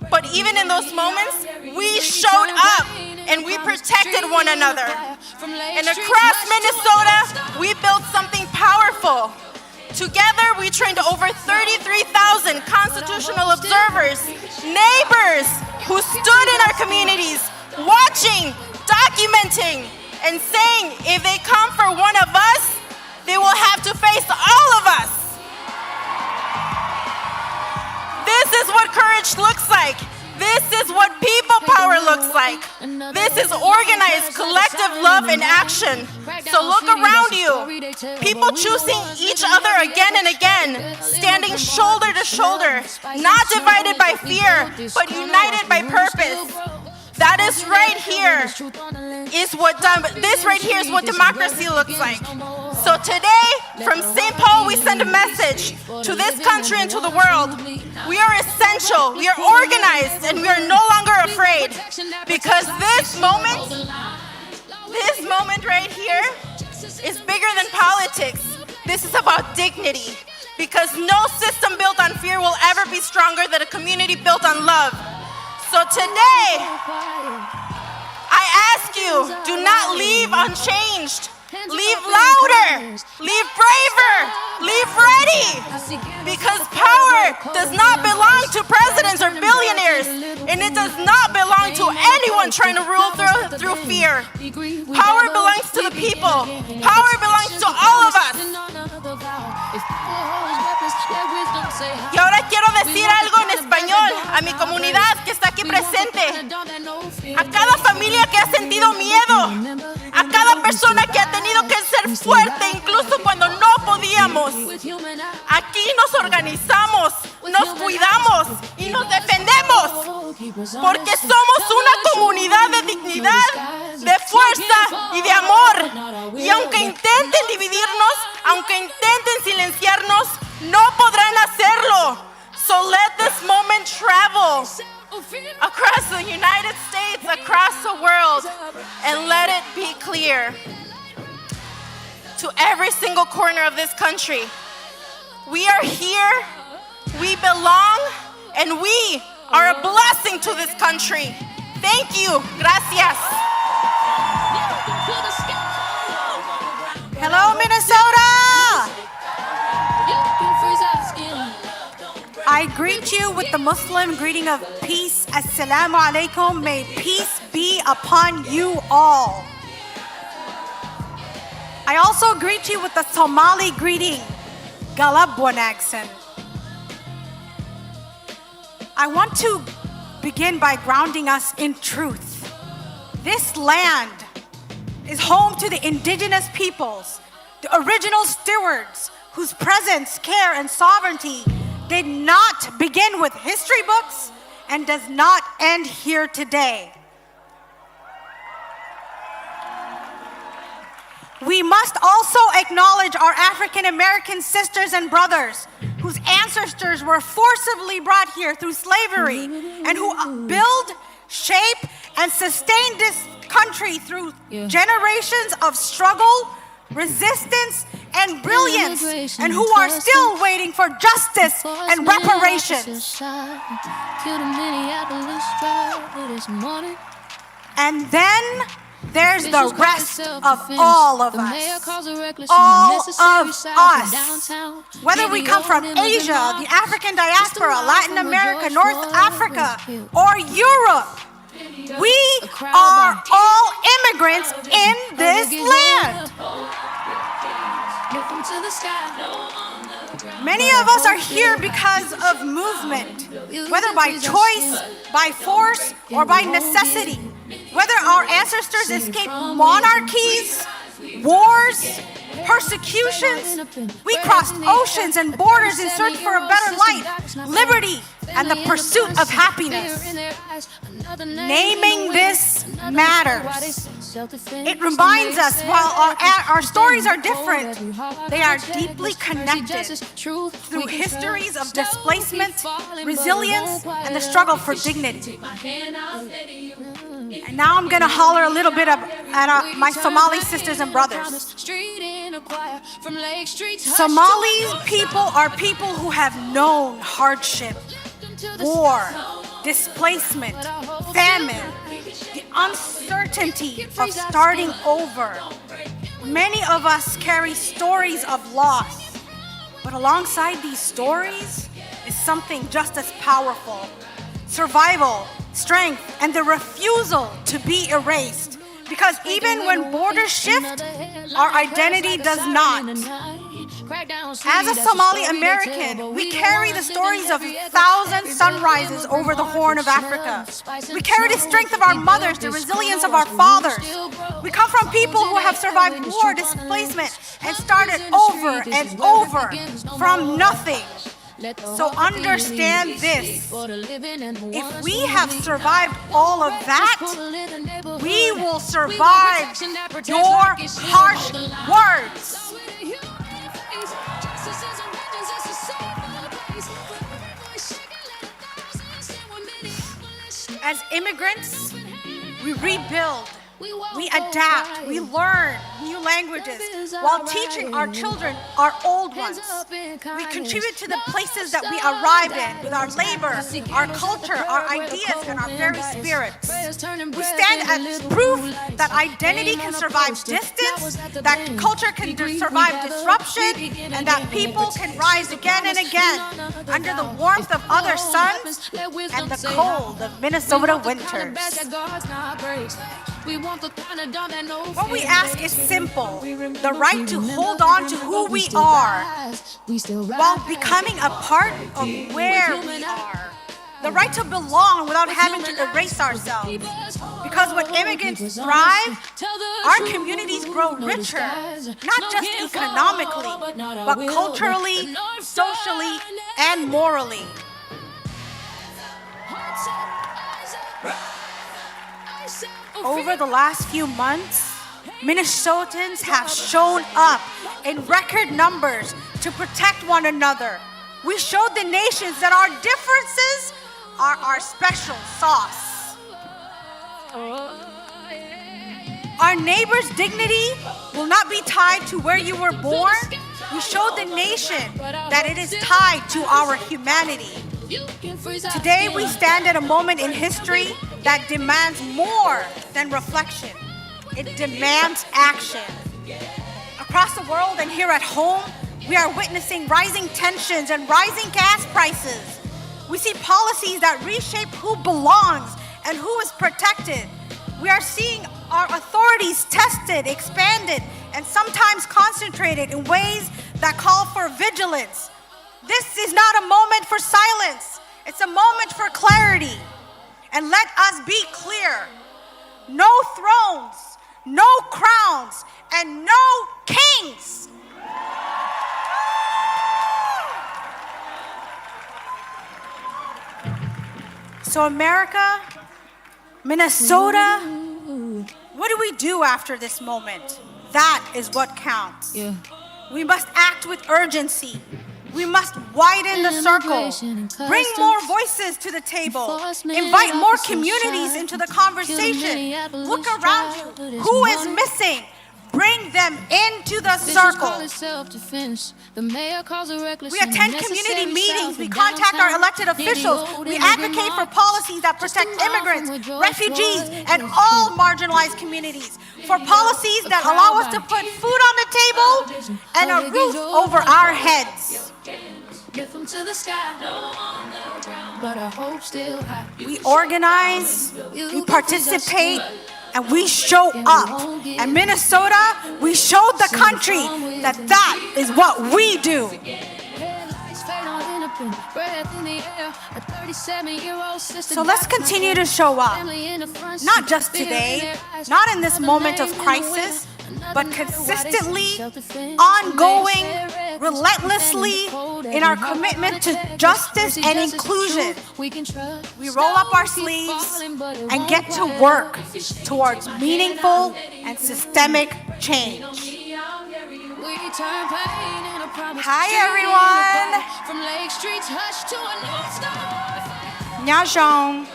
Speaker 13: But even in those moments, we showed up and we protected one another. And across Minnesota, we built something powerful. Together, we trained over 33,000 constitutional observers, neighbors who stood in our communities, watching, documenting, and saying if they come for one of us, they will have to face all of us. This is what courage looks like. This is what people power looks like. This is organized, collective love in action. So look around you. People choosing each other again and again, standing shoulder to shoulder, not divided by fear, but united by purpose. That is right here. This right here is what democracy looks like. So today, from St. Paul, we send a message to this country and to the world. We are essential, we are organized, and we are no longer afraid. Because this moment right here is bigger than politics. This is about dignity. Because no system built on fear will ever be stronger than a community built on love. So today, I ask you, do not leave unchanged. Leave louder, leave braver, leave ready. Because power does not belong to presidents or billionaires, and it does not belong to anyone trying to rule through fear. Power belongs to the people. Power belongs to all of us. Y ahora quiero decir algo en español a mi comunidad que está aquí presente, a cada familia que ha sentido miedo, a cada persona que ha tenido que ser fuerte incluso cuando no podíamos. Aquí nos organizamos, nos cuidamos y nos defendemos porque somos una comunidad de dignidad, de fuerza y de amor. Y aunque intenten dividirnos, aunque intenten silenciarnos, no podrán hacerlo. So let this moment travel.
Speaker 19: across the United States, across the world, and let it be clear to every single corner of this country. We are here, we belong, and we are a blessing to this country. Thank you. Gracias.
Speaker 16: Hello, Minnesota! I greet you with the Muslim greeting of peace. Assalamu alaikum. May peace be upon you all. I also greet you with the Somali greeting, Galab Wanagsan. I want to begin by grounding us in truth. This land is home to the indigenous peoples, the original stewards whose presence, care, and sovereignty did not begin with history books and does not end here today. We must also acknowledge our African American sisters and brothers whose ancestors were forcibly brought here through slavery and who build, shape, and sustain this country through generations of struggle, resistance, and brilliance, and who are still waiting for justice and reparations. And then there's the rest of all of us. All of us. Whether we come from Asia, the African diaspora, Latin America, North Africa, or Europe, we are all immigrants in this land. Many of us are here because of movement, whether by choice, by force, or by necessity. Whether our ancestors escaped monarchies, wars, persecutions, we crossed oceans and borders in search for a better life, liberty, and the pursuit of happiness. Naming this matters. It reminds us while our stories are different, they are deeply connected through histories of displacement, resilience, and the struggle for dignity. And now I'm going to holler a little bit at my Somali sisters and brothers. Somali people are people who have known hardship, war, displacement, famine, the uncertainty of starting over. Many of us carry stories of loss, but alongside these stories is something just as powerful: survival, strength, and the refusal to be erased. Because even when borders shift, our identity does not. As a Somali American, we carry the stories of 1,000 sunrises over the Horn of Africa. We carry the strength of our mothers, the resilience of our fathers. We come from people who have survived war, displacement, and started over and over from nothing. So understand this: if we have survived all of that, we will survive your harsh words. As immigrants, we rebuild, we adapt, we learn new languages while teaching our children our old ones. We contribute to the places that we arrive in with our labor, our culture, our ideas, and our very spirits. We stand as proof that identity can survive distance, that culture can survive disruption, and that people can rise again and again under the warmth of other suns and the cold of Minnesota winters. What we ask is simple: the right to hold on to who we are while becoming a part of where we are. The right to belong without having to erase ourselves. Because when immigrants thrive, our communities grow richer, not just economically, but culturally, socially, and morally. Over the last few months, Minnesotans have shown up in record numbers to protect one another. We showed the nations that our differences
Speaker 1: are our special sauce. Our neighbor's dignity will not be tied to where you were born. We showed the nation that it is tied to our humanity. Today we stand at a moment in history that demands more than reflection. It demands action. Across the world and here at home, we are witnessing rising tensions and rising gas prices. We see policies that reshape who belongs and who is protected. We are seeing our authorities tested, expanded, and sometimes concentrated in ways that call for vigilance. This is not a moment for silence. It's a moment for clarity. And let us be clear. No thrones, no crowns, and no kings. So America, Minnesota, what do we do after this moment? That is what counts. We must act with urgency. We must widen the circle, bring more voices to the table, invite more communities into the conversation. Look around you. Who is missing? Bring them into the circle. We attend community meetings. We contact our elected officials. We advocate for policies that protect immigrants, refugees, and all marginalized communities. For policies that allow us to put food on the table and a roof over our heads. We organize, we participate, and we show up. In Minnesota, we showed the country that that is what we do. So let's continue to show up. Not just today, not in this moment of crisis, but consistently, ongoing, relentlessly in our commitment to justice and inclusion. We roll up our sleeves and get to work towards meaningful and systemic change. Hi everyone. Nha Zhong.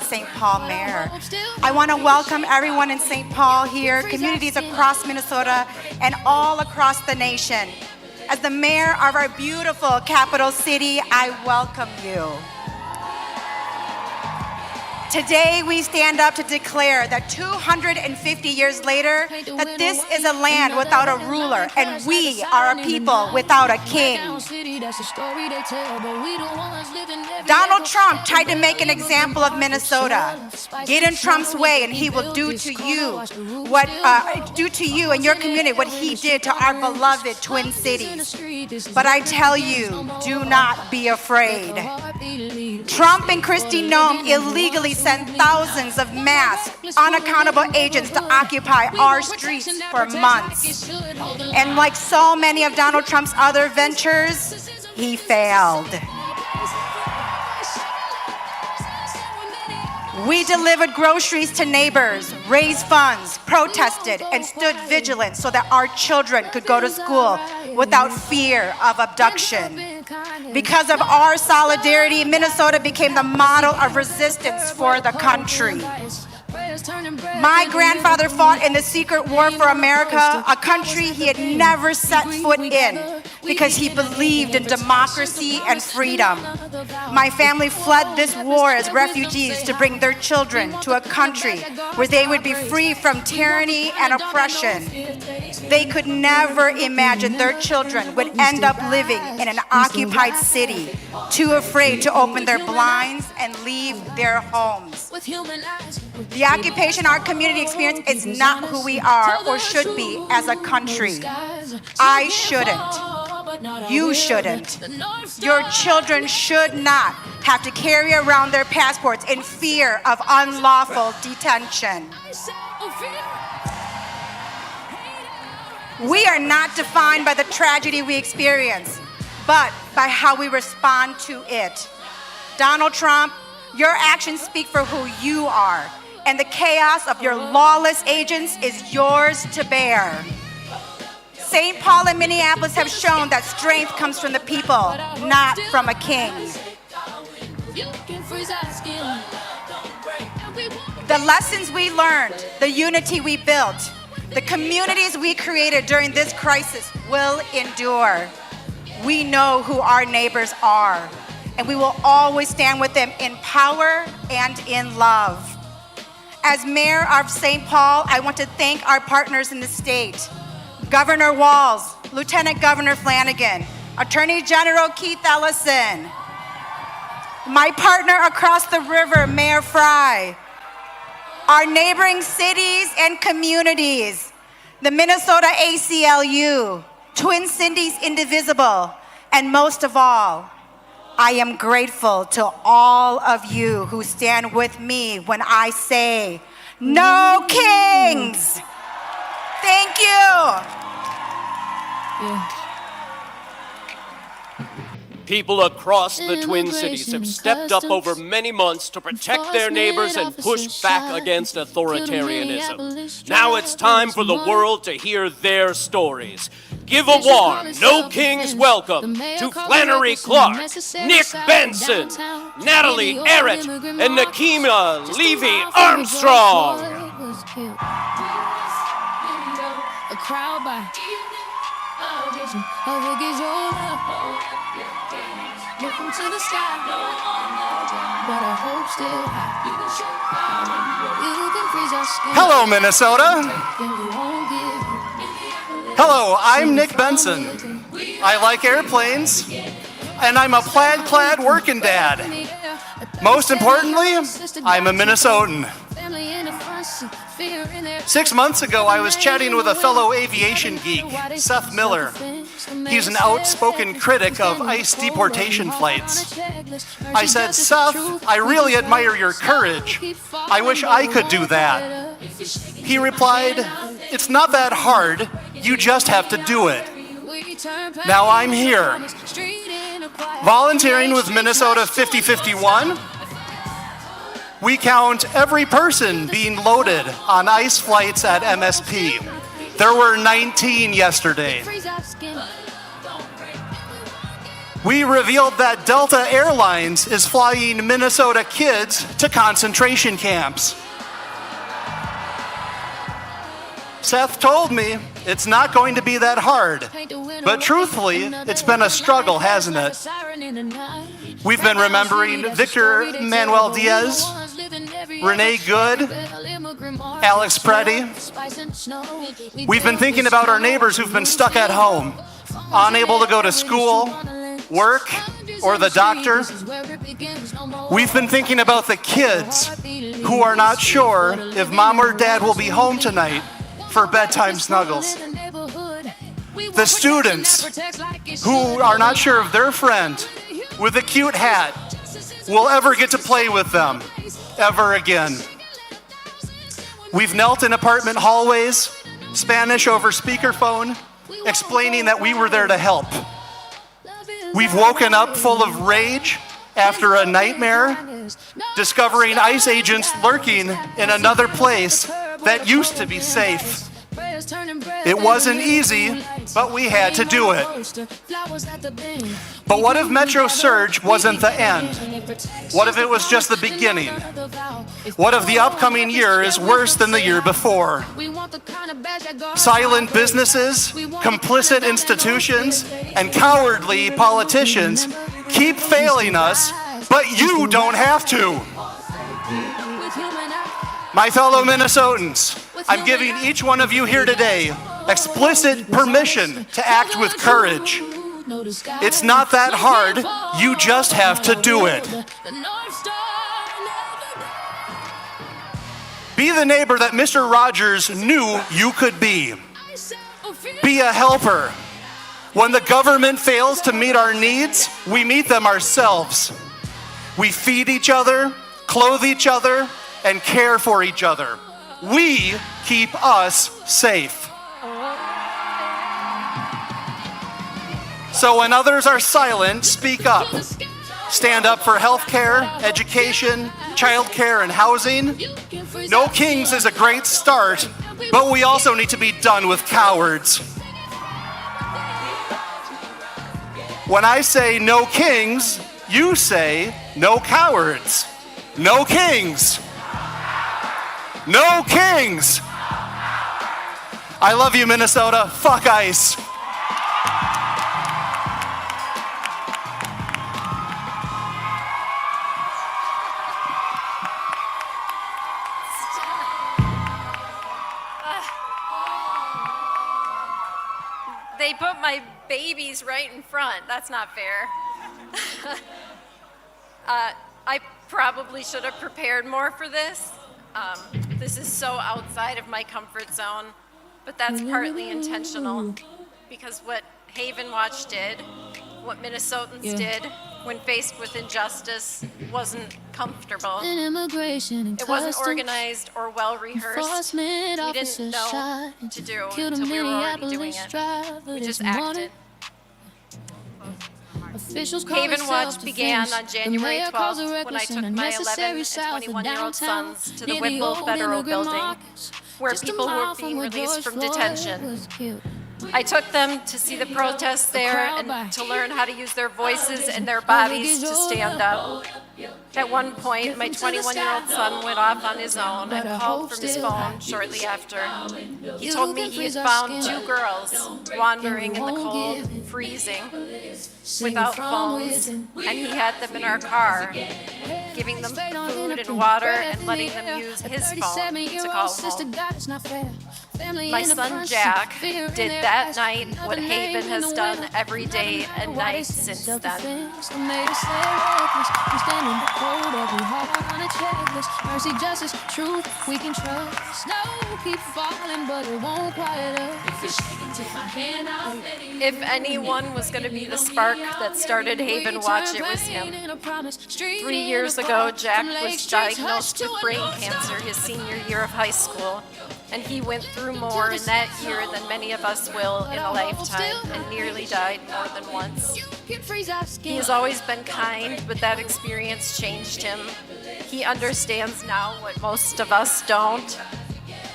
Speaker 1: St. Paul Mayor. I want to welcome everyone in St. Paul here, communities across Minnesota, and all across the nation. As the mayor of our beautiful capital city, I welcome you. Today we stand up to declare that 250 years later, that this is a land without a ruler, and we are a people without a king. Donald Trump tried to make an example of Minnesota. Get in Trump's way and he will do to you and your community what he did to our beloved Twin Cities. But I tell you, do not be afraid. Trump and Kristi Noem illegally sent thousands of masked, unaccountable agents to occupy our streets for months. And like so many of Donald Trump's other ventures, he failed. We delivered groceries to neighbors, raised funds, protested, and stood vigilant so that our children could go to school without fear of abduction. Because of our solidarity, Minnesota became the model of resistance for the country. My grandfather fought in the secret war for America, a country he had never set foot in, because he believed in democracy and freedom. My family fled this war as refugees to bring their children to a country where they would be free from tyranny and oppression. They could never imagine their children would end up living in an occupied city, too afraid to open their blinds and leave their homes. The occupation our community experienced is not who we are or should be as a country. I shouldn't. You shouldn't. Your children should not have to carry around their passports in fear of unlawful detention. We are not defined by the tragedy we experience, but by how we respond to it. Donald Trump, your actions speak for who you are, and the chaos of your lawless agents is yours to bear. St. Paul and Minneapolis have shown that strength comes from the people, not from a king. The lessons we learned, the unity we built, the communities we created during this crisis will endure. We know who our neighbors are, and we will always stand with them in power and in love. As Mayor of St. Paul, I want to thank our partners in the state, Governor Walz, Lieutenant Governor Flanagan, Attorney General Keith Ellison, my partner across the river, Mayor Fry, our neighboring cities and communities, the Minnesota ACLU, Twin Cities Indivisible, and most of all, I am grateful to all of you who stand with me when I say, no kings! Thank you.
Speaker 10: People across the Twin Cities have stepped up over many months to protect their neighbors and push back against authoritarianism. Now it's time for the world to hear their stories. Give a warm, no kings welcome to Flannery Clark, Nick Benson, Natalie Errett, and Nakima Levy Armstrong.
Speaker 12: A crowd by looking to the sky, but I hope still high. You can freeze our skin.
Speaker 4: Hello, Minnesota. Hello, I'm Nick Benson. I like airplanes, and I'm a plaid-clad working dad. Most importantly, I'm a Minnesotan. 6 months ago, I was chatting with a fellow aviation geek, Seth Miller. He's an outspoken critic of ICE deportation flights. I said, Seth, I really admire your courage. I wish I could do that. He replied, it's not that hard. You just have to do it. Now I'm here, volunteering with Minnesota 5051. We count every person being loaded on ICE flights at MSP. There were 19 yesterday. We revealed that Delta Airlines is flying Minnesota kids to concentration camps. Seth told me it's not going to be that hard, but truthfully, it's been a struggle, hasn't it? We've been remembering Victor Manuel Diaz, Renee Good, Alex Preddy. We've been thinking about our neighbors who've been stuck at home, unable to go to school, work, or the doctor. We've been thinking about the kids who are not sure if mom or dad will be home tonight for bedtime snuggles. The students who are not sure if their friend with a cute hat will ever get to play with them ever again. We've knelt in apartment hallways, Spanish over speakerphone, explaining that we were there to help. We've woken up full of rage after a nightmare, discovering ICE agents lurking in another place that used to be safe. It wasn't easy, but we had to do it. But what if Metro Surge wasn't the end? What if it was just the beginning? What if the upcoming year is worse than the year before? Silent businesses, complicit institutions, and cowardly politicians keep failing us, but you don't have to. My fellow Minnesotans, I'm giving each one of you here today explicit permission to act with courage. It's not that hard, you just have to do it. Be the neighbor that Mr. Rogers knew you could be. Be a helper. When the government fails to meet our needs, we meet them ourselves. We feed each other, clothe each other, and care for each other. We keep us safe. So when others are silent, speak up. Stand up for healthcare, education, childcare, and housing. No Kings is a great start, but we also need to be done with cowards. When I say no kings, you say no cowards. No kings. No kings. I love you, Minnesota. Fuck ICE.
Speaker 6: They put my babies right in front. That's not fair. I probably should have prepared more for this. This is so outside of my comfort zone, but that's partly intentional because what Haven Watch did, what Minnesotans did when faced with injustice wasn't comfortable. It wasn't organized or well reharsed. We didn't know what to do until we were already doing it. We just acted. Haven Watch began on January 12th when I took my 11 and 21-year-old sons to the Whipple Federal Building, where people were being released from detention. I took them to see the protests there and to learn how to use their voices and their bodies to stand up. At one point, my 21-year-old son went off on his own and called from his phone shortly after. He told me he had found 2 girls wandering in the cold, freezing, without phones, and he had them in our car, giving them food and water and letting them use his phone to call home. My son Jack did that night what Haven has done every day and night since then.
Speaker 12: Mercy, justice, truth, we can trust. No, keep falling, but it won't quiet us.
Speaker 6: If anyone was going to be the spark that started Haven Watch, it was him. 3 years ago, Jack was diagnosed with brain cancer his senior year of high school, and he went through more in that year than many of us will in a lifetime, and nearly died more than once. He has always been kind, but that experience changed him. He understands now what most of us don't,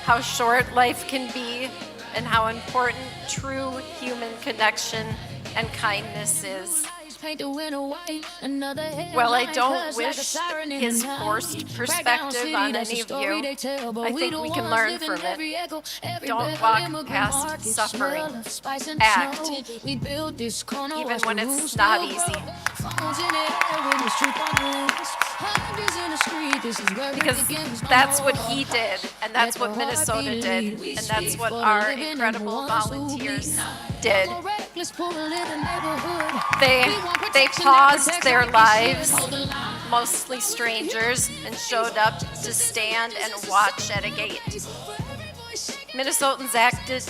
Speaker 6: how short life can be, and how important true human connection and kindness is. Well, I don't wish his forced perspective on any of you. I think we can learn from it. Don't walk past suffering. Act, even when it's not easy. Because that's what he did, and that's what Minnesota did, and that's what our incredible volunteers did. They paused their lives, mostly strangers, and showed up to stand and watch at a gate. Minnesotans acted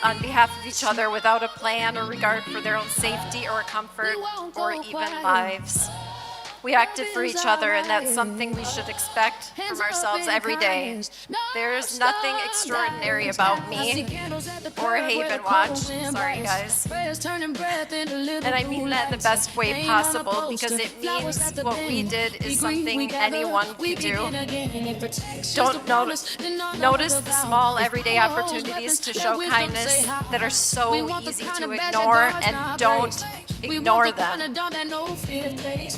Speaker 6: on behalf of each other without a plan or regard for their own safety or comfort or even lives. We acted for each other, and that's something we should expect from ourselves every day. There's nothing extraordinary about me or Haven Watch. Sorry, guys. And I mean that in the best way possible, because it means what we did is something anyone can do. Don't notice the small everyday opportunities to show kindness that are so easy to ignore, and don't ignore them.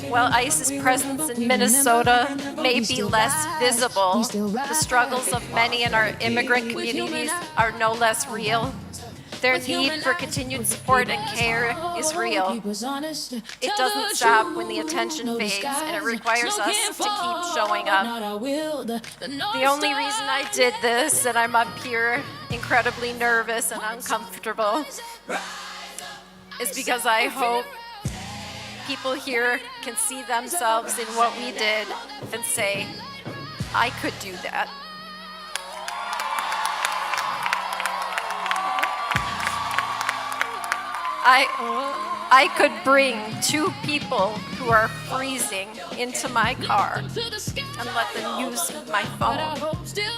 Speaker 6: While ICE's presence in Minnesota may be less visible, the struggles of many in our immigrant communities are no less real. Their need for continued support and care is real. It doesn't stop when the attention fades, and it requires us to keep showing up. The only reason I did this, and I'm up here incredibly nervous and uncomfortable, is because I hope people here can see themselves in what we did and say, I could do that. I could bring 2 people who are freezing into my car and let them use my phone. Thank you.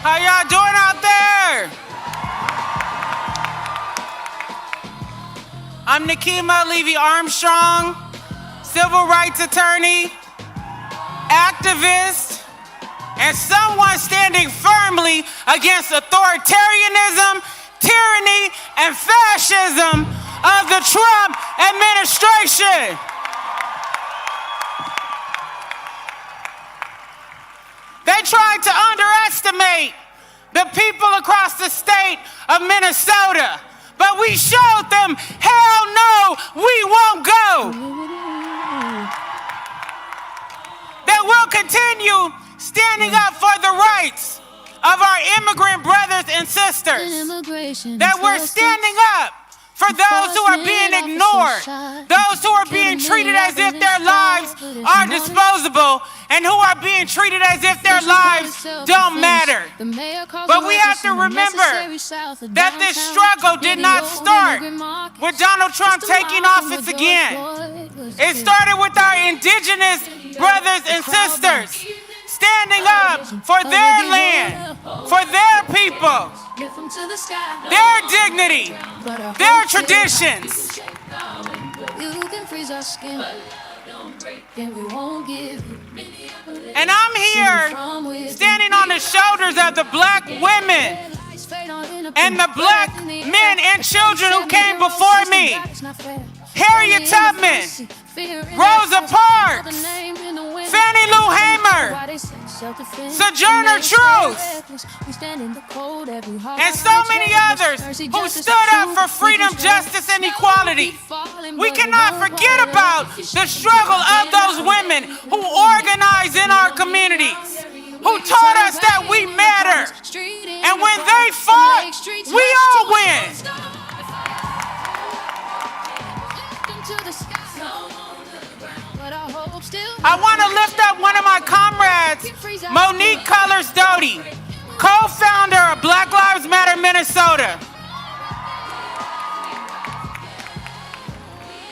Speaker 7: How y'all doing out there? I'm Nikema Levy Armstrong, civil rights attorney, activist, and someone standing firmly against authoritarianism, tyranny, and fascism of the Trump administration. They tried to underestimate the people across the state of Minnesota, but we showed them, hell no, we won't go. That we'll continue standing up for the rights of our immigrant brothers and sisters. That we're standing up for those who are being ignored, those who are being treated as if their lives are disposable, and who are being treated as if their lives don't matter. But we have to remember that this struggle did not start with Donald Trump taking office again. It started with our indigenous brothers and sisters standing up for their land, for their people, their dignity, their traditions. And I'm here standing on the shoulders of the black women and the black men and children who came before me. Harriet Tubman, Rosa Parks, Fannie Lou Hamer, Sojourner Truth, and so many others who stood up for freedom, justice, and equality. We cannot forget about the struggle of those women who organize in our communities, who taught us that we matter. And when they fought, we all win. I want to lift up one of my comrades, Monique Colors Doty, co-founder of Black Lives Matter Minnesota.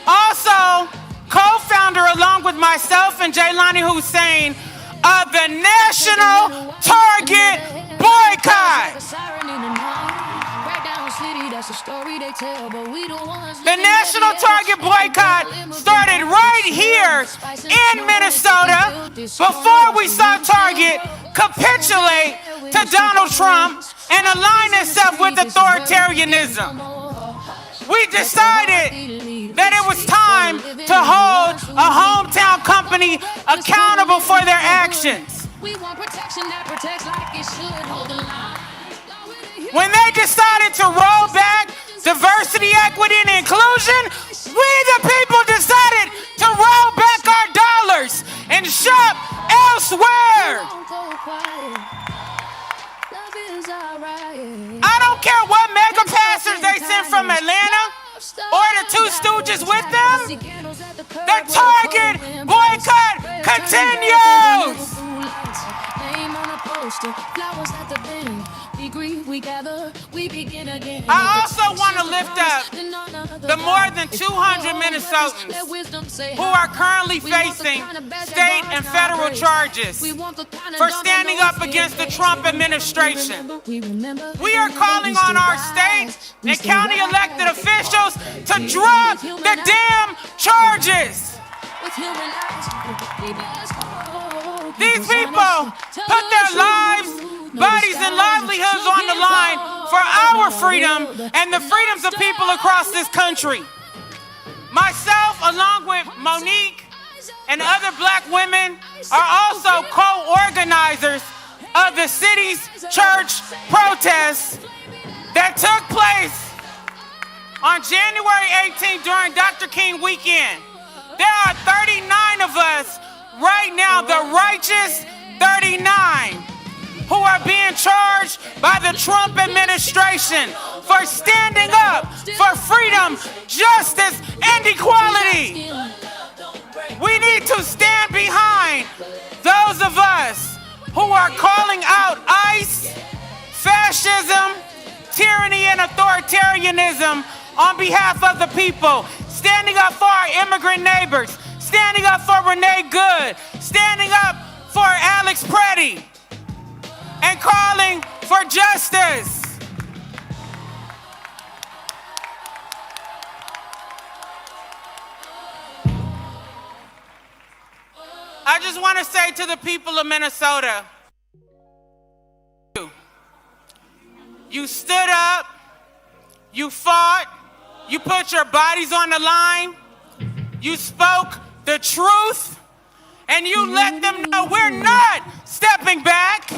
Speaker 7: Also, co-founder along with myself and Jaylani Hussein of the National Target Boycott. The National Target Boycott started right here in Minnesota before we saw Target capitulate to Donald Trump and align itself with authoritarianism. We decided that it was time to hold a hometown company accountable for their actions. We want protection that protects like it should hold the line. When they decided to roll back diversity, equity, and inclusion, we the people decided to roll back our dollars and shop elsewhere. I don't care what mega pastors they sent from Atlanta or the Two Stooges with them. The Target boycott continues. I also want to lift up the more than 200 Minnesotans who are currently facing state and federal charges for standing up against the Trump administration. We are calling on our state and county elected officials to drop the damn charges. These people put their lives, bodies, and livelihoods on the line for our freedom and the freedoms of people across this country. Myself, along with Monique and other black women, are also co-organizers of the city's church protests that took place on January 18th during Dr. King weekend. There are 39 of us right now, the righteous 39, who are being charged by the Trump administration for standing up for freedom, justice, and equality. We need to stand behind those of us who are calling out ICE, fascism, tyranny, and authoritarianism on behalf of the people, standing up for our immigrant neighbors, standing up for Renee Good, standing up for Alex Preddy, and calling for justice. I just want to say to the people of Minnesota, you stood up, you fought, you put your bodies on the line, you spoke the truth, and you let them know we're not stepping back.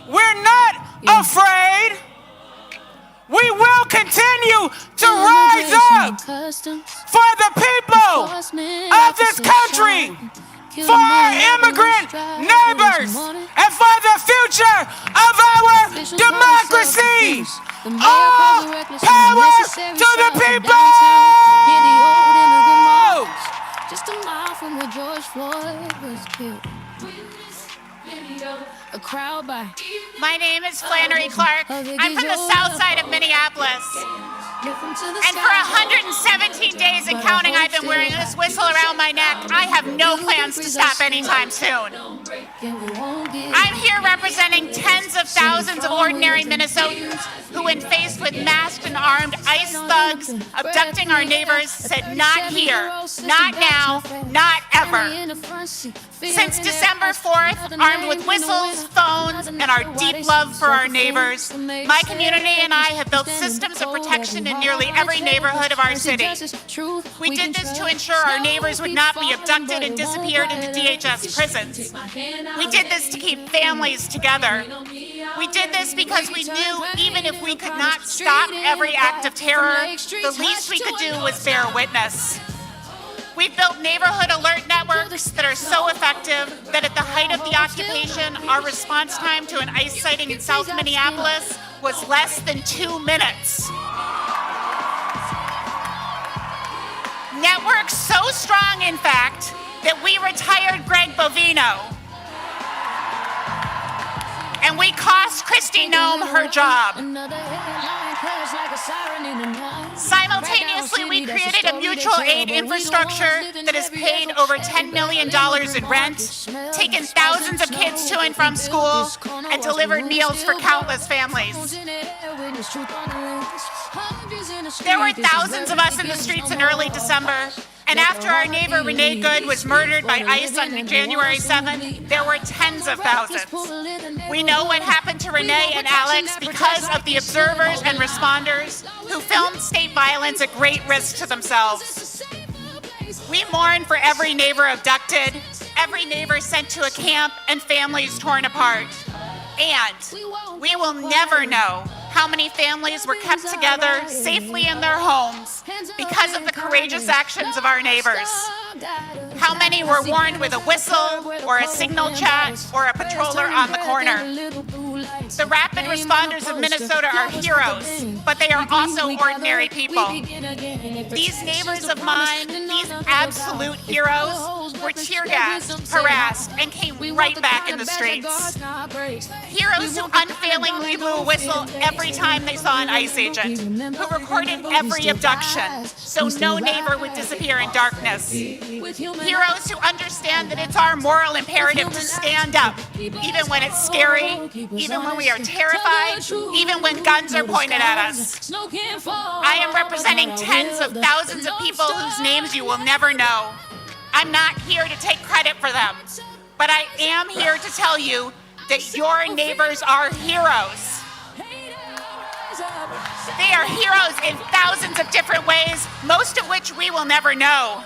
Speaker 7: We're not afraid. We will continue to rise up for the people of this country, for our immigrant neighbors, and for the future of our democracy. All power to the people!
Speaker 12: Just a mile from where George Floyd was killed. A crowd by.
Speaker 14: My name is Flannery Clark. I'm from the south side of Minneapolis. And for 117 days and counting, I've been wearing this whistle around my neck. I have no plans to stop anytime soon. I'm here representing tens of thousands of ordinary Minnesotans who, when faced with masked and armed ICE thugs abducting our neighbors, said, not here, not now, not ever. Since December 4th, armed with whistles, phones, and our deep love for our neighbors, my community and I have built systems of protection in nearly every neighborhood of our city. We did this to ensure our neighbors would not be abducted and disappeared into DHS prisons. We did this to keep families together. We did this because we knew even if we could not stop every act of terror, the least we could do was bear witness. We've built neighborhood alert networks that are so effective that at the height of the occupation, our response time to an ICE sighting in South Minneapolis was less than 2 minutes. Networks so strong, in fact, that we retired Greg Bovino. And we cost Kristi Noem her job. Simultaneously, we created a mutual aid infrastructure that has paid over $10 million in rent, taken thousands of kids to and from school, and delivered meals for countless families. There were thousands of us in the streets in early December, and after our neighbor Renee Good was murdered by ICE on January 7th, there were tens of thousands. We know what happened to Renee and Alex because of the observers and responders who filmed state violence at great risk to themselves. We mourn for every neighbor abducted, every neighbor sent to a camp, and families torn apart. And we will never know how many families were kept together safely in their homes because of the courageous actions of our neighbors. How many were warned with a whistle or a signal chat or a patroller on the corner? The rapid responders of Minnesota are heroes, but they are also ordinary people. These neighbors of mine, these absolute heroes, were tear gassed, harassed, and came right back in the streets. Heroes who unfailingly blew a whistle every time they saw an ICE agent, who recorded every abduction so no neighbor would disappear in darkness. Heroes who understand that it's our moral imperative to stand up, even when it's scary, even when we are terrified, even when guns are pointed at us. I am representing tens of thousands of people whose names you will never know. I'm not here to take credit for them, but I am here to tell you that your neighbors are heroes. They are heroes in thousands of different ways, most of which we will never know.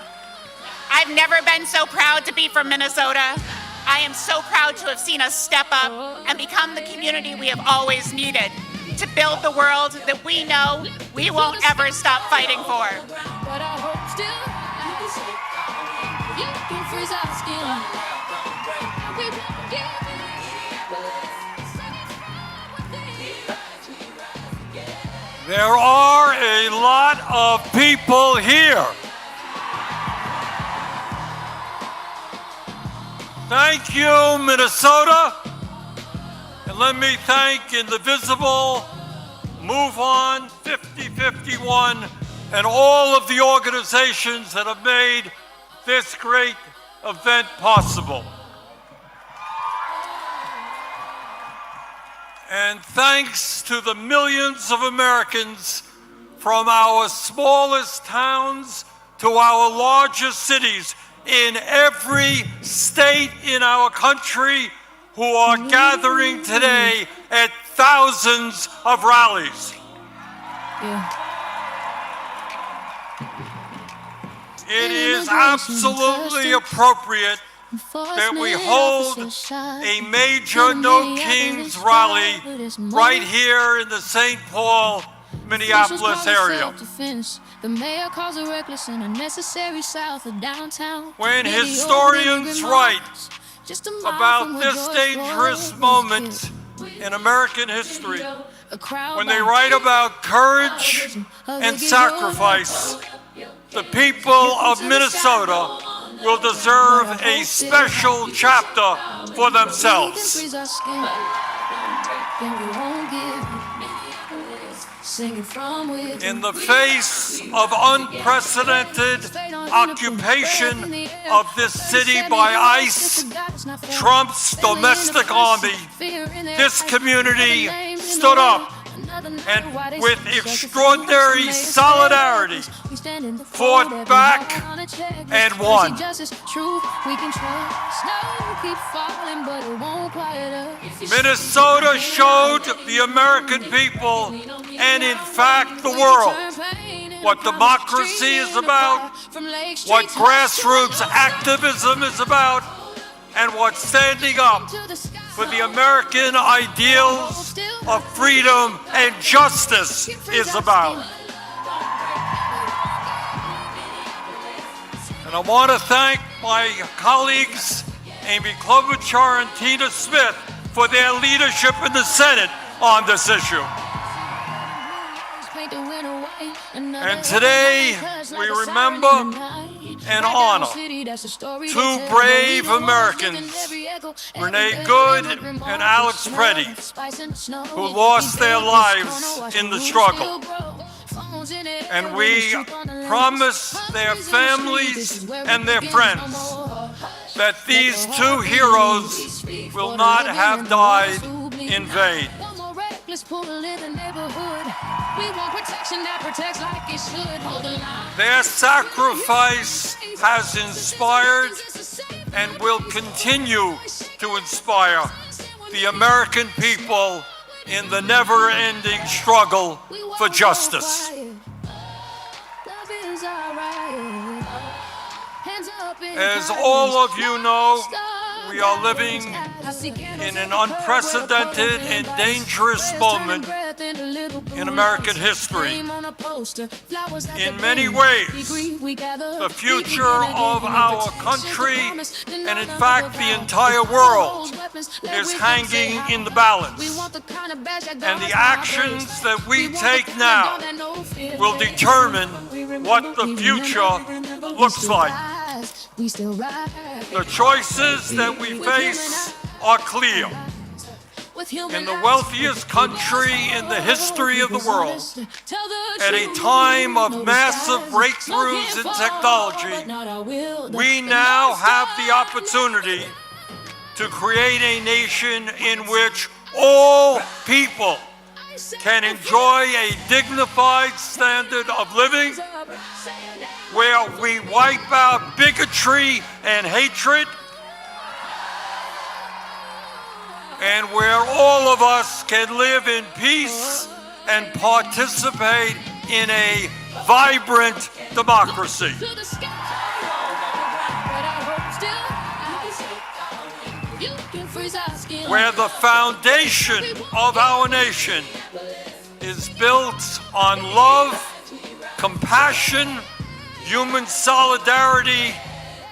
Speaker 14: I've never been so proud to be from Minnesota. I am so proud to have seen us step up and become the community we have always needed, to build the world that we know we won't ever stop fighting for.
Speaker 12: But I hope still you can freeze our skin. We won't give
Speaker 8: There are a lot of people here. Thank you, Minnesota. And let me thank Indivisible, Move On, 5051, and all of the organizations that have made this great event possible. And thanks to the millions of Americans from our smallest towns to our largest cities in every state in our country who are gathering today at thousands of rallies. It is absolutely appropriate that we hold a major No Kings rally right here in the St. Paul, Minneapolis area.
Speaker 12: The mayor calls it reckless and unnecessary south of downtown.
Speaker 8: When historians write about this dangerous moment in American history, when they write about courage and sacrifice, the people of Minnesota will deserve a special chapter for themselves. In the face of unprecedented occupation of this city by ICE, Trump's domestic army, this community stood up and with extraordinary solidarity fought back and won. Minnesota showed the American people and in fact the world what democracy is about, what grassroots activism is about, and what standing up for the American ideals of freedom and justice is about. And I want to thank my colleagues, Amy Klobuchar and Tina Smith, for their leadership in the Senate on this issue. And today, we remember and honor two brave Americans, Renee Good and Alex Preddy, who lost their lives in the struggle. And we promise their families and their friends that these two heroes will not have died in vain. Their sacrifice has inspired and will continue to inspire the American people in the never-ending struggle for justice. As all of you know, we are living in an unprecedented and dangerous moment in American history. In many ways, the future of our country, and in fact the entire world, is hanging in the balance. And the actions that we take now will determine what the future looks like. The choices that we face are clear. In the wealthiest country in the history of the world, at a time of massive breakthroughs in technology, we now have the opportunity to create a nation in which all people can enjoy a dignified standard of living, where we wipe out bigotry and hatred, and where all of us can live in peace and participate in a vibrant democracy. Where the foundation of our nation is built on love, compassion, human solidarity,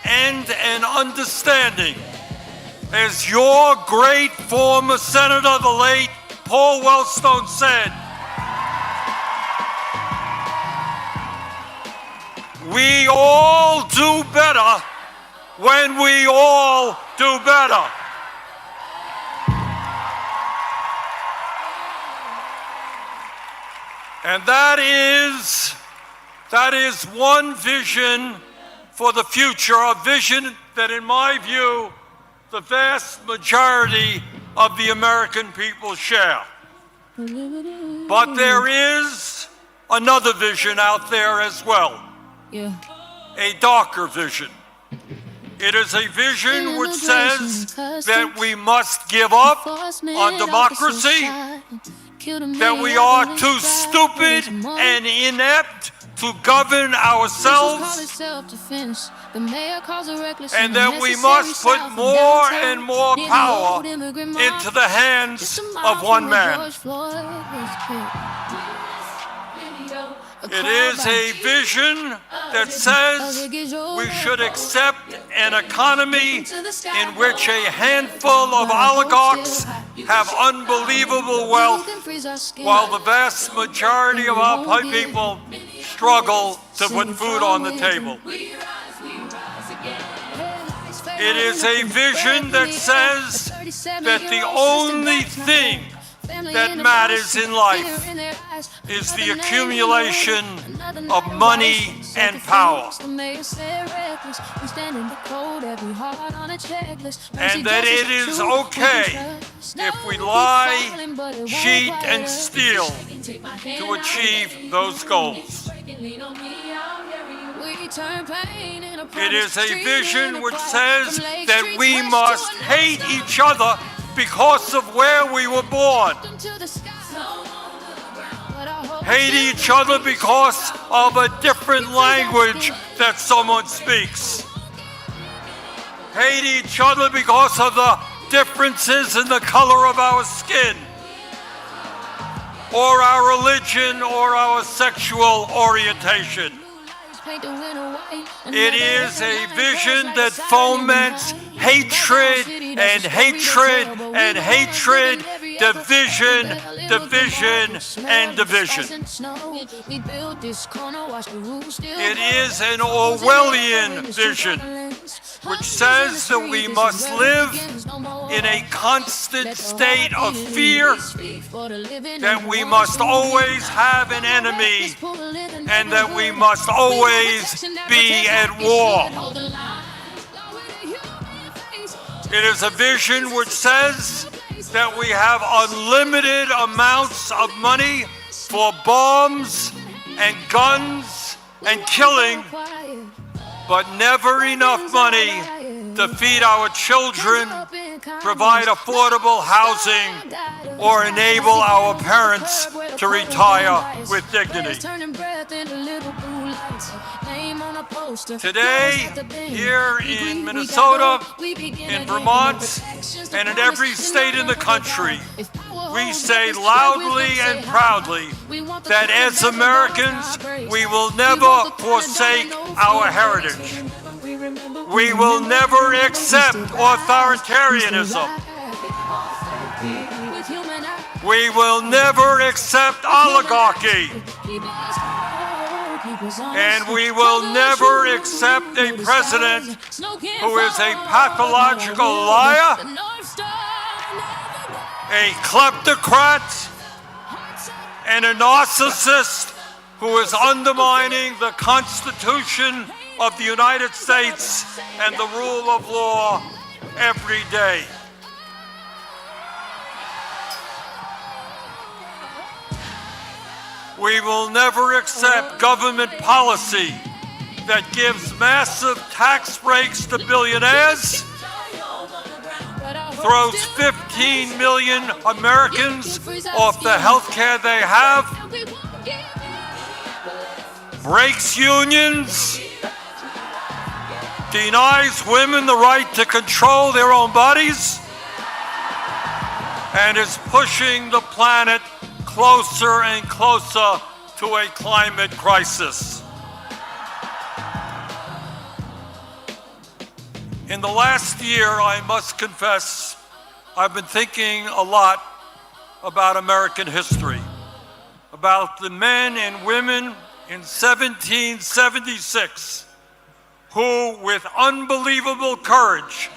Speaker 8: and an understanding. As your great former senator, the late Paul Wellstone, said, we all do better when we all do better. And that is one vision for the future, a vision that, in my view, the vast majority of the American people share. But there is another vision out there as well, a darker vision, It is a vision which says that we must give up on democracy, that we are too stupid and inept to govern ourselves, and that we must put more and more power into the hands of one man. It is a vision that says we should accept an economy in which a handful of oligarchs have unbelievable wealth, while the vast majority of our people struggle to put food on the table. It is a vision that says that the only thing that matters in life is the accumulation of money and power. And that it is okay if we lie, cheat, and steal to achieve those goals. It is a vision which says that we must hate each other because of where we were born. Hate each other because of a different language that someone speaks. Hate each other because of the differences in the color of our skin, or our religion, or our sexual orientation. It is a vision that foments hatred and hatred and hatred, division, division, and division. It is an Orwellian vision which says that we must live in a constant state of fear, that we must always have an enemy, and that we must always be at war. It is a vision which says that we have unlimited amounts of money for bombs and guns and killing, but never enough money to feed our children, provide affordable housing, or enable our parents to retire with dignity. Today, here in Minnesota, in Vermont, and in every state in the country, we say loudly and proudly that as Americans, we will never forsake our heritage. We will never accept authoritarianism. We will never accept oligarchy. And we will never accept a president who is a pathological liar, a kleptocrat, and a narcissist who is undermining the Constitution of the United States and the rule of law every day. We will never accept government policy that gives massive tax breaks to billionaires, throws 15 million Americans off the health care they have, breaks unions, denies women the right to control their own bodies, and is pushing the planet closer and closer to a climate crisis. In the last year, I must confess, I've been thinking a lot about American history, about the men and women in 1776 who, with unbelievable courage,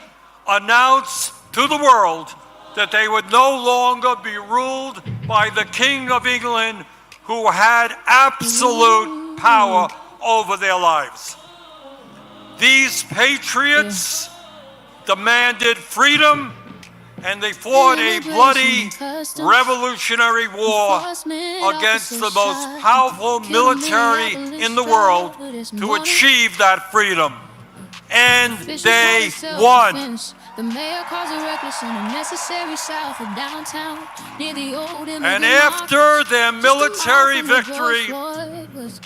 Speaker 8: announced to the world that they would no longer be ruled by the King of England, who had absolute power over their lives. These patriots demanded freedom, and they fought a bloody revolutionary war against the most powerful military in the world to achieve that freedom. and they won.
Speaker 12: The mayor calls it reckless and unnecessary south of downtown near the old
Speaker 8: And after their military victory,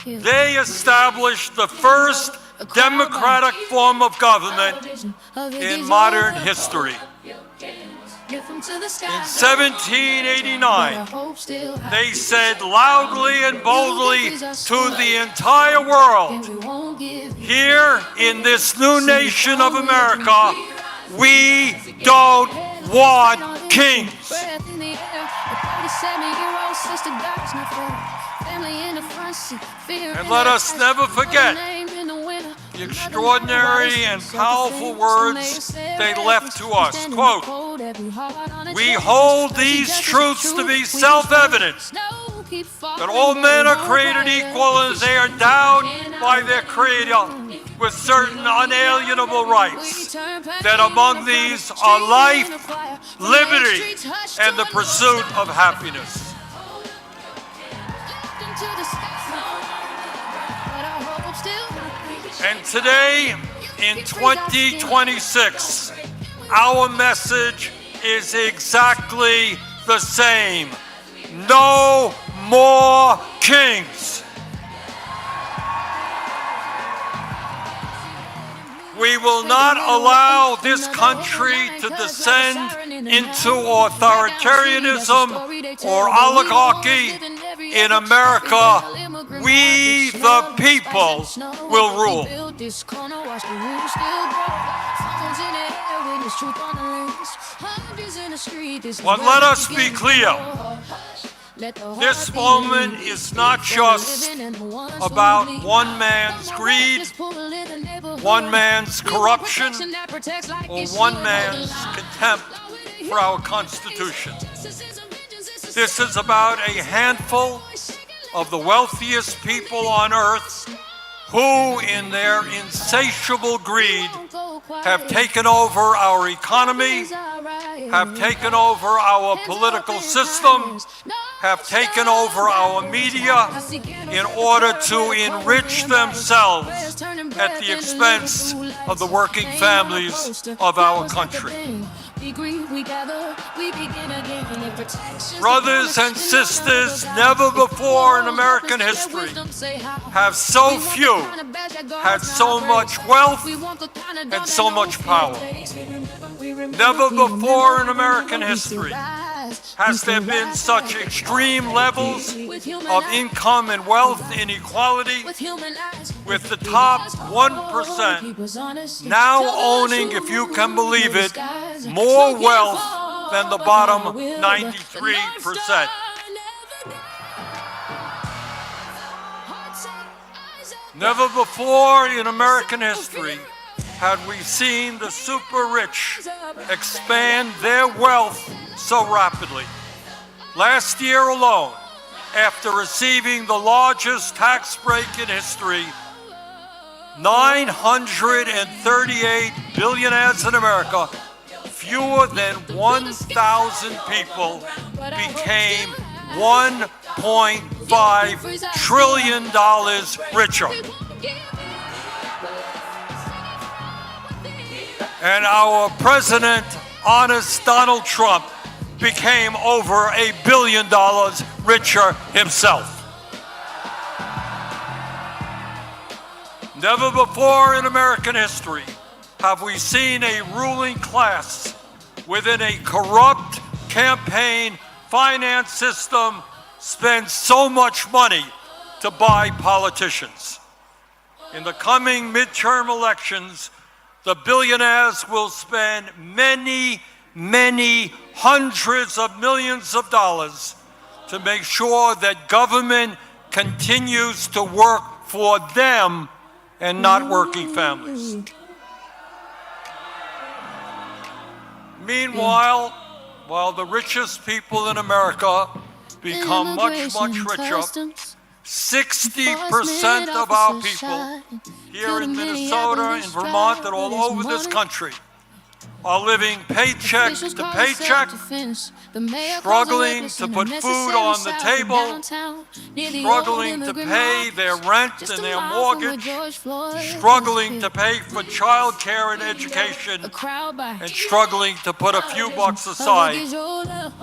Speaker 8: they established the first democratic form of government in modern history. In 1789, they said loudly and boldly to the entire world, here in this new nation of America, we don't want kings. And let us never forget the extraordinary and powerful words they left to us. Quote, "We hold these truths to be self-evident, that all men are created equal as they are endowed by their Creator with certain unalienable rights, that among these are life, liberty, and the pursuit of happiness." And today, in 2026, our message is exactly the same. No more kings. We will not allow this country to descend into authoritarianism or oligarchy. In America, we the people will rule. But let us be clear. This moment is not just about one man's greed, one man's corruption, or one man's contempt for our Constitution. This is about a handful of the wealthiest people on earth who, in their insatiable greed, have taken over our economy, have taken over our political system, have taken over our media in order to enrich themselves at the expense of the working families of our country. Brothers and sisters, never before in American history have so few had so much wealth and so much power. Never before in American history has there been such extreme levels of income and wealth inequality, with the top 1% now owning, if you can believe it, more wealth than the bottom 93%. Never before in American history had we seen the super rich expand their wealth so rapidly. Last year alone, after receiving the largest tax break in history, 938 billionaires in America, fewer than 1,000 people, became $1.5 trillion richer. And our president, honest Donald Trump, became over $1 billion richer himself. Never before in American history have we seen a ruling class within a corrupt campaign finance system spend so much money to buy politicians. In the coming midterm elections, the billionaires will spend many hundreds of millions of dollars to make sure that government continues to work for them and not working families. Meanwhile, while the richest people in America become much richer, 60% of our people here in Minnesota, in Vermont, and all over this country are living paycheck to paycheck, struggling to put food on the table, struggling to pay their rent and their mortgage, struggling to pay for child care and education, and struggling to put a few bucks aside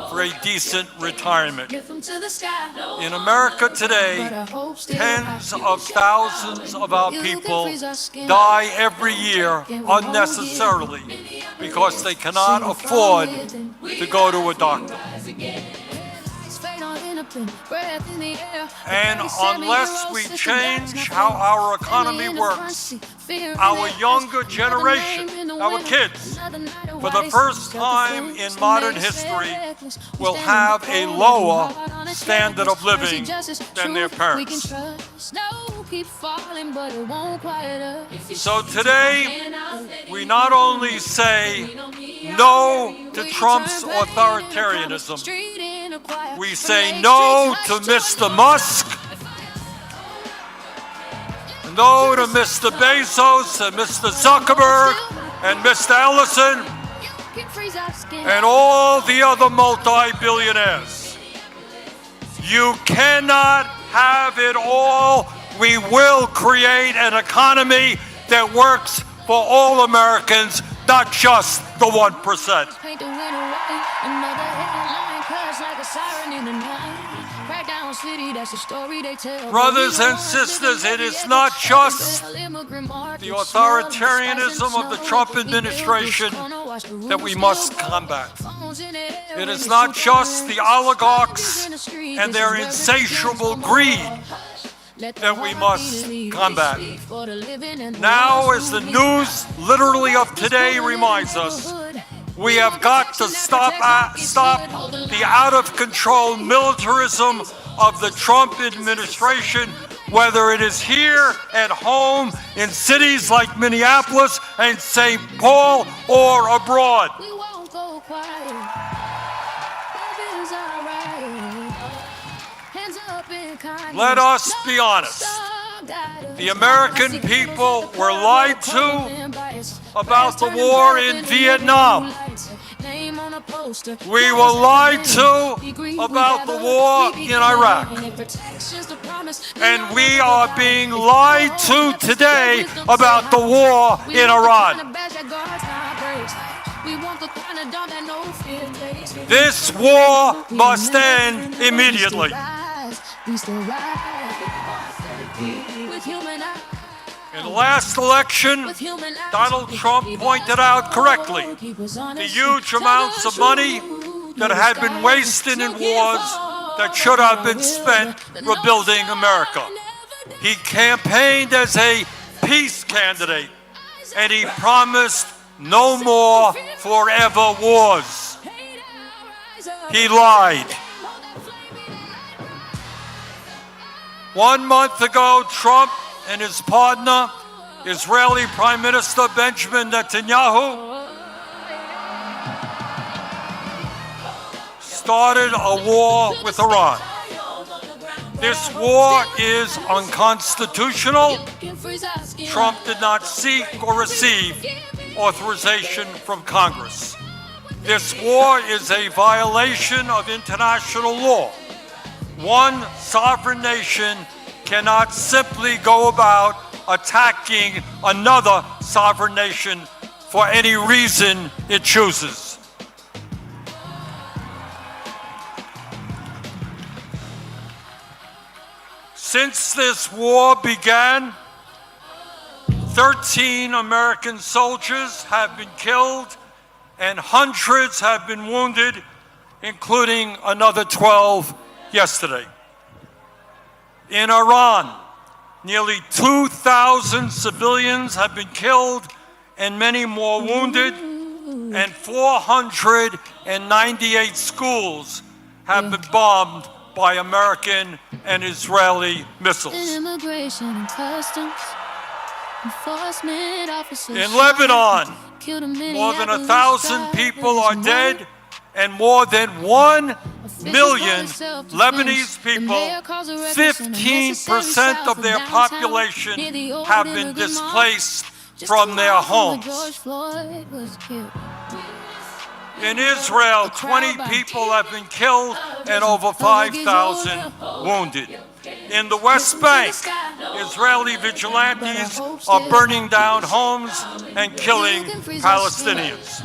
Speaker 8: for a decent retirement. In America today, tens of thousands of our people die every year unnecessarily because they cannot afford to go to a doctor. And unless we change how our economy works, our younger generation, our kids, for the first time in modern history, will have a lower standard of living than their parents. So today, we not only say no to Trump's authoritarianism, we say no to Mr. Musk, no to Mr. Bezos and Mr. Zuckerberg and Mr. Ellison and all the other multi-billionaires. You cannot have it all. We will create an economy that works for all Americans, not just the 1%. Brothers and sisters, it is not just the authoritarianism of the Trump administration that we must combat. It is not just the oligarchs and their insatiable greed that we must combat. Now, as the news literally of today reminds us, we have got to stop the out-of-control militarism of the Trump administration, whether it is here at home in cities like Minneapolis and St. Paul or abroad. Let us be honest. The American people were lied to about the war in Vietnam. We were lied to about the war in Iraq. And we are being lied to today about the war in Iran. This war must end immediately. In the last election, Donald Trump pointed out correctly the huge amounts of money that had been wasted in wars that should have been spent rebuilding America. He campaigned as a peace candidate, and he promised no more forever wars. He lied. 1 month ago, Trump and his partner, Israeli Prime Minister Benjamin Netanyahu, started a war with Iran. This war is unconstitutional. Trump did not seek or receive authorization from Congress. This war is a violation of international law. One sovereign nation cannot simply go about attacking another sovereign nation for any reason it chooses. Since this war began, 13 American soldiers have been killed and hundreds have been wounded, including another 12 yesterday. In Iran, nearly 2,000 civilians have been killed and many more wounded, and 498 schools have been bombed by American and Israeli missiles. In Lebanon, more than 1,000 people are dead, and more than 1 million Lebanese people, 15% of their population, have been displaced from their homes. In Israel, 20 people have been killed and over 5,000 wounded. In the West Bank, Israeli vigilantes are burning down homes and killing Palestinians.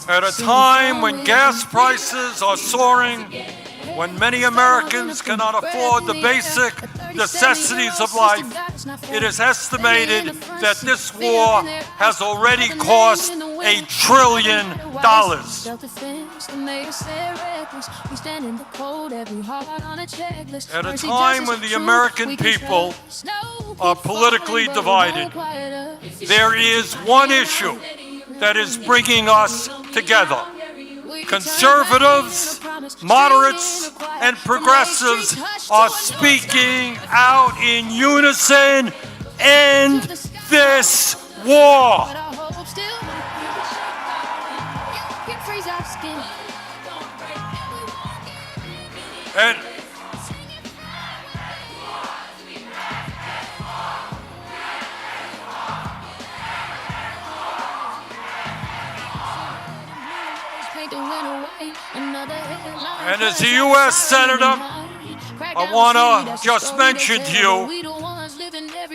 Speaker 8: At a time when gas prices are soaring, when many Americans cannot afford the basic necessities of life, it is estimated that this war has already cost $1 trillion. At a time when the American people are politically divided, there is one issue that is bringing us together. Conservatives, moderates, and progressives are speaking out in unison. End this war. And as a U.S. Senator, I want to just mention to you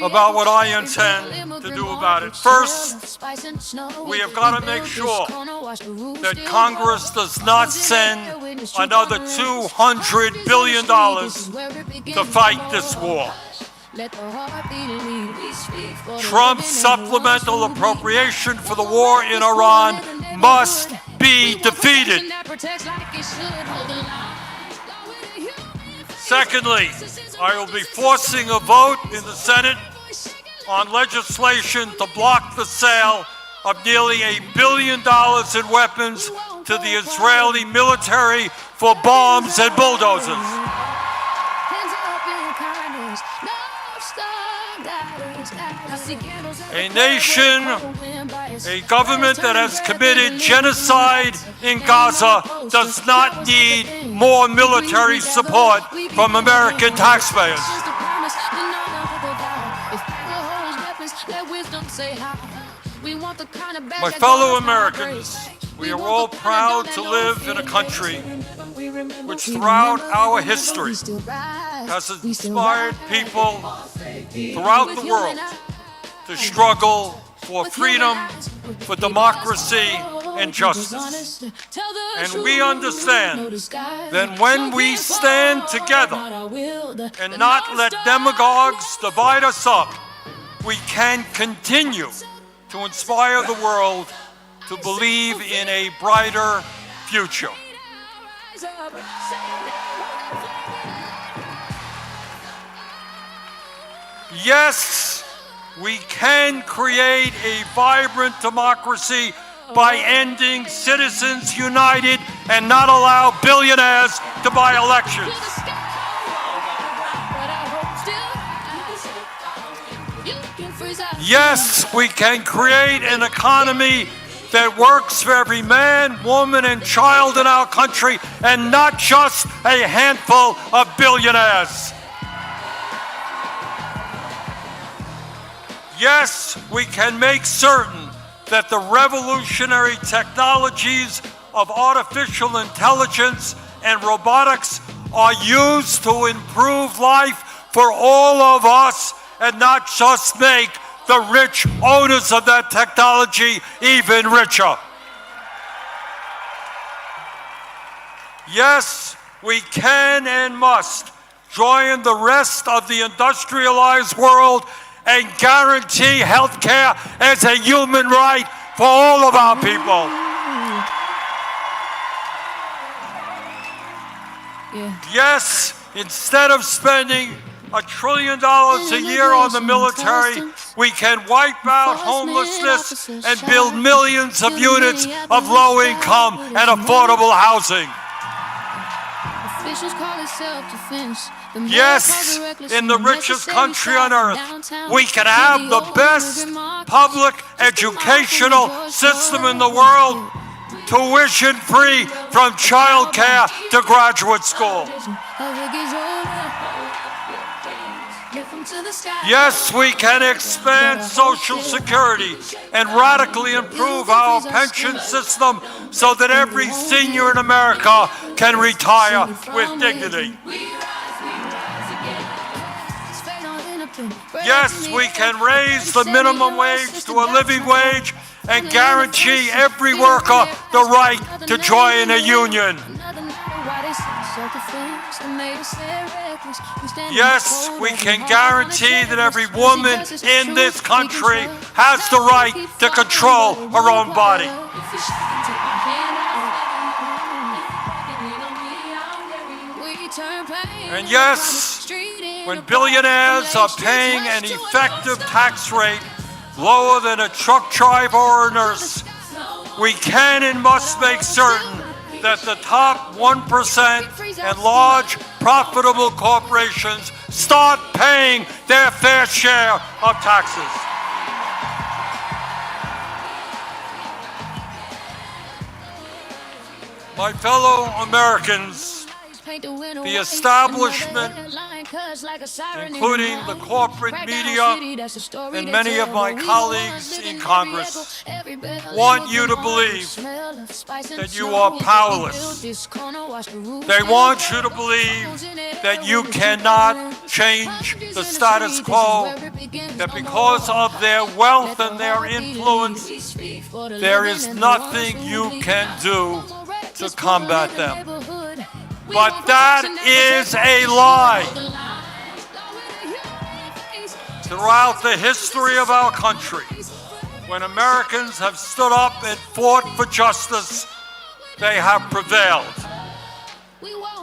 Speaker 8: about what I intend to do about it. First, we have got to make sure that Congress does not send another $200 billion to fight this war. Trump's supplemental appropriation for the war in Iran must be defeated. Secondly, I will be forcing a vote in the Senate on legislation to block the sale of nearly $1 billion in weapons to the Israeli military for bombs and bulldozers. A nation, a government that has committed genocide in Gaza does not need more military support from American taxpayers. My fellow Americans, we are all proud to live in a country which throughout our history has inspired people throughout the world to struggle for freedom, for democracy, and justice. And we understand that when we stand together and not let demagogues divide us up, we can continue to inspire the world to believe in a brighter future. Yes, we can create a vibrant democracy by ending Citizens United and not allow billionaires to buy elections. Yes, we can create an economy that works for every man, woman, and child in our country and not just a handful of billionaires. Yes, we can make certain that the revolutionary technologies of artificial intelligence and robotics are used to improve life for all of us and not just make the rich owners of that technology even richer. Yes, we can and must join the rest of the industrialized world and guarantee health care as a human right for all of our people. Yes, instead of spending $1 trillion a year on the military, we can wipe out homelessness and build millions of units of low-income and affordable housing. Yes, in the richest country on earth, we can have the best public educational system in the world, tuition-free from childcare to graduate school. Yes, we can expand Social Security and radically improve our pension system so that every senior in America can retire with dignity. Yes, we can raise the minimum wage to a living wage and guarantee every worker the right to join a union. Yes, we can guarantee that every woman in this country has the right to control her own body. And yes, when billionaires are paying an effective tax rate lower than a truck driver or a nurse, we can and must make certain that the top 1% and large profitable corporations start paying their fair share of taxes. My fellow Americans, the establishment, including the corporate media and many of my colleagues in Congress, want you to believe that you are powerless. They want you to believe that you cannot change the status quo, that because of their wealth and their influence, there is nothing you can do to combat them. But that is a lie. Throughout the history of our country, when Americans have stood up and fought for justice, they have prevailed.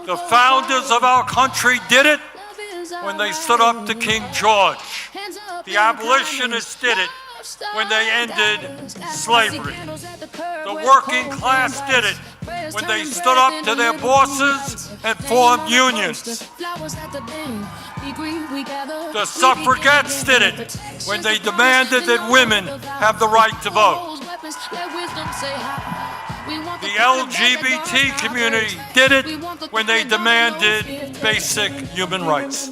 Speaker 8: The founders of our country did it when they stood up to King George. The abolitionists did it when they ended slavery. The working class did it when they stood up to their bosses and formed unions. The suffragettes did it when they demanded that women have the right to vote. The LGBT community did it when they demanded basic human rights.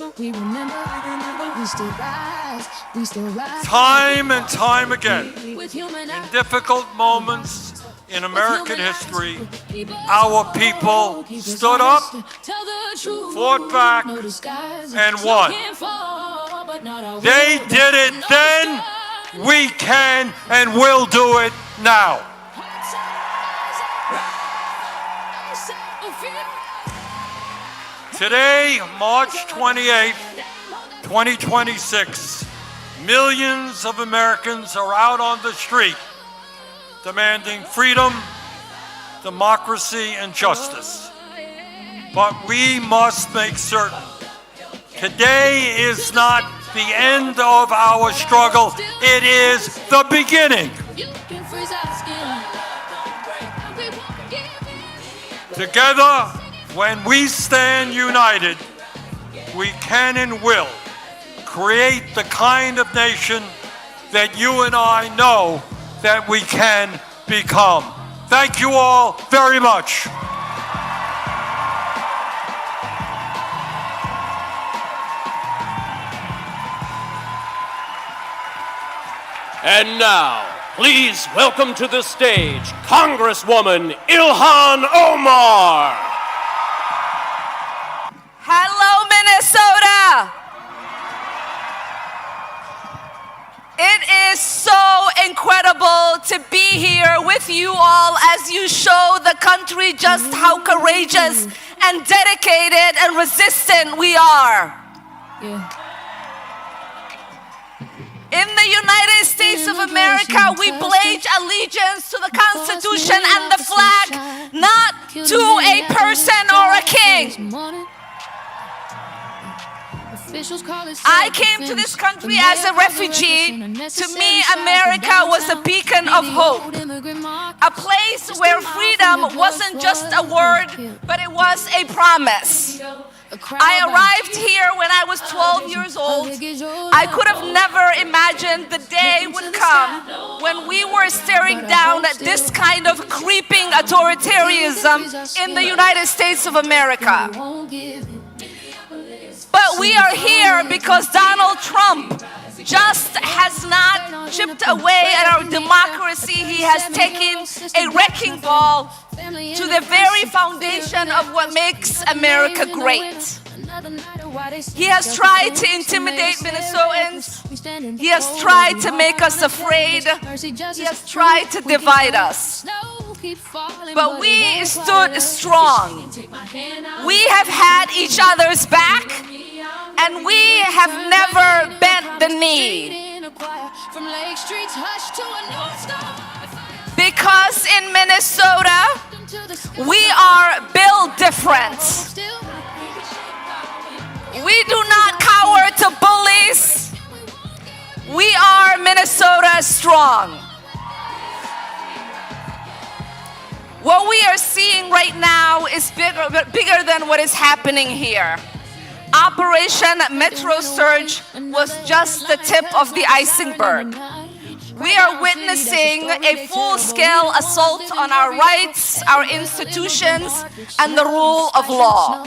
Speaker 8: Time and time again, in difficult moments in American history, our people stood up, fought back, and won. They did it then, we can and will do it now. Today, March 28, 2026, millions of Americans are out on the street demanding freedom, democracy, and justice. But we must make certain today is not the end of our struggle, it is the beginning. Together, when we stand united, we can and will create the kind of nation that you and I know that we can become. Thank you all very much.
Speaker 10: And now, please welcome to the stage Congresswoman Ilhan Omar.
Speaker 2: Hello, Minnesota. It is so incredible to be here with you all as you show the country just how courageous and dedicated and resistant we are. In the United States of America, we pledge allegiance to the Constitution and the flag, not to a person or a king. I came to this country as a refugee. To me, America was a beacon of hope, a place where freedom wasn't just a word, but it was a promise. I arrived here when I was 12 years old. I could have never imagined the day would come when we were staring down at this kind of creeping authoritarianism in the United States of America. But we are here because Donald Trump just has not chipped away at our democracy. He has taken a wrecking ball to the very foundation of what makes America great. He has tried to intimidate Minnesotans. He has tried to make us afraid. He has tried to divide us. But we stood strong. We have had each other's back, and we have never bent the knee. Because in Minnesota, we are built different. We do not cower to bullies. We are Minnesota strong. What we are seeing right now is bigger than what is happening here. Operation Metro Surge was just the tip of the iceberg. We are witnessing a full-scale assault on our rights, our institutions, and the rule of law.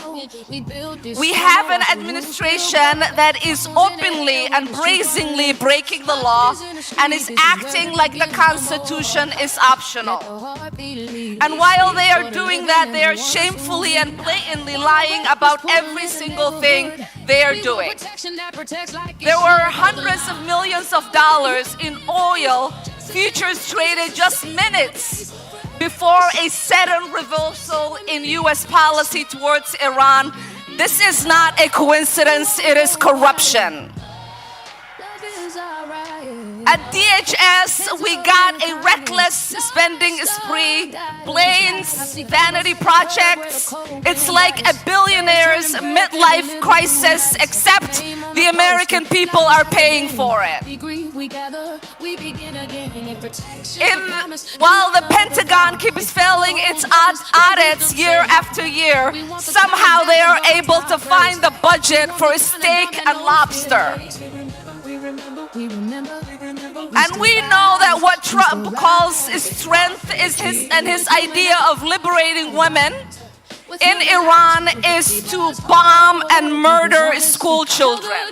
Speaker 2: We have an administration that is openly and brazenly breaking the law and is acting like the Constitution is optional. And while they are doing that, they are shamefully and blatantly lying about every single thing they are doing. There were hundreds of millions of dollars in oil futures traded just minutes before a sudden reversal in U.S. policy towards Iran. This is not a coincidence, it is corruption. At DHS, we got a reckless spending spree, planes, vanity projects. It's like a billionaire's midlife crisis, except the American people are paying for it. While the Pentagon keeps failing its audits year after year, somehow they are able to find the budget for steak and lobster. And we know that what Trump calls strength is his idea of liberating women in Iran is to bomb and murder school children.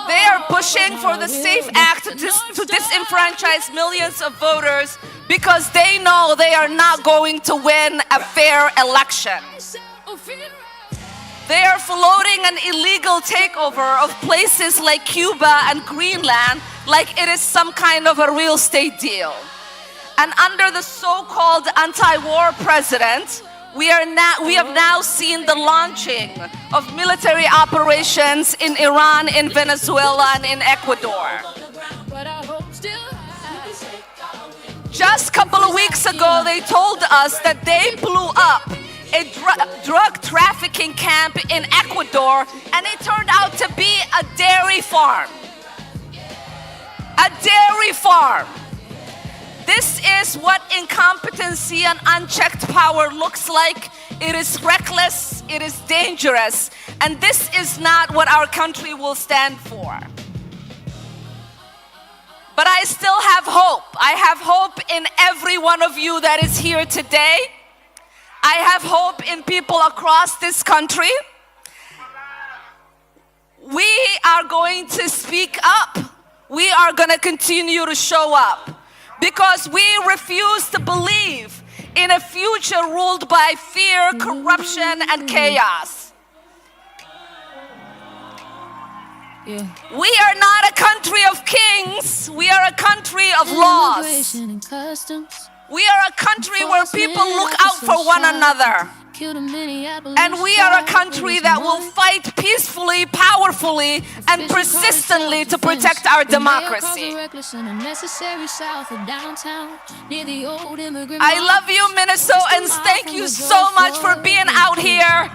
Speaker 2: They are pushing for the SAFE Act to disenfranchise millions of voters because they know they are not going to win a fair election. They are floating an illegal takeover of places like Cuba and Greenland like it is some kind of a real estate deal. And under the so-called anti-war president, we have now seen the launching of military operations in Iran, in Venezuela, and in Ecuador. Just a couple of weeks ago, they told us that they blew up a drug trafficking camp in Ecuador, and it turned out to be a dairy farm. A dairy farm. This is what incompetency and unchecked power looks like. It is reckless, it is dangerous, and this is not what our country will stand for. But I still have hope. I have hope in every one of you that is here today. I have hope in people across this country. We are going to speak up. We are going to continue to show up because we refuse to believe in a future ruled by fear, corruption, and chaos. We are not a country of kings. We are a country of laws. We are a country where people look out for one another. And we are a country that will fight peacefully, powerfully, and persistently to protect our democracy. I love you, Minnesotans. Thank you so much for being out here.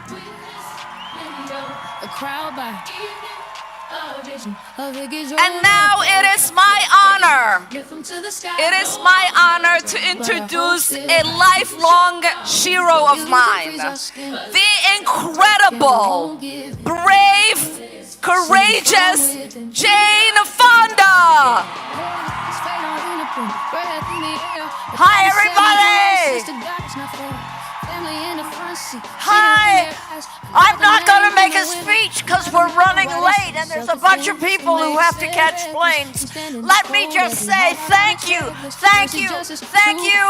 Speaker 2: And now it is my honor. It is my honor to introduce a lifelong hero of mine, the incredible, brave, courageous Jane Fonda. Hi, everybody.
Speaker 3: Hi, I'm not going to make a speech because we're running late and there's a bunch of people who have to catch planes. Let me just say thank you,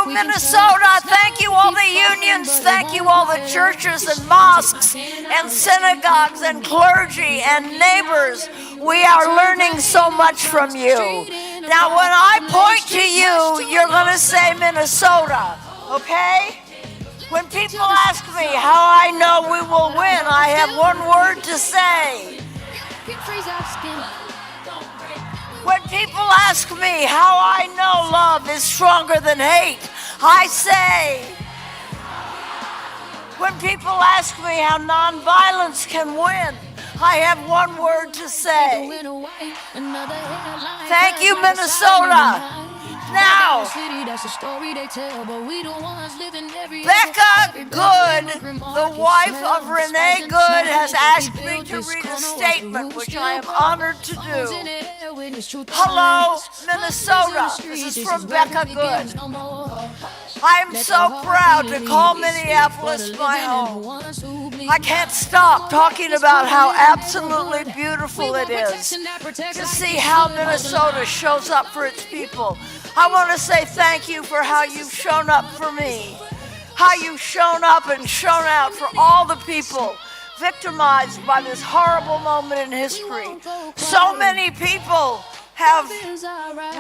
Speaker 3: Minnesota. Thank you, all the unions. Thank you, all the churches and mosques and synagogues and clergy and neighbors. We are learning so much from you. Now, when I point to you, you're going to say Minnesota, okay? When people ask me how I know we will win, I have one word to say. When people ask me how I know love is stronger than hate, I say. When people ask me how nonviolence can win, I have one word to say. Thank you, Minnesota. Now, Becca Good, the wife of Renee Good, has asked me to read a statement, which I am honored to do. Hello, Minnesota. This is from Becca Good. I am so proud to call Minneapolis my home. I can't stop talking about how absolutely beautiful it is to see how Minnesota shows up for its people. I want to say thank you for how you've shown up for me, how you've shown up and shown out for all the people victimized by this horrible moment in history. So many people have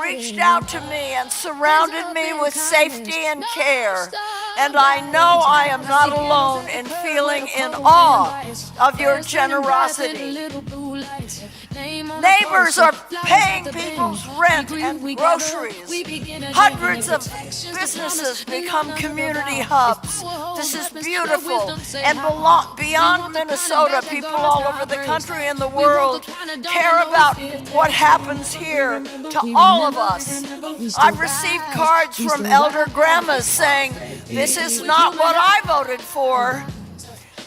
Speaker 3: reached out to me and surrounded me with safety and care. And I know I am not alone in feeling in awe of your generosity. Neighbors are paying people's rent and groceries. Hundreds of businesses become community hubs. This is beautiful. And beyond Minnesota, people all over the country and the world care about what happens here to all of us. I've received cards from elder grandmas saying, "This is not what I voted for."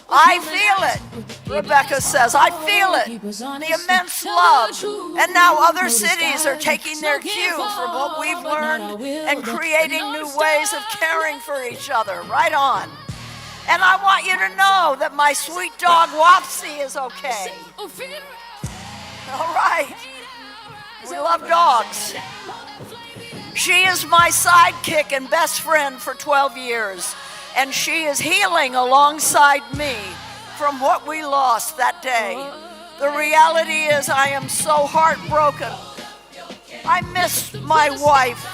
Speaker 3: I feel it, Rebecca says. I feel it, the immense love. And now other cities are taking their cue from what we've learned and creating new ways of caring for each other. Right on. And I want you to know that my sweet dog Wapsie is okay. All right. We love dogs. She is my sidekick and best friend for 12 years. And she is healing alongside me from what we lost that day. The reality is I am so heartbroken. I miss my wife.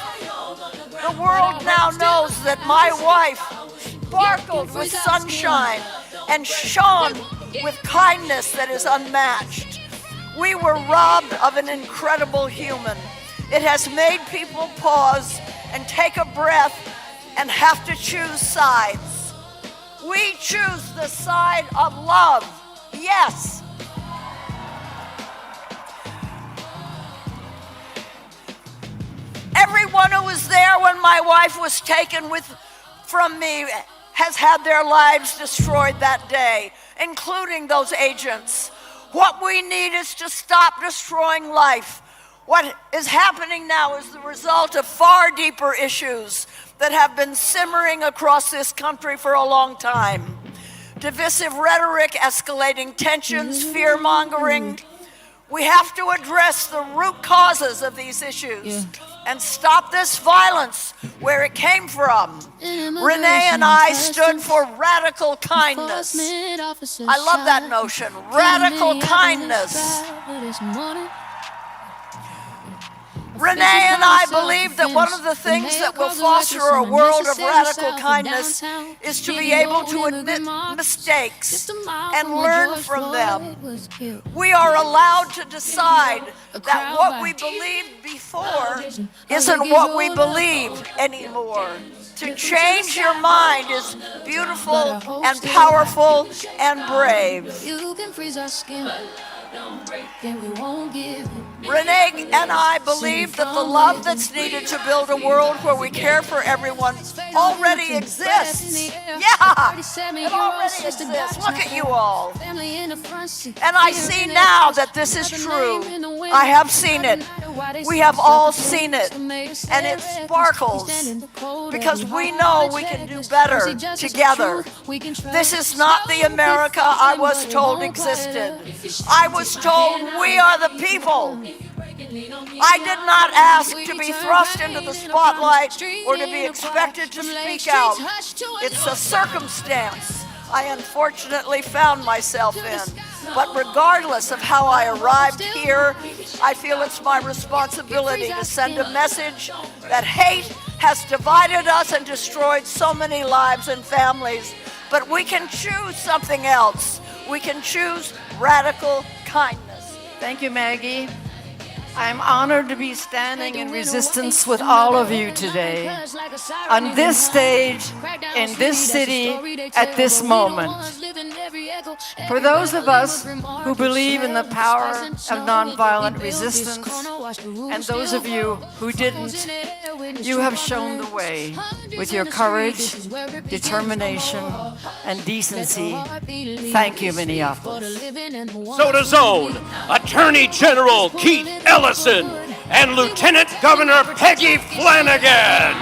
Speaker 3: The world now knows that my wife sparkled with sunshine and shone with kindness that is unmatched. We were robbed of an incredible human. It has made people pause and take a breath and have to choose sides. We choose the side of love. Yes. Everyone who was there when my wife was taken from me has had their lives destroyed that day, including those agents. What we need is to stop destroying life. What is happening now is the result of far deeper issues that have been simmering across this country for a long time. Divisive rhetoric, escalating tensions, fear-mongering. We have to address the root causes of these issues and stop this violence where it came from. Renee and I stood for radical kindness. I love that notion, radical kindness. Renee and I believe that one of the things that will foster a world of radical kindness is to be able to admit mistakes and learn from them. We are allowed to decide that what we believed before isn't what we believe anymore. To change your mind is beautiful and powerful and brave. Renee and I believe that the love that's needed to build a world where we care for everyone already exists. Yeah, it already exists. Look at you all. And I see now that this is true. I have seen it. We have all seen it. And it sparkles because we know we can do better together. This is not the America I was told existed. I was told we are the people. I did not ask to be thrust into the spotlight or to be expected to speak out. It's a circumstance I unfortunately found myself in. But regardless of how I arrived here, I feel it's my responsibility to send a message that hate has divided us and destroyed so many lives and families. But we can choose something else. We can choose radical kindness.
Speaker 9: Thank you, Maggie. I'm honored to be standing in resistance with all of you today, on this stage, in this city, at this moment. For those of us who believe in the power of nonviolent resistance, and those of you who didn't, you have shown the way with your courage, determination, and decency. Thank you, Minneapolis.
Speaker 10: Soda Zone, Attorney General Keith Ellison, and Lieutenant Governor Peggy Flanagan.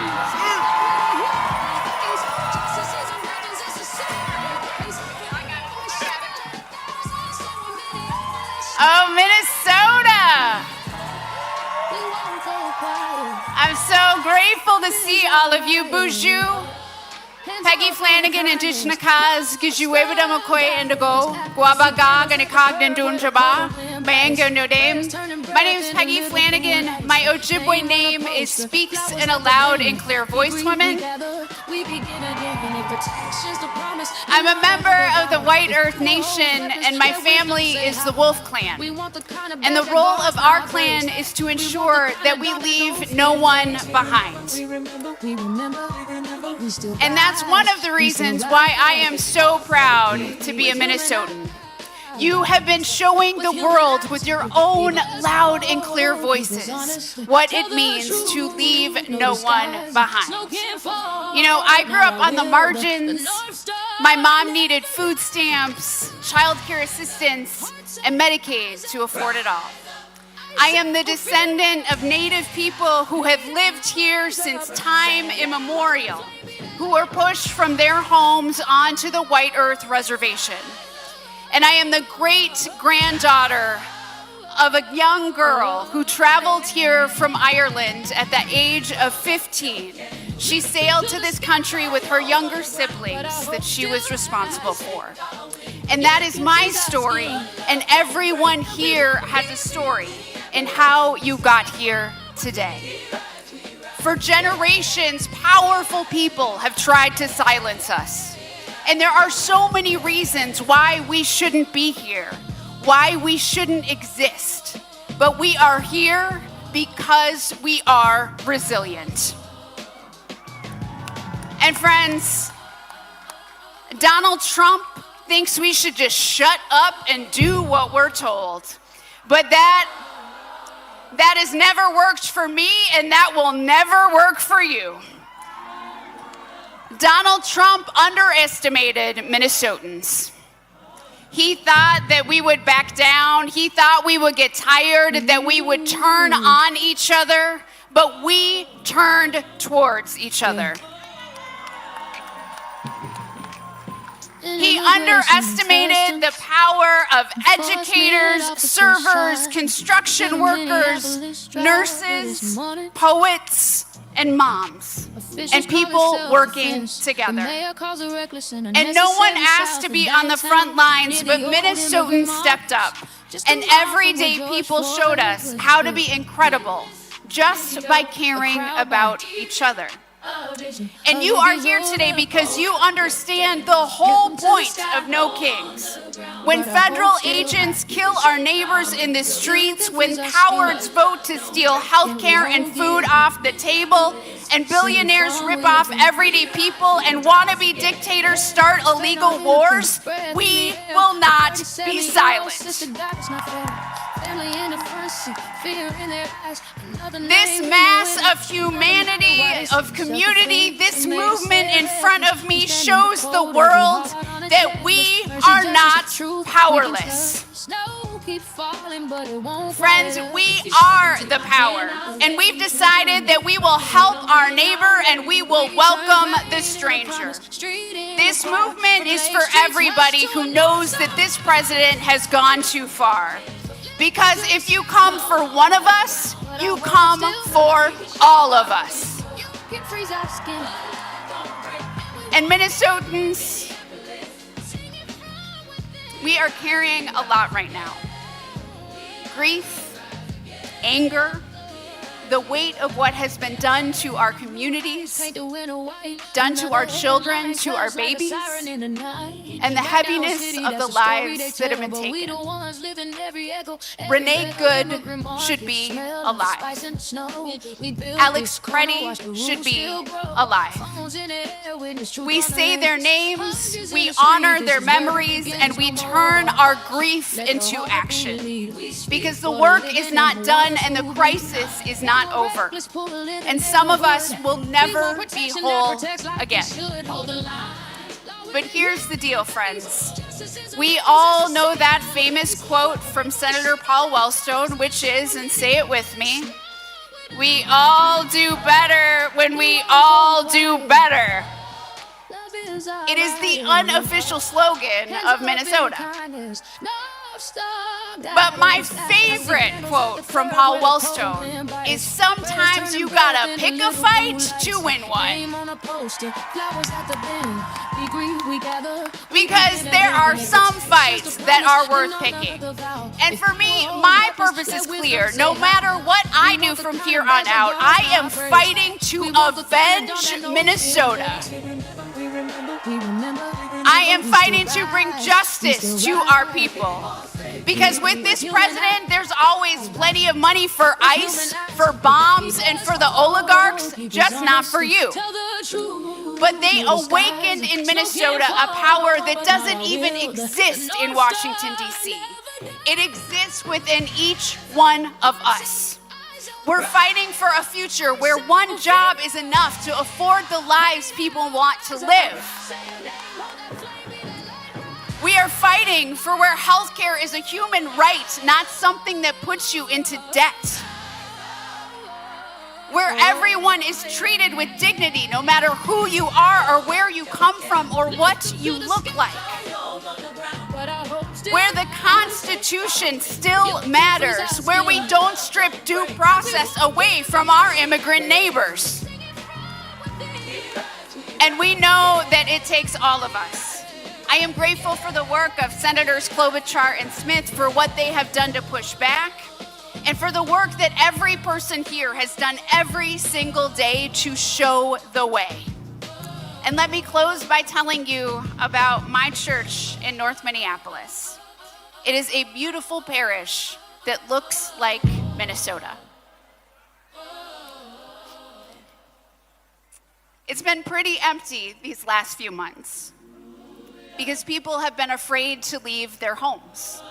Speaker 5: Oh, Minnesota! I'm so grateful to see all of you. Bonjour. Peggy Flanagan and Dishnakaz, Gijuebada McCoy and Go, Guabagag and Cogden Dunjaba, Banga no Dame. My name is Peggy Flanagan. My Ojibwe name is Speaks in a Loud and Clear Voice Woman. I'm a member of the White Earth Nation, and my family is the Wolf Clan. And the role of our clan is to ensure that we leave no one behind. And that's one of the reasons why I am so proud to be a Minnesotan. You have been showing the world with your own loud and clear voices what it means to leave no one behind. You know, I grew up on the margins. My mom needed food stamps, child care assistance, and Medicaid to afford it all. I am the descendant of Native people who have lived here since time immemorial, who were pushed from their homes onto the White Earth Reservation. And I am the great-granddaughter of a young girl who traveled here from Ireland at the age of 15. She sailed to this country with her younger siblings that she was responsible for. And that is my story, and everyone here has a story in how you got here today. For generations, powerful people have tried to silence us. And there are so many reasons why we shouldn't be here, why we shouldn't exist. But we are here because we are resilient. And friends, Donald Trump thinks we should just shut up and do what we're told. But that has never worked for me, and that will never work for you. Donald Trump underestimated Minnesotans. He thought that we would back down. He thought we would get tired, that we would turn on each other, but we turned towards each other. He underestimated the power of educators, servers, construction workers, nurses, poets, and moms, and people working together. And no one asked to be on the front lines, but Minnesotans stepped up. And everyday people showed us how to be incredible just by caring about each other.
Speaker 11: And you are here today because you understand the whole point of No Kings. When federal agents kill our neighbors in the streets, when cowards vote to steal health care and food off the table, and billionaires rip off everyday people and wannabe dictators start illegal wars, we will not be silent. This mass of humanity, of community, this movement in front of me shows the world that we are not powerless. Friends, we are the power, and we've decided that we will help our neighbor and we will welcome the stranger. This movement is for everybody who knows that this president has gone too far. Because if you come for one of us, you come for all of us. And Minnesotans, we are carrying a lot right now. Grief, anger, the weight of what has been done to our communities, done to our children, to our babies, and the heaviness of the lives that have been taken. Renee Good should be alive. Alex Creddy should be alive. We say their names, we honor their memories, and we turn our grief into action. Because the work is not done and the crisis is not over. And some of us will never be whole again. But here's the deal, friends. We all know that famous quote from Senator Paul Wellstone, which is, and say it with me, we all do better when we all do better. It is the unofficial slogan of Minnesota. But my favorite quote from Paul Wellstone is sometimes you gotta pick a fight to win one. Because there are some fights that are worth picking. And for me, my purpose is clear. No matter what I do from here on out, I am fighting to avenge Minnesota. I am fighting to bring justice to our people. Because with this president, there's always plenty of money for ICE, for bombs, and for the oligarchs, just not for you. But they awakened in Minnesota a power that doesn't even exist in Washington, D.C. It exists within each one of us. We're fighting for a future where one job is enough to afford the lives people want to live. We are fighting for where healthcare is a human right, not something that puts you into debt. Where everyone is treated with dignity, no matter who you are or where you come from or what you look like. Where the Constitution still matters, where we don't strip due process away from our immigrant neighbors. And we know that it takes all of us. I am grateful for the work of Senators Klobuchar and Smith for what they have done to push back, and for the work that every person here has done every single day to show the way. And let me close by telling you about my church in North Minneapolis. It is a beautiful parish that looks like Minnesota. It's been pretty empty these last few months because people have been afraid to leave their homes.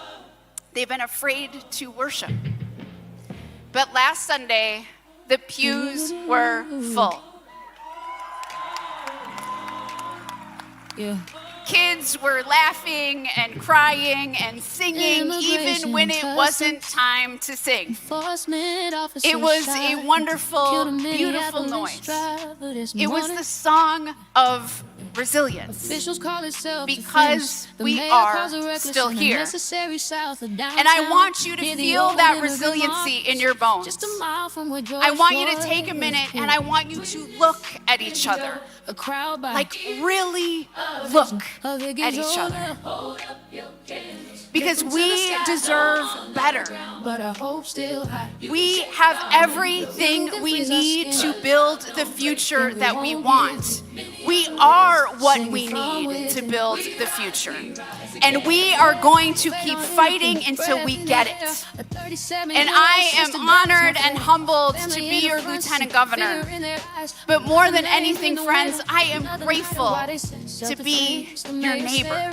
Speaker 11: They've been afraid to worship. But last Sunday, the pews were full.
Speaker 12: Yeah.
Speaker 11: Kids were laughing and crying and singing even when it wasn't time to sing. It was a wonderful, beautiful noise. It was the song of resilience because we are still here. And I want you to feel that resiliency in your bones. I want you to take a minute and I want you to look at each other. Like really look at each other. Because we deserve better. We have everything we need to build the future that we want. We are what we need to build the future. And we are going to keep fighting until we get it. And I am honored and humbled to be your lieutenant governor. But more than anything, friends, I am grateful to be your neighbor.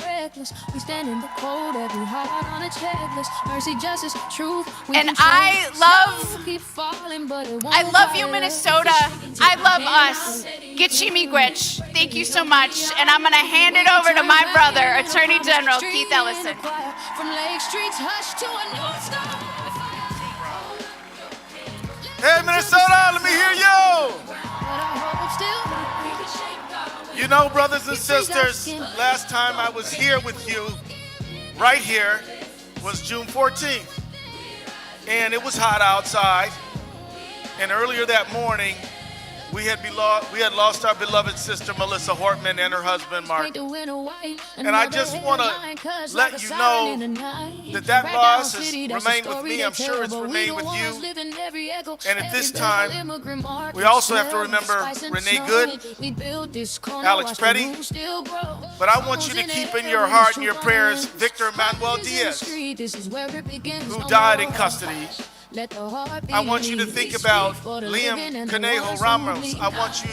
Speaker 11: And I love you, Minnesota. I love us. Gitchimigwich. Thank you so much. And I'm going to hand it over to my brother, Attorney General Keith Ellison.
Speaker 17: Hey, Minnesota, let me hear you. You know, brothers and sisters, last time I was here with you, right here, was June 14th. And it was hot outside. And earlier that morning, we had lost our beloved sister, Melissa Hortman, and her husband, Mark. And I just want to let you know that loss has remained with me. I'm sure it's remained with you. And at this time, we also have to remember Renee Good, Alex Petty. But I want you to keep in your heart and your prayers Victor Manuel Diaz, who died in custody. I want you to think about Liam Conejo Ramos. I want you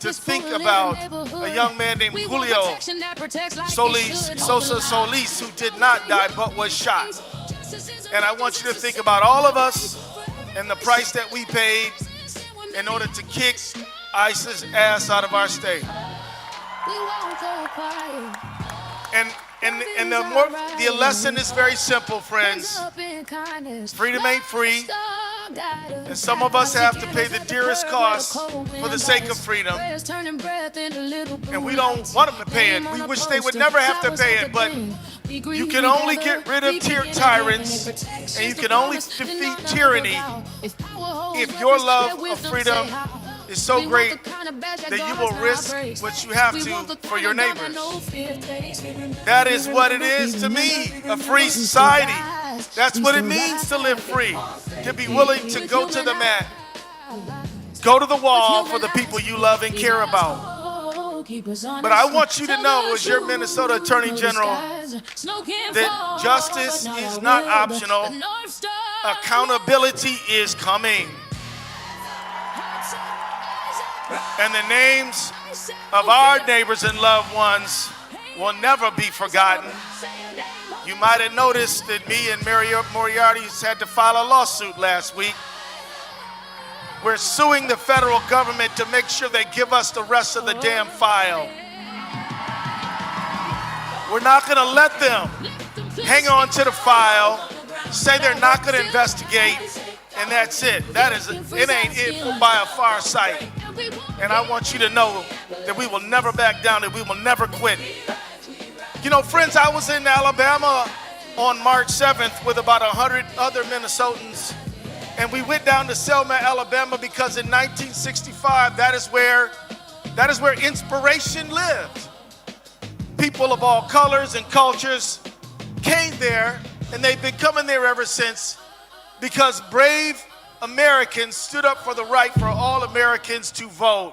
Speaker 17: to think about a young man named Julio Sosa Solis, who did not die but was shot. And I want you to think about all of us and the price that we paid in order to kick ISIS ass out of our state. And the lesson is very simple, friends. Freedom ain't free. And some of us have to pay the dearest cost for the sake of freedom. And we don't want them to pay it. We wish they would never have to pay it. But you can only get rid of tyrants, and you can only defeat tyranny if your love of freedom is so great that you will risk what you have to for your neighbors. That is what it is to me, a free society. That's what it means to live free, to be willing to go to the mat, go to the wall for the people you love and care about. But I want you to know, as your Minnesota Attorney General, that justice is not optional. Accountability is coming. And the names of our neighbors and loved ones will never be forgotten. You might have noticed that me and Moriarty had to file a lawsuit last week. We're suing the federal government to make sure they give us the rest of the damn file. We're not going to let them hang on to the file, say they're not going to investigate, and that's it. It ain't it by a far sight. And I want you to know that we will never back down, that we will never quit. You know, friends, I was in Alabama on March 7th with about 100 other Minnesotans, and we went down to Selma, Alabama, because in 1965, that is where inspiration lived. People of all colors and cultures came there, and they've been coming there ever since, because brave Americans stood up for the right for all Americans to vote.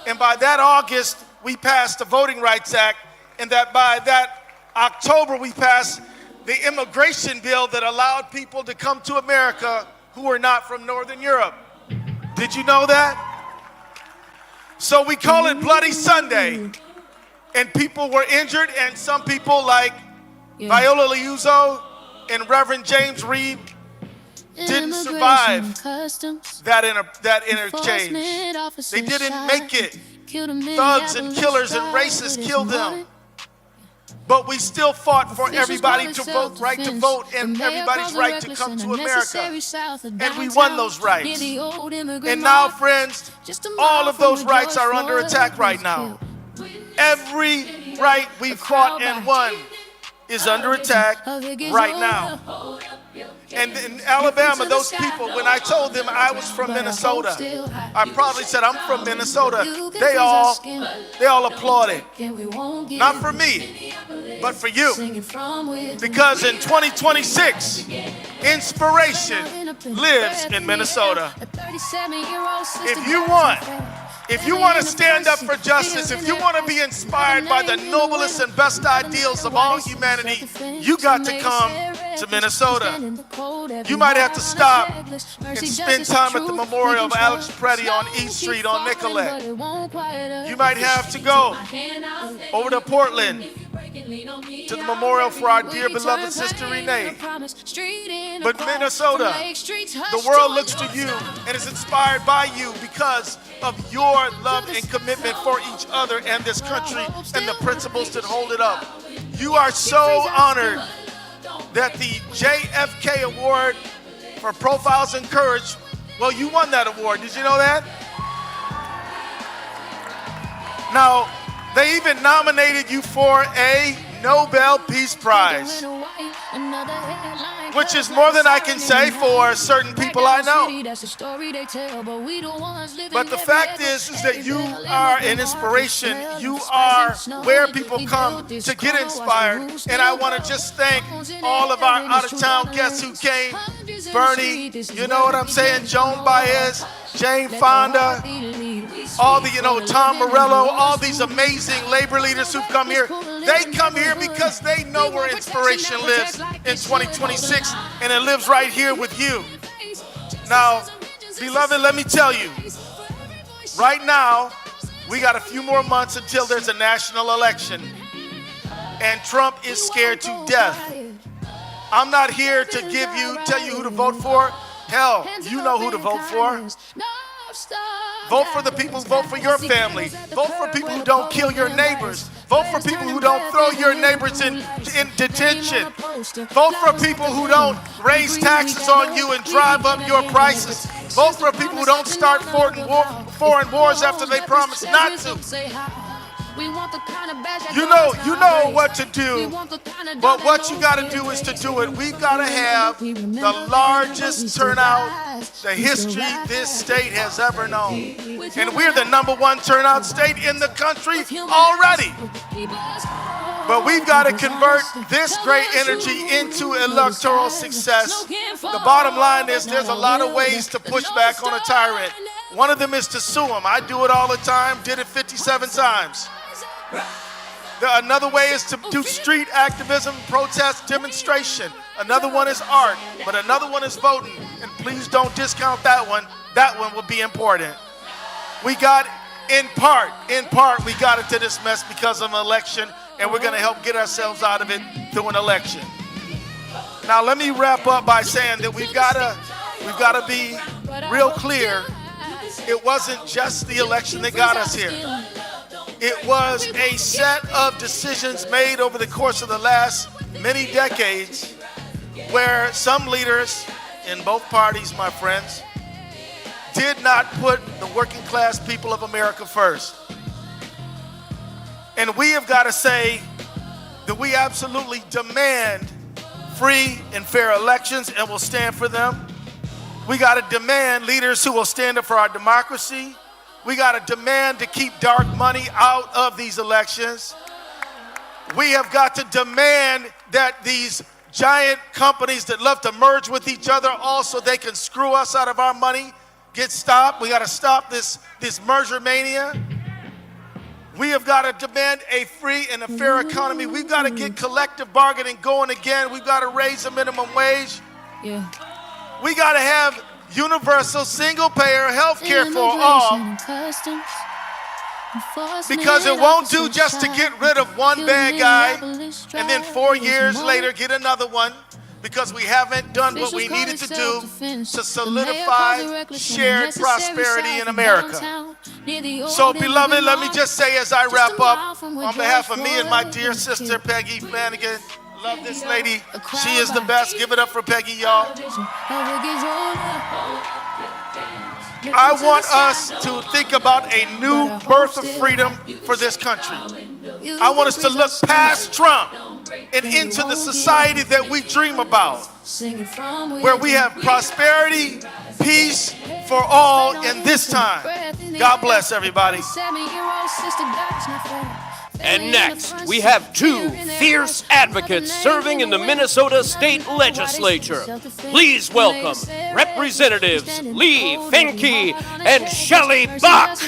Speaker 17: And by that August, we passed the Voting Rights Act, and that by that October, we passed the immigration bill that allowed people to come to America who were not from Northern Europe. Did you know that? So we call it Bloody Sunday, and people were injured, and some people like Viola Liuzzo and Reverend James Reed didn't survive that interchange. They didn't make it. Thugs and killers and racists killed them. But we still fought for everybody to vote, right to vote, and everybody's right to come to America. And we won those rights. And now, friends, all of those rights are under attack right now. Every right we fought and won is under attack right now. And in Alabama, those people, when I told them I was from Minnesota, I probably said I'm from Minnesota. They all applauded. Not for me, but for you. Because in 2026, inspiration lives in Minnesota. If you want to stand up for justice, if you want to be inspired by the noblest and best ideals of all humanity, you got to come to Minnesota. You might have to stop and spend time at the memorial of Alex Preddy on East Street on Nicollet. You might have to go over to Portland to the memorial for our dear beloved sister Renee. But Minnesota, the world looks to you and is inspired by you because of your love and commitment for each other and this country and the principles that hold it up. You are so honored that the JFK Award for Profiles in Courage, well, you won that award. Did you know that? Now, they even nominated you for a Nobel Peace Prize, which is more than I can say for certain people I know. But the fact is that you are an inspiration. You are where people come to get inspired. And I want to just thank all of our out-of-town guests who came. Bernie, you know what I'm saying? Joan Baez, Jane Fonda, all the, Tom Morello, all these amazing labor leaders who've come here. They come here because they know where inspiration lives in 2026, and it lives right here with you. Now, beloved, let me tell you, right now, we got a few more months until there's a national election, and Trump is scared to death. I'm not here to tell you who to vote for. Hell, you know who to vote for. Vote for the people who vote for your family. Vote for people who don't kill your neighbors. Vote for people who don't throw your neighbors in detention. Vote for people who don't raise taxes on you and drive up your prices. Vote for people who don't start foreign wars after they promise not to. You know what to do, but what you got to do is to do it. We've got to have the largest turnout the history this state has ever known. And we're the #1 turnout state in the country already. But we've got to convert this great energy into electoral success. The bottom line is there's a lot of ways to push back on a tyrant. One of them is to sue him. I do it all the time, did it 57 times. Another way is to do street activism, protest, demonstration. Another one is art, but another one is voting. And please don't discount that one. That one will be important. We got, in part, we got into this mess because of an election, and we're going to help get ourselves out of it through an election. Now, let me wrap up by saying that we've got to be real clear. It wasn't just the election that got us here. It was a set of decisions made over the course of the last many decades where some leaders in both parties, my friends, did not put the working class people of America first. And we have got to say that we absolutely demand free and fair elections and will stand for them. We got to demand leaders who will stand up for our democracy. We got to demand to keep dark money out of these elections. We have got to demand that these giant companies that love to merge with each other also they can screw us out of our money get stopped. We got to stop this merger mania. We have got to demand a free and a fair economy. We've got to get collective bargaining going again. We've got to raise the minimum wage. We got to have universal single-payer health care for all, because it won't do just to get rid of one bad guy and then 4 years later get another one, because we haven't done what we needed to do to solidify shared prosperity in America. So, beloved, let me just say as I wrap up, on behalf of me and my dear sister Peggy Flanagan, love this lady. She is the best. Give it up for Peggy, y'all. I want us to think about a new birth of freedom for this country. I want us to look past Trump and into the society that we dream about, where we have prosperity, peace for all in this time. God bless everybody.
Speaker 10: And next, we have two fierce advocates serving in the Minnesota State Legislature. Please welcome Representatives Lee Finke and Shelley Buck.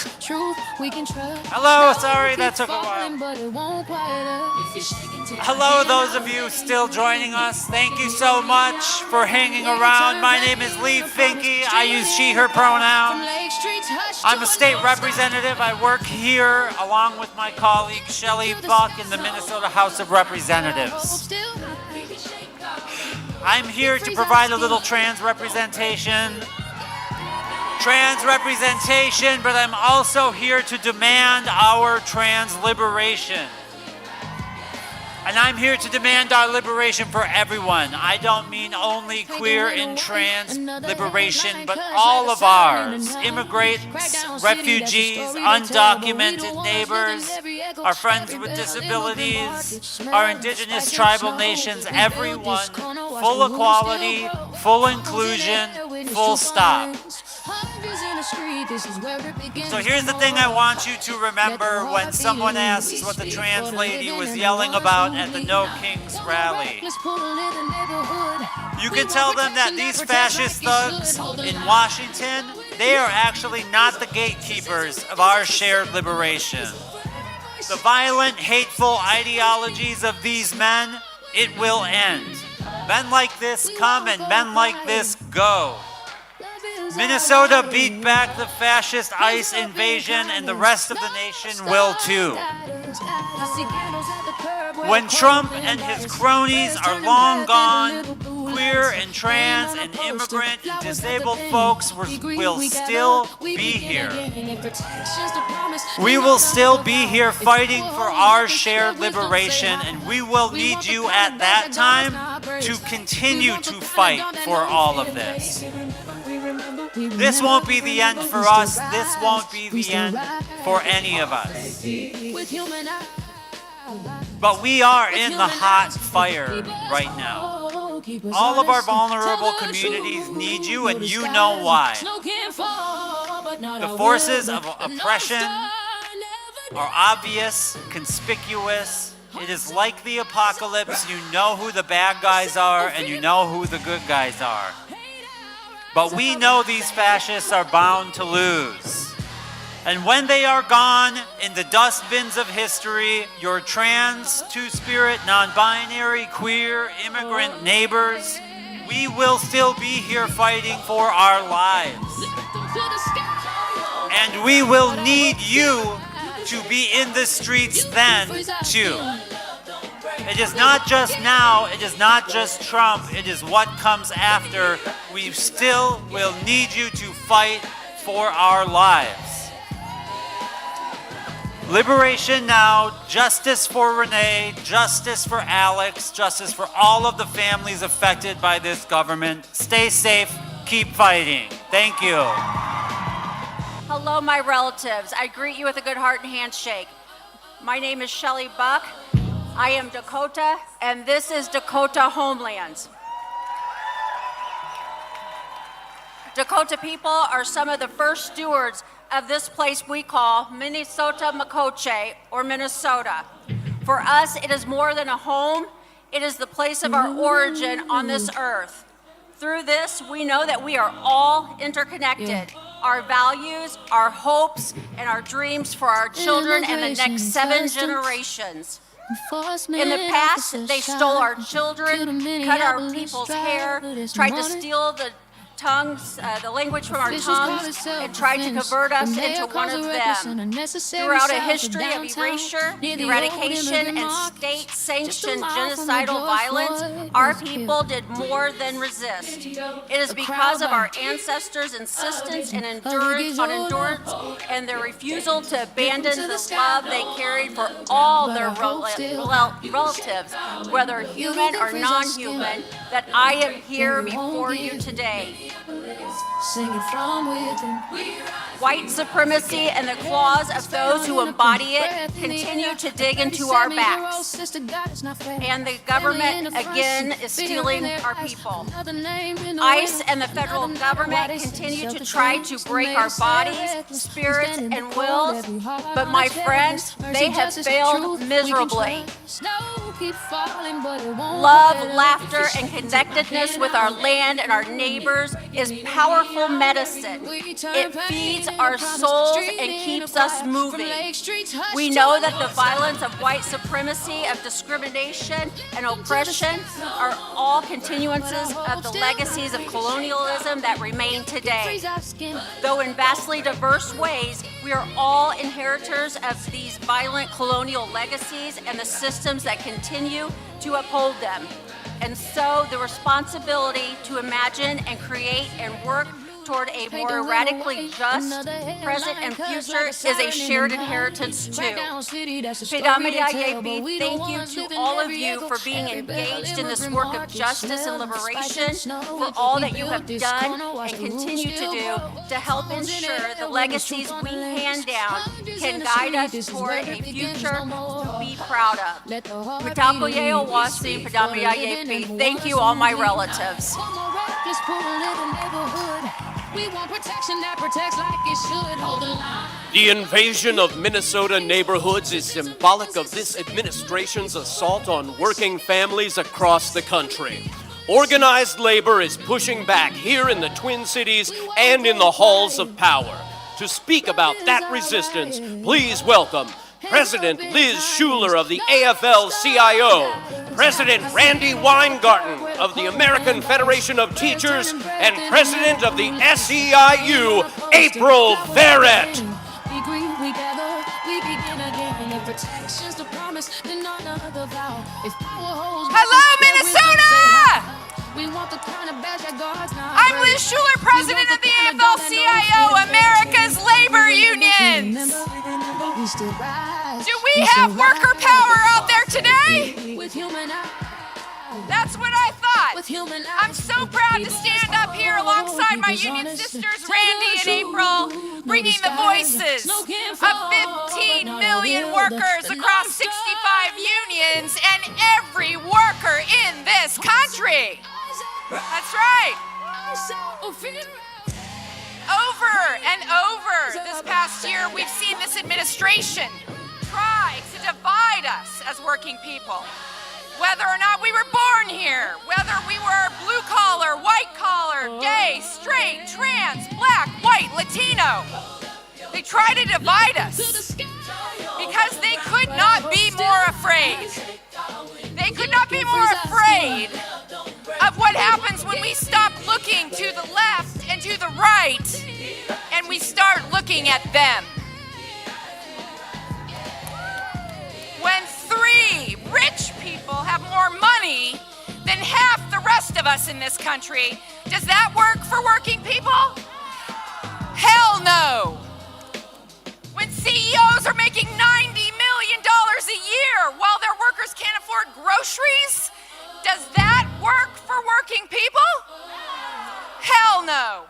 Speaker 18: Hello, sorry that took a while. Hello, those of you still joining us. Thank you so much for hanging around. My name is Lee Finke. I use she, her pronoun. I'm a state representative. I work here along with my colleague Shelley Buck in the Minnesota House of Representatives. I'm here to provide a little trans representation, but I'm also here to demand our trans liberation. And I'm here to demand our liberation for everyone. I don't mean only queer and trans liberation, but all of ours. Immigrants, refugees, undocumented neighbors, our friends with disabilities, our indigenous tribal nations, everyone. Full equality, full inclusion, full stop. So here's the thing I want you to remember when someone asks what the trans lady was yelling about at the No Kings rally. You can tell them that these fascist thugs in Washington, they are actually not the gatekeepers of our shared liberation. The violent, hateful ideologies of these men, it will end. Men like this come and men like this go. Minnesota beat back the fascist ICE invasion, and the rest of the nation will too. When Trump and his cronies are long gone, queer and trans and immigrant and disabled folks will still be here. We will still be here fighting for our shared liberation, and we will need you at that time to continue to fight for all of this. This won't be the end for us. This won't be the end for any of us. But we are in the hot fire right now. All of our vulnerable communities need you, and you know why. The forces of oppression are obvious, conspicuous. It is like the apocalypse. You know who the bad guys are, and you know who the good guys are. But we know these fascists are bound to lose. And when they are gone in the dustbins of history, your trans, two-spirit, non-binary, queer, immigrant neighbors, we will still be here fighting for our lives. And we will need you to be in the streets then, too. It is not just now, it is not just Trump, it is what comes after. We still will need you to fight for our lives. Liberation now, justice for Renee, justice for Alex, justice for all of the families affected by this government. Stay safe, keep fighting. Thank you.
Speaker 20: Hello, my relatives. I greet you with a good heart and handshake. My name is Shelley Buck. I am Dakota, and this is Dakota Homelands. Dakota people are some of the first stewards of this place we call Minnesota Makoche, or Minnesota. For us, it is more than a home. It is the place of our origin on this earth. Through this, we know that we are all interconnected. Our values, our hopes, and our dreams for our children and the next 7 generations. In the past, they stole our children, cut our people's hair, tried to steal the tongues, the language from our tongues, and tried to convert us into one of them. Throughout a history of erasure, eradication, and state-sanctioned genocidal violence, our people did more than resist. It is because of our ancestors' insistence and endurance and their refusal to abandon the love they carried for all their relatives, whether human or non-human, that I am here before you today. White supremacy and the claws of those who embody it continue to dig into our backs. And the government, again, is stealing our people. ICE and the federal government continue to try to break our bodies, spirits, and wills, but my friends, they have failed miserably. Love, laughter, and connectedness with our land and our neighbors is powerful medicine. It feeds our souls and keeps us moving. We know that the violence of white supremacy, of discrimination and oppression are all continuances of the legacies of colonialism that remain today. Though in vastly diverse ways, we are all inheritors of these violent colonial legacies and the systems that continue to uphold them. And so the responsibility to imagine and create and work toward a more radically just present and future is a shared inheritance too. Pidamaya, thank you to all of you for being engaged in this work of justice and liberation, for all that you have done and continue to do to help ensure the legacies we hand down can guide us toward a future to be proud of. Thank you, all my relatives.
Speaker 12: We want protection that protects like it should. Hold the line.
Speaker 10: The invasion of Minnesota neighborhoods is symbolic of this administration's assault on working families across the country. Organized labor is pushing back here in the Twin Cities and in the halls of power. To speak about that resistance, please welcome President Liz Shuler of the AFL-CIO, President Randy Weingarten of the American Federation of Teachers, and President of the SEIU, April Verrett.
Speaker 11: Hello, Minnesota! I'm Liz Shuler, President of the AFL-CIO, America's labor unions. Do we have worker power out there today? That's what I thought. I'm so proud to stand up here alongside my union sisters, Randy and April, bringing the voices of 15 million workers across 65 unions and every worker in this country. That's right. Over and over this past year, we've seen this administration try to divide us as working people. Whether or not we were born here, whether we were blue collar, white collar, gay, straight, trans, black, white, Latino. They try to divide us because they could not be more afraid. They could not be more afraid of what happens when we stop looking to the left and to the right and we start looking at them. When 3 rich people have more money than half the rest of us in this country, does that work for working people? Hell no. When CEOs are making $90 million a year while their workers can't afford groceries, does that work for working people? Hell no.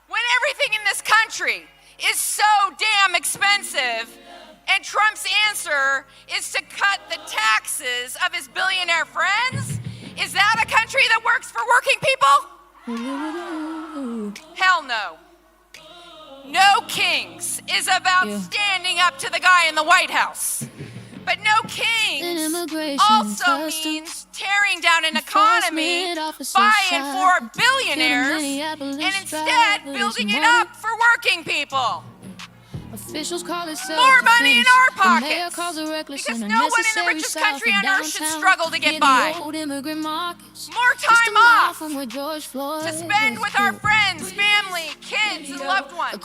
Speaker 11: When everything in this country is so damn expensive and Trump's answer is to cut the taxes of his billionaire friends, is that a country that works for working people? Hell no. No Kings is about standing up to the guy in the White House. But no Kings also means tearing down an economy, buying for billionaires, and instead building it up for working people. More money in our pockets, because no one in the richest country on earth should struggle to get by. More time off to spend with our friends, family, kids, and loved ones.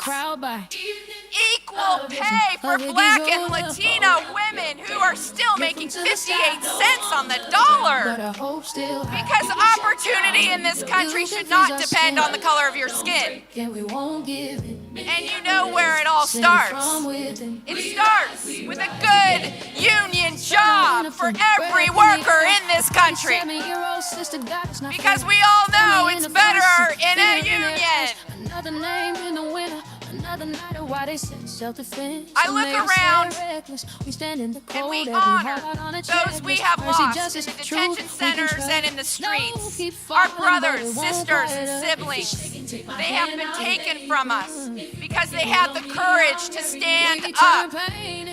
Speaker 11: equal pay for Black and Latina women who are still making 58 cents on the dollar. Because opportunity in this country should not depend on the color of your skin. And you know where it all starts. It starts with a good union job for every worker in this country. Because we all know it's better in a union.
Speaker 12: Another name in the winter. I
Speaker 11: look around and we honor those we have lost in the detention centers and in the streets. Our brothers, sisters, and siblings. They have been taken from us because they had the courage to stand up. And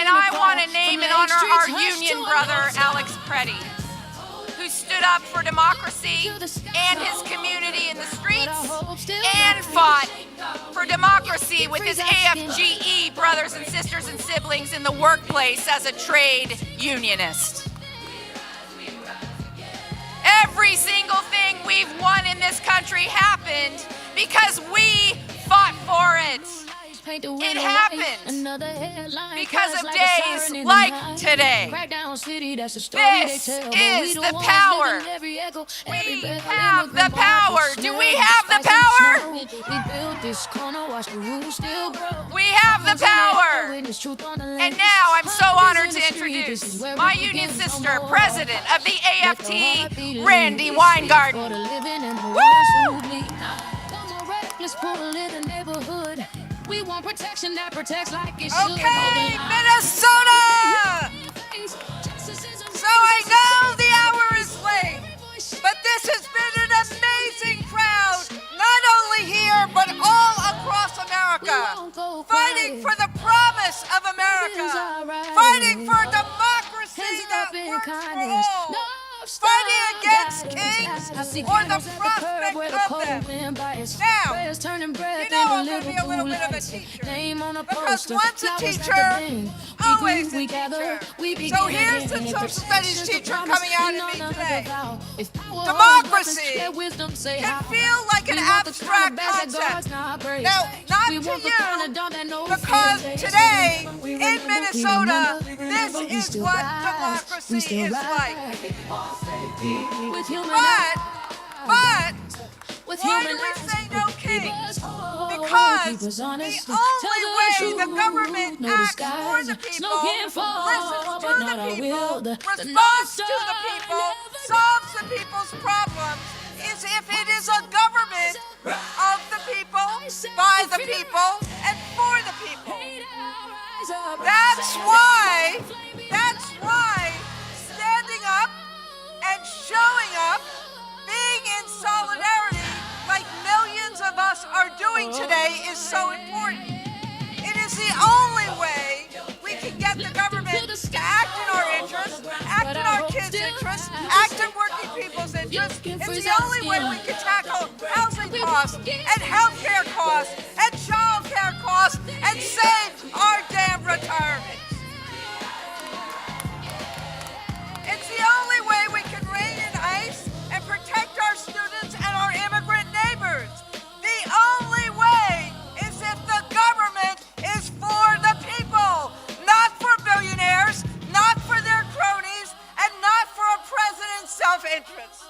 Speaker 11: I want to name and honor our union brother, Alex Preddy, who stood up for democracy and his community in the streets and fought for democracy with his AFGE brothers and sisters and siblings in the workplace as a trade unionist. Every single thing we've won in this country happened because we fought for it. It happened because of days like today. This is the power. We have the power. Do we have the power? We have the power. And now I'm so honored to introduce my union sister, president of the AFT, Randy Weingarten. Woo!
Speaker 12: We want protection that protects like it should.
Speaker 3: Okay, Minnesota! So I know the hour is late, but this has been an amazing crowd, not only here, but all across America. Fighting for the promise of America. Fighting for democracy that works for all. Fighting against kings or the prospect of them. Now, you know I'm going to be a little bit of a teacher. Because once a teacher, always a teacher. So here's the social studies teacher coming out at me today. Democracy can feel like an abstract concept. Now, not to you, because today in Minnesota, this is what democracy is like. But why do we say no king? Because the only way the government acts for the people, listens to the people, responds to the people, solves the people's problems, is if it is a government of the people, by the people, and for the people. That's why standing up and showing up, being in solidarity like millions of us are doing today is so important. It is the only way we can get the government to act in our interests, act in our kids' interests, act in working people's interests. It's the only way we can tackle housing costs and healthcare costs and child care costs and save our damn retirements. It's the only way we can rein in ICE and protect our students and our immigrant neighbors. The only way is if the government is for the people, not for billionaires, not for their cronies, and not for a president's self-interest.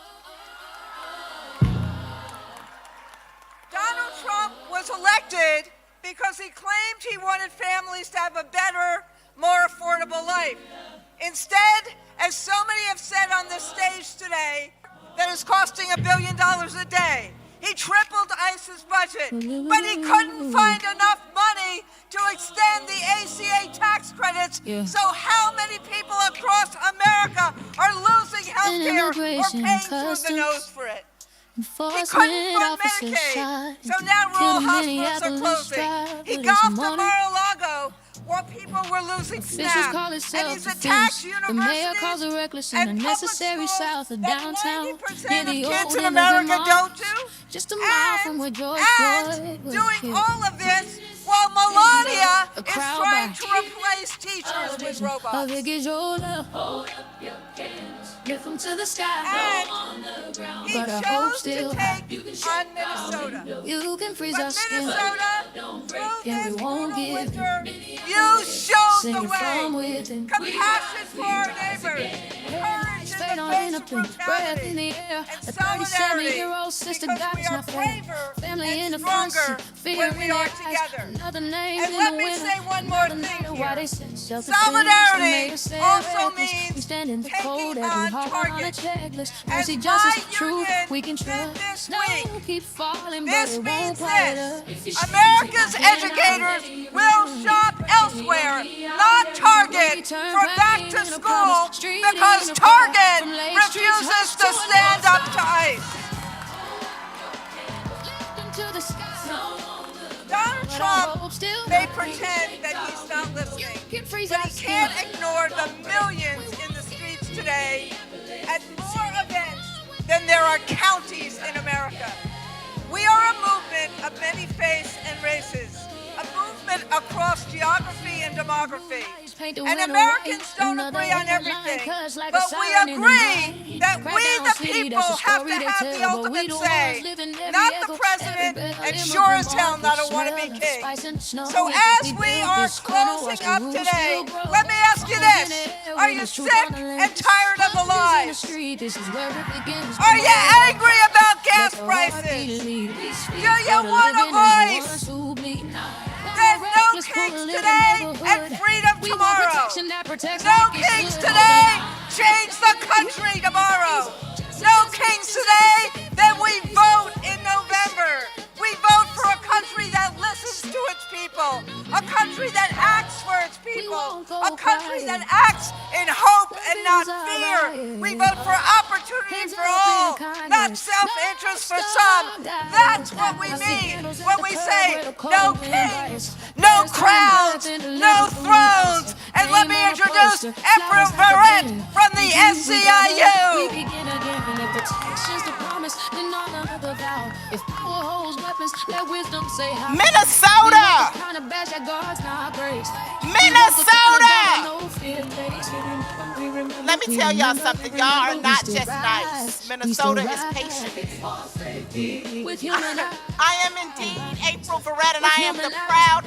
Speaker 3: Donald Trump was elected because he claimed he wanted families to have a better, more affordable life. Instead, as so many have said on this stage today, that is costing $1 billion a day. He tripled ICE's budget, but he couldn't find enough money to extend the ACA tax credits. So how many people across America are losing health care or paying through the nose for it? He couldn't fund Medicaid, so now rural hospitals are closing. He golfed to Mar-a-Lago while people were losing SNAP, and he's attacked universities and public schools that 90% of kids in America don't do, and doing all of this while Melania is trying to replace teachers with robots.
Speaker 12: Lift them to the sky.
Speaker 3: And he chose to take on Minnesota.
Speaker 12: You can freeze our skin.
Speaker 3: Minnesota, through
Speaker 16: this brutal winter, you showed the way. Compassion for our neighbors, courage in the face of brutality, and solidarity, because we are braver and stronger when we are together. And let me say one more thing here. Solidarity also means taking on targets. As my union did this week, this means this: America's educators will shop elsewhere, not Target, for back to school because Target refuses to stand up to ICE. Donald Trump may pretend that he's not listening, but he can't ignore the millions in the streets today at more events than there are counties in America. We are a movement of many faiths and races, a movement across geography and demography. And Americans don't agree on everything, but we agree that we the people have to have the ultimate say, not the president, and sure as hell not a wannabe king. So as we are closing up today, let me ask you this: are you sick and tired of the lies? Are you angry about gas prices? Do you want a voice? There's no kings today and freedom tomorrow. No kings today, change the country tomorrow. No kings today, then we vote in November. We vote for a country that listens to its people, a country that acts for its people, a country that acts in hope and not fear. We vote for opportunity for all, not self-interest for some. That's what we mean when we say no kings, no crowns, no thrones. And let me introduce Ephraim Verrett from the SCIU.
Speaker 15: Minnesota! Let me tell y'all something. Y'all are not just nice. Minnesota is patient. I am indeed April Verrett, and I am the proud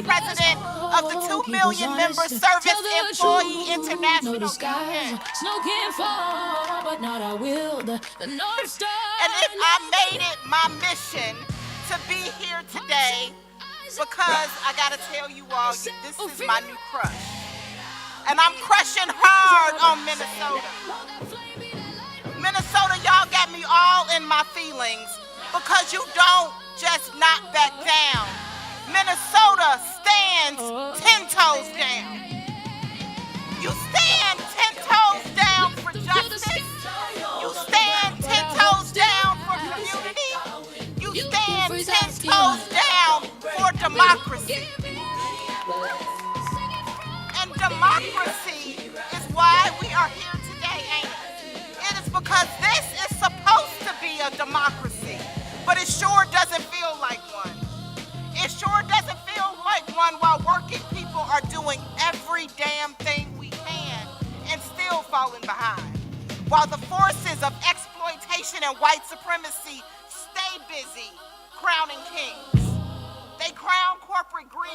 Speaker 15: president of the 2 million member Service Employee International Union. And if I made it my mission to be here today, because I gotta tell you all, this is my new crush. And I'm crushing hard on Minnesota. Minnesota, y'all got me all in my feelings because you don't just knock back down. Minnesota stands 10 toes down. You stand 10 toes down for justice. You stand 10 toes down for community. You stand 10 toes down for democracy. And democracy is why we are here today, ain't it? It is because this is supposed to be a democracy, but it sure doesn't feel like one. It sure doesn't feel like one while working people are doing every damn thing we can and still falling behind. While the forces of exploitation and white supremacy stay busy crowning kings. They crown corporate greed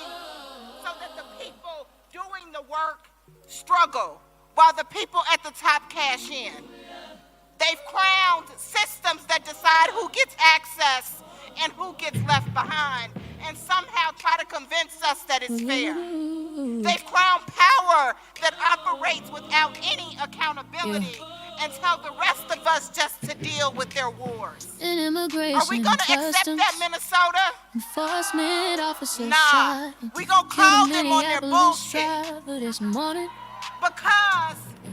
Speaker 15: so that the people doing the work struggle while the people at the top cash in. They've crowned systems that decide who gets access and who gets left behind, and somehow try to convince us that it's fair. They've crowned power that operates without any accountability and tell the rest of us just to deal with their wars. Are we gonna accept that, Minnesota? Nah, we gonna call them on their bullshit.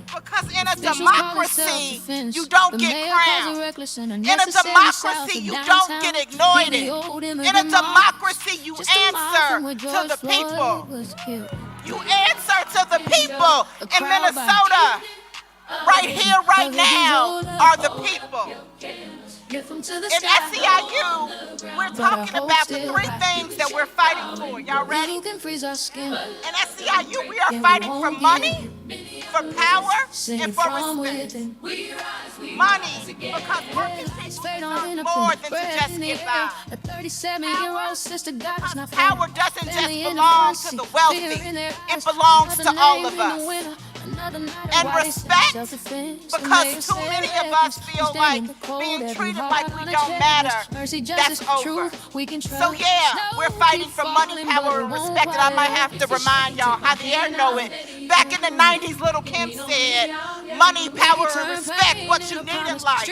Speaker 15: Because in a democracy, you don't get crowned. In a democracy, you don't get ignored. In a democracy, you answer to the people. You answer to the people. In Minnesota, right here, right now, are the people. SEIU, we're talking about the three things that we're fighting for. Y'all ready? In SEIU, we are fighting for money, for power, and for respect. Money, because working people deserve more than to just get by. Power doesn't just belong to the wealthy, it belongs to all of us. And respect, because too many of us feel like being treated like we don't matter. That's over. So yeah, we're fighting for money, power, and respect. And I might have to remind y'all how the air know it. Back in the 90s, Little Kim said, money, power, and respect, what you need in life.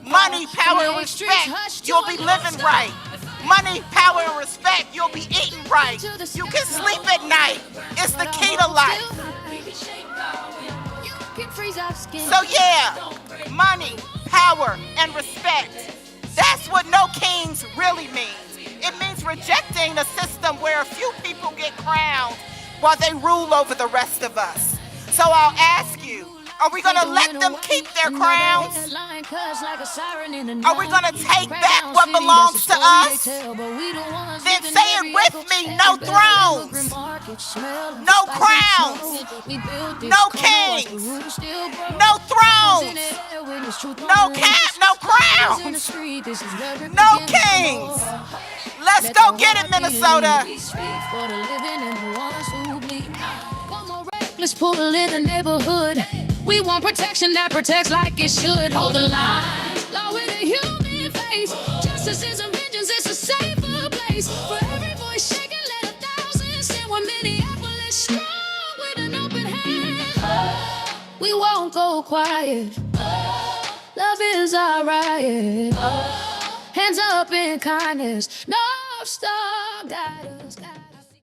Speaker 15: Money, power, and respect, you'll be living right. Money, power, and respect, you'll be eating right. You can sleep at night. It's the key to life. So yeah, money, power, and respect. That's what no kings really means. It means rejecting a system where a few people get crowned while they rule over the rest of us. So I'll ask you, are we going to let them keep their crowns? Are we going to take back what belongs to us? Then say it with me, no thrones, no crowns, no kings, no thrones, no crowns, no kings. Let's go get it, Minnesota.
Speaker 12: Let's pull in the neighborhood. We want protection that protects like it should. Hold the line, law with a human face. Justice isn't vengeance, it's a safer place. For every voice shaking, let 1,000 sing. One Minneapolis strong with an open hand. We won't go quiet. Love is our riot. Hands up in kindness. North Star guide us.